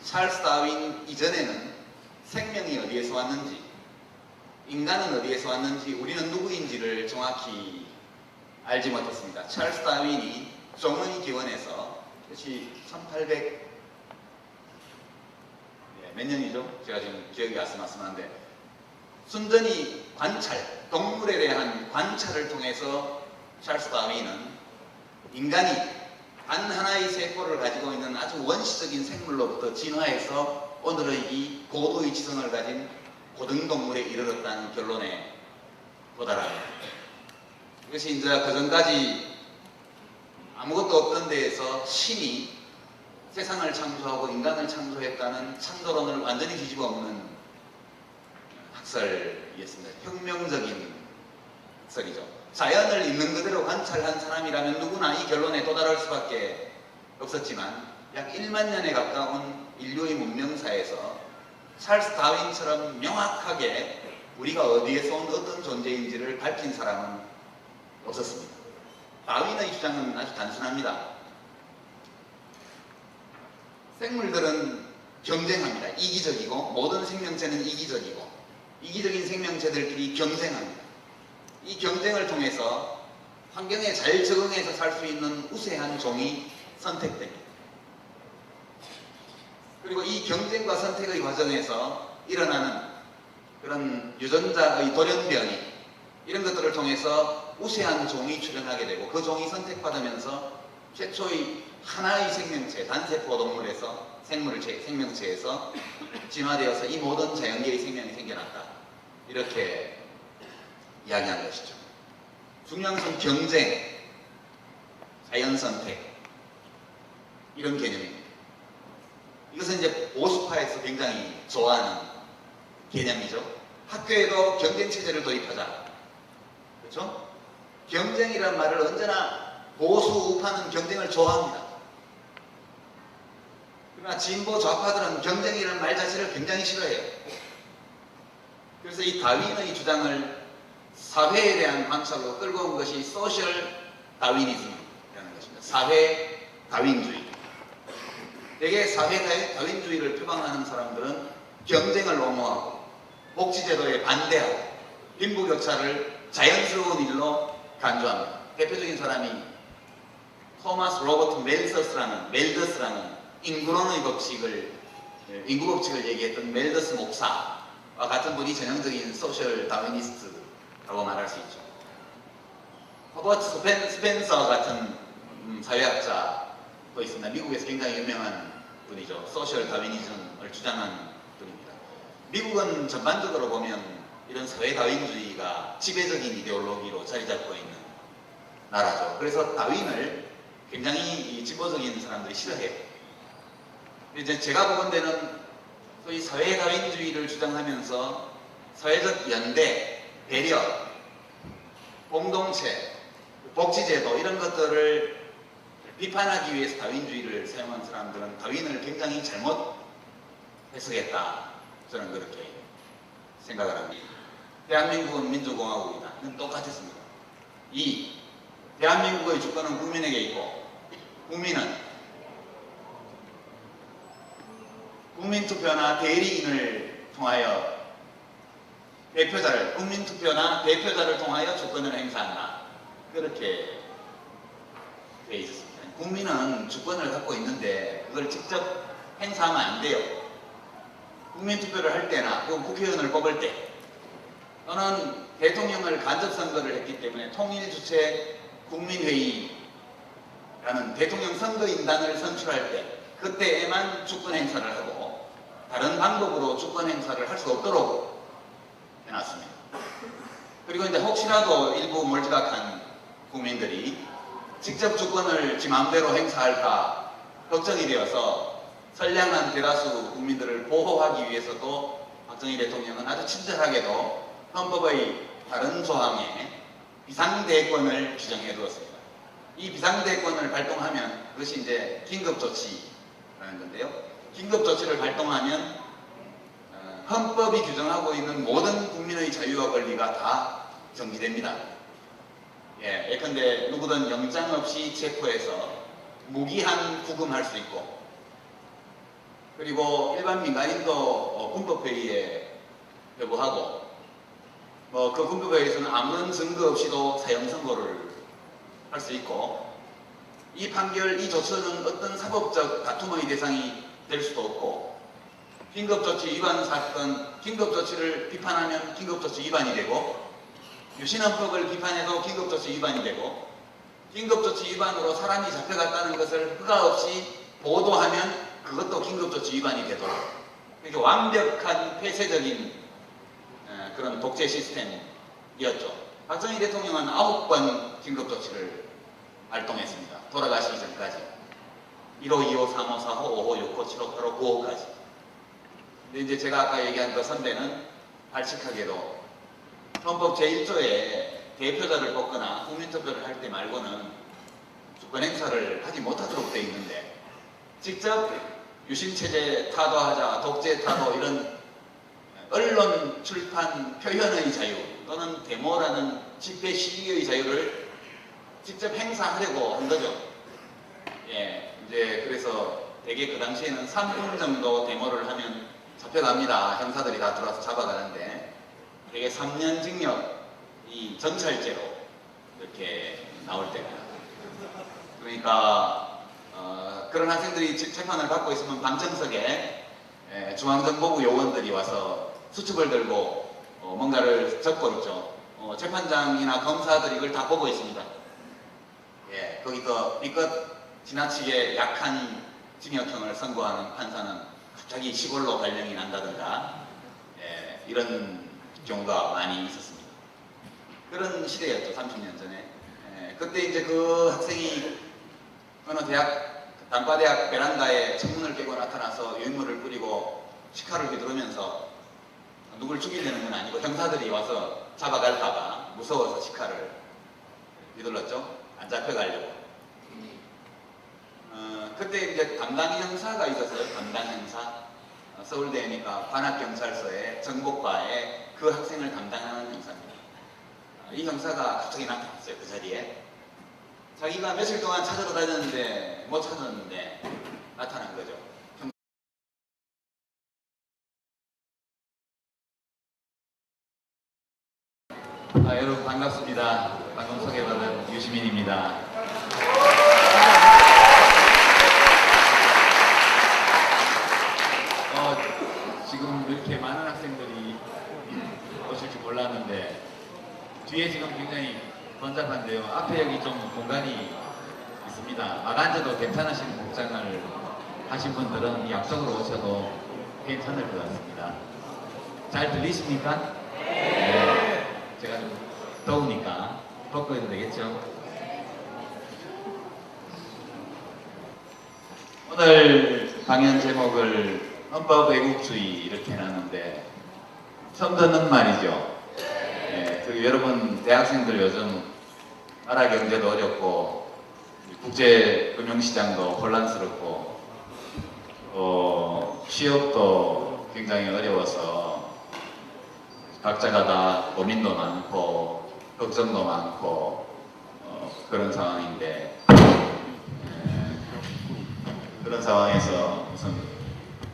찰스 다윈 이전에는 생명이 어디에서 왔는지, 인간은 어디에서 왔는지, 우리는 누구인지를 정확히 알지 못했습니다. 찰스 다윈이 종의 기원에서, 그것이 1800 몇 년이죠? 제가 지금 기억이 아슴아슴한데, 순전히 관찰, 동물에 대한 관찰을 통해서 찰스 다윈은 인간이 단 하나의 세포를 가지고 있는 아주 원시적인 생물로부터 진화해서 오늘의 이 고도의 지성을 가진 고등동물에 이르렀다는 결론에 도달합니다. 이것이 이제 그전까지 아무것도 없던 데에서 신이 세상을 창조하고 인간을 창조했다는 창조론을 완전히 뒤집어 엎는 학설이었습니다. 혁명적인 학설이죠. 자연을 있는 그대로 관찰한 사람이라면 누구나 이 결론에 도달할 수밖에 없었지만 약 1만 년에 가까운 인류의 문명사에서 찰스 다윈처럼 명확하게 우리가 어디에서 온 어떤 존재인지를 밝힌 사람은 없었습니다. 다윈의 주장은 아주 단순합니다. 생물들은 경쟁합니다. 이기적이고, 모든 생명체는 이기적이고, 이기적인 생명체들끼리 경쟁합니다. 이 경쟁을 통해서 환경에 잘 적응해서 살 수 있는 우세한 종이 선택됩니다. 그리고 이 경쟁과 선택의 과정에서 일어나는 그런 유전자의 돌연변이, 이런 것들을 통해서 우세한 종이 출현하게 되고, 그 종이 선택받으면서 최초의 하나의 생명체, 단세포 동물에서 생명체에서 진화되어서 이 모든 자연계의 생명이 생겨났다. 이렇게 이야기한 것이죠. 중요한 것은 경쟁, 자연선택, 이런 개념입니다. 이것은 이제 보수파에서 굉장히 좋아하는 개념이죠. 학교에도 경쟁체제를 도입하자. 그렇죠? 경쟁이란 말을 언제나 보수 우파는 경쟁을 좋아합니다. 그러나 진보 좌파들은 경쟁이라는 말 자체를 굉장히 싫어해요. 그래서 이 다윈의 주장을 사회에 대한 관찰로 끌고 온 것이 소셜 다윈이즘이라는 것입니다. 사회 다윈주의. 대개 사회 다윈주의를 표방하는 사람들은 경쟁을 옹호하고 복지제도에 반대하고 빈부격차를 자연스러운 일로 간주합니다. 대표적인 사람이 토마스 로버트 멜더스라는 인구 법칙을 얘기했던 멜더스 목사와 같은 분이 전형적인 소셜 다윈니스트라고 말할 수 있죠. 허버트 스펜서 같은 사회학자도 있습니다. 미국에서 굉장히 유명한 분이죠. 소셜 다윈니즘을 주장한 분입니다. 미국은 전반적으로 보면 이런 사회 다윈주의가 지배적인 이데올로기로 자리 잡고 있는 나라죠. 그래서 다윈을 굉장히 진보적인 사람들이 싫어해요. 이제 제가 보건대는 소위 사회 다윈주의를 주장하면서 사회적 연대, 배려, 공동체, 복지제도 이런 것들을 비판하기 위해서 다윈주의를 사용한 사람들은 다윈을 굉장히 잘못 해석했다. 저는 그렇게 생각을 합니다. 대한민국은 민주공화국이다. 는 똑같았습니다. 대한민국의 주권은 국민에게 있고 국민은 국민투표나 대리인을 통하여 국민투표나 대표자를 통하여 주권을 행사한다. 그렇게 되어 있었습니다. 국민은 주권을 갖고 있는데 그걸 직접 행사하면 안 돼요. 국민투표를 할 때나 혹은 국회의원을 뽑을 때 또는 대통령을 간접선거를 했기 때문에 통일주체 국민회의라는 대통령 선거인단을 선출할 때 그때에만 주권 행사를 하고 다른 방법으로 주권 행사를 할 수 없도록 해놨습니다. 그리고 이제 혹시라도 일부 몰지각한 국민들이 직접 주권을 지 마음대로 행사할까 걱정이 되어서 선량한 대다수 국민들을 보호하기 위해서도 박정희 대통령은 아주 친절하게도 헌법의 다른 조항에 비상대권을 규정해 두었습니다. 이 비상대권을 발동하면 그것이 이제 긴급조치라는 건데요. 긴급조치를 발동하면 헌법이 규정하고 있는 모든 국민의 자유와 권리가 다 정지됩니다. 예컨대 누구든 영장 없이 체포해서 무기한 구금할 수 있고, 그리고 일반 민간인도 군법회의에 여부하고, 그 군법회의에서는 아무런 증거 없이도 사형 선고를 할 수 있고, 이 판결, 이 조처는 어떤 사법적 다툼의 대상이 될 수도 없고, 긴급조치 위반 사건, 긴급조치를 비판하면 긴급조치 위반이 되고, 유신헌법을 비판해도 긴급조치 위반이 되고, 긴급조치 위반으로 사람이 잡혀갔다는 것을 허가 없이 보도하면 그것도 긴급조치 위반이 되도록, 이렇게 완벽한 폐쇄적인 그런 독재 시스템이었죠. 박정희 대통령은 9번 긴급조치를 발동했습니다. 돌아가시기 전까지. 1호, 2호, 3호, 4호, 5호, 6호, 7호, 8호, 9호까지. 근데 이제 제가 아까 얘기한 그 선배는 발칙하게도 헌법 제1조에 대표자를 뽑거나 국민투표를 할 때 말고는 주권 행사를 하지 못하도록 되어 있는데, 직접 유신체제 타도하자, 독재 타도, 이런 언론, 출판, 표현의 자유 또는 데모라는 집회 시위의 자유를 직접 행사하려고 한 거죠. 이제 그래서 되게 그 당시에는 3분 정도 데모를 하면 잡혀갑니다. 형사들이 다 들어와서 잡아가는데, 되게 3년 징역이 전찰제로 이렇게 나올 때입니다. 그러니까 그런 학생들이 재판을 받고 있으면 방청석에 중앙정보부 요원들이 와서 수첩을 들고 뭔가를 적고 있죠. 재판장이나 검사들이 이걸 다 보고 있습니다. 거기서 이껏 지나치게 약한 징역형을 선고하는 판사는 갑자기 시골로 발령이 난다든가, 이런 경우가 많이 있었습니다. 그런 시대였죠, 30년 전에. 그때 이제 그 학생이 어느 단과대학 베란다에 창문을 깨고 나타나서 유인물을 뿌리고 시카를 휘두르면서, 누굴 죽이려는 건 아니고 형사들이 와서 잡아갈까봐 무서워서 시카를 휘둘렀죠. 안 잡혀가려고. 그때 이제 담당 형사가 있었어요. 담당 형사. 서울대니까 관악경찰서의 정보과에 그 학생을 담당하는 형사입니다. 이 형사가 갑자기 나타났어요. 그 자리에. 자기가 며칠 동안 찾으러 다녔는데 못 찾았는데 나타난 거죠. 여러분 반갑습니다. 방금 소개받은 유시민입니다. 지금 이렇게 많은 학생들이 오실 줄 몰랐는데, 뒤에 지금 굉장히 번잡한데요. 앞에 여기 좀 공간이 있습니다. 막 앉아도 괜찮으신 복장을 하신 분들은 이 앞쪽으로 오셔도 괜찮을 것 같습니다. 잘 들리십니까? 네. 제가 좀 더우니까 벗고 해도 되겠죠? 오늘 강연 제목을 헌법 왜곡주의 이렇게 해놨는데, 처음 듣는 말이죠. 여러분 대학생들 요즘 나라 경제도 어렵고 국제 금융시장도 혼란스럽고 취업도 굉장히 어려워서 각자가 다 고민도 많고 걱정도 많고 그런 상황인데 그런 상황에서 무슨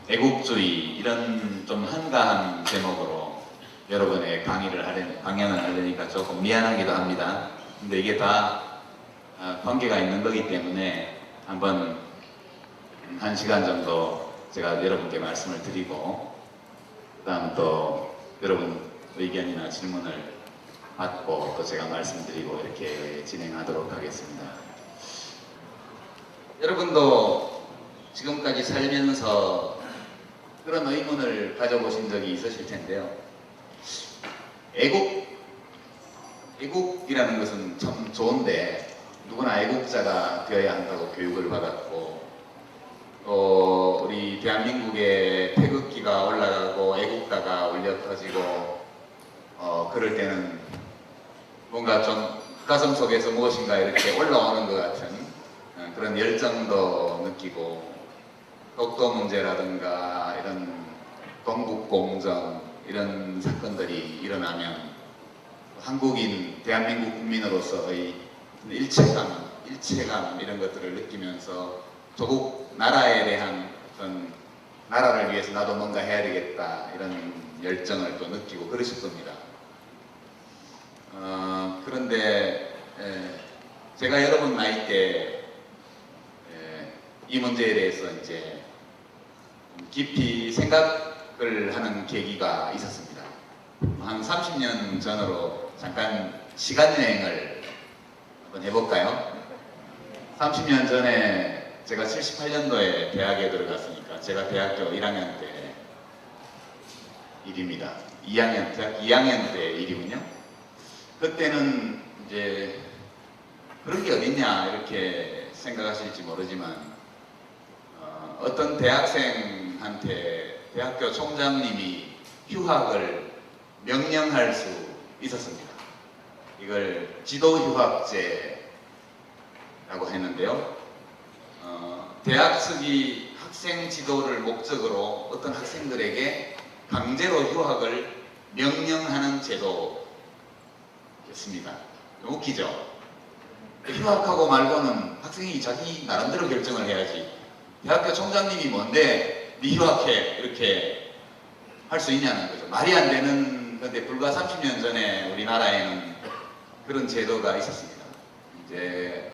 애국주의 이런 좀 한가한 제목으로 여러분의 강연을 하려니까 조금 미안하기도 합니다. 근데 이게 다 관계가 있는 거기 때문에 한번 1시간 정도 제가 여러분께 말씀을 드리고 그 다음 또 여러분 의견이나 질문을 받고 또 제가 말씀드리고 이렇게 진행하도록 하겠습니다. 여러분도 지금까지 살면서 그런 의문을 가져보신 적이 있으실 텐데요. 애국이라는 것은 참 좋은데 누구나 애국자가 되어야 한다고 교육을 받았고 또 우리 대한민국의 태극기가 올라가고 애국가가 울려 퍼지고 그럴 때는 뭔가 좀 가슴 속에서 무엇인가 이렇게 올라오는 것 같은 그런 열정도 느끼고 독도 문제라든가 이런 동북공정 이런 사건들이 일어나면 한국인, 대한민국 국민으로서의 일체감 이런 것들을 느끼면서 조국 나라에 대한 어떤 나라를 위해서 나도 뭔가 해야 되겠다 이런 열정을 또 느끼고 그러실 겁니다. 그런데 제가 여러분 나이 때 이 문제에 대해서 이제 깊이 생각을 하는 계기가 있었습니다. 한 30년 전으로 잠깐 시간 여행을 한번 해볼까요? 30년 전에 제가 78년도에 대학에 들어갔으니까 제가 대학교 1학년 때 일입니다. 대학 2학년 때 일이군요. 그때는 이제 그런 게 어딨냐 이렇게 생각하실지 모르지만 어떤 대학생한테 대학교 총장님이 휴학을 명령할 수 있었습니다. 이걸 지도휴학제라고 했는데요. 대학 측이 학생 지도를 목적으로 어떤 학생들에게 강제로 휴학을 명령하는 제도였습니다. 웃기죠? 휴학하고 말고는 학생이 자기 나름대로 결정을 해야지. 대학교 총장님이 뭔데 네 휴학해 이렇게 할 수 있냐는 거죠. 말이 안 되는 건데 불과 30년 전에 우리나라에는 그런 제도가 있었습니다. 이제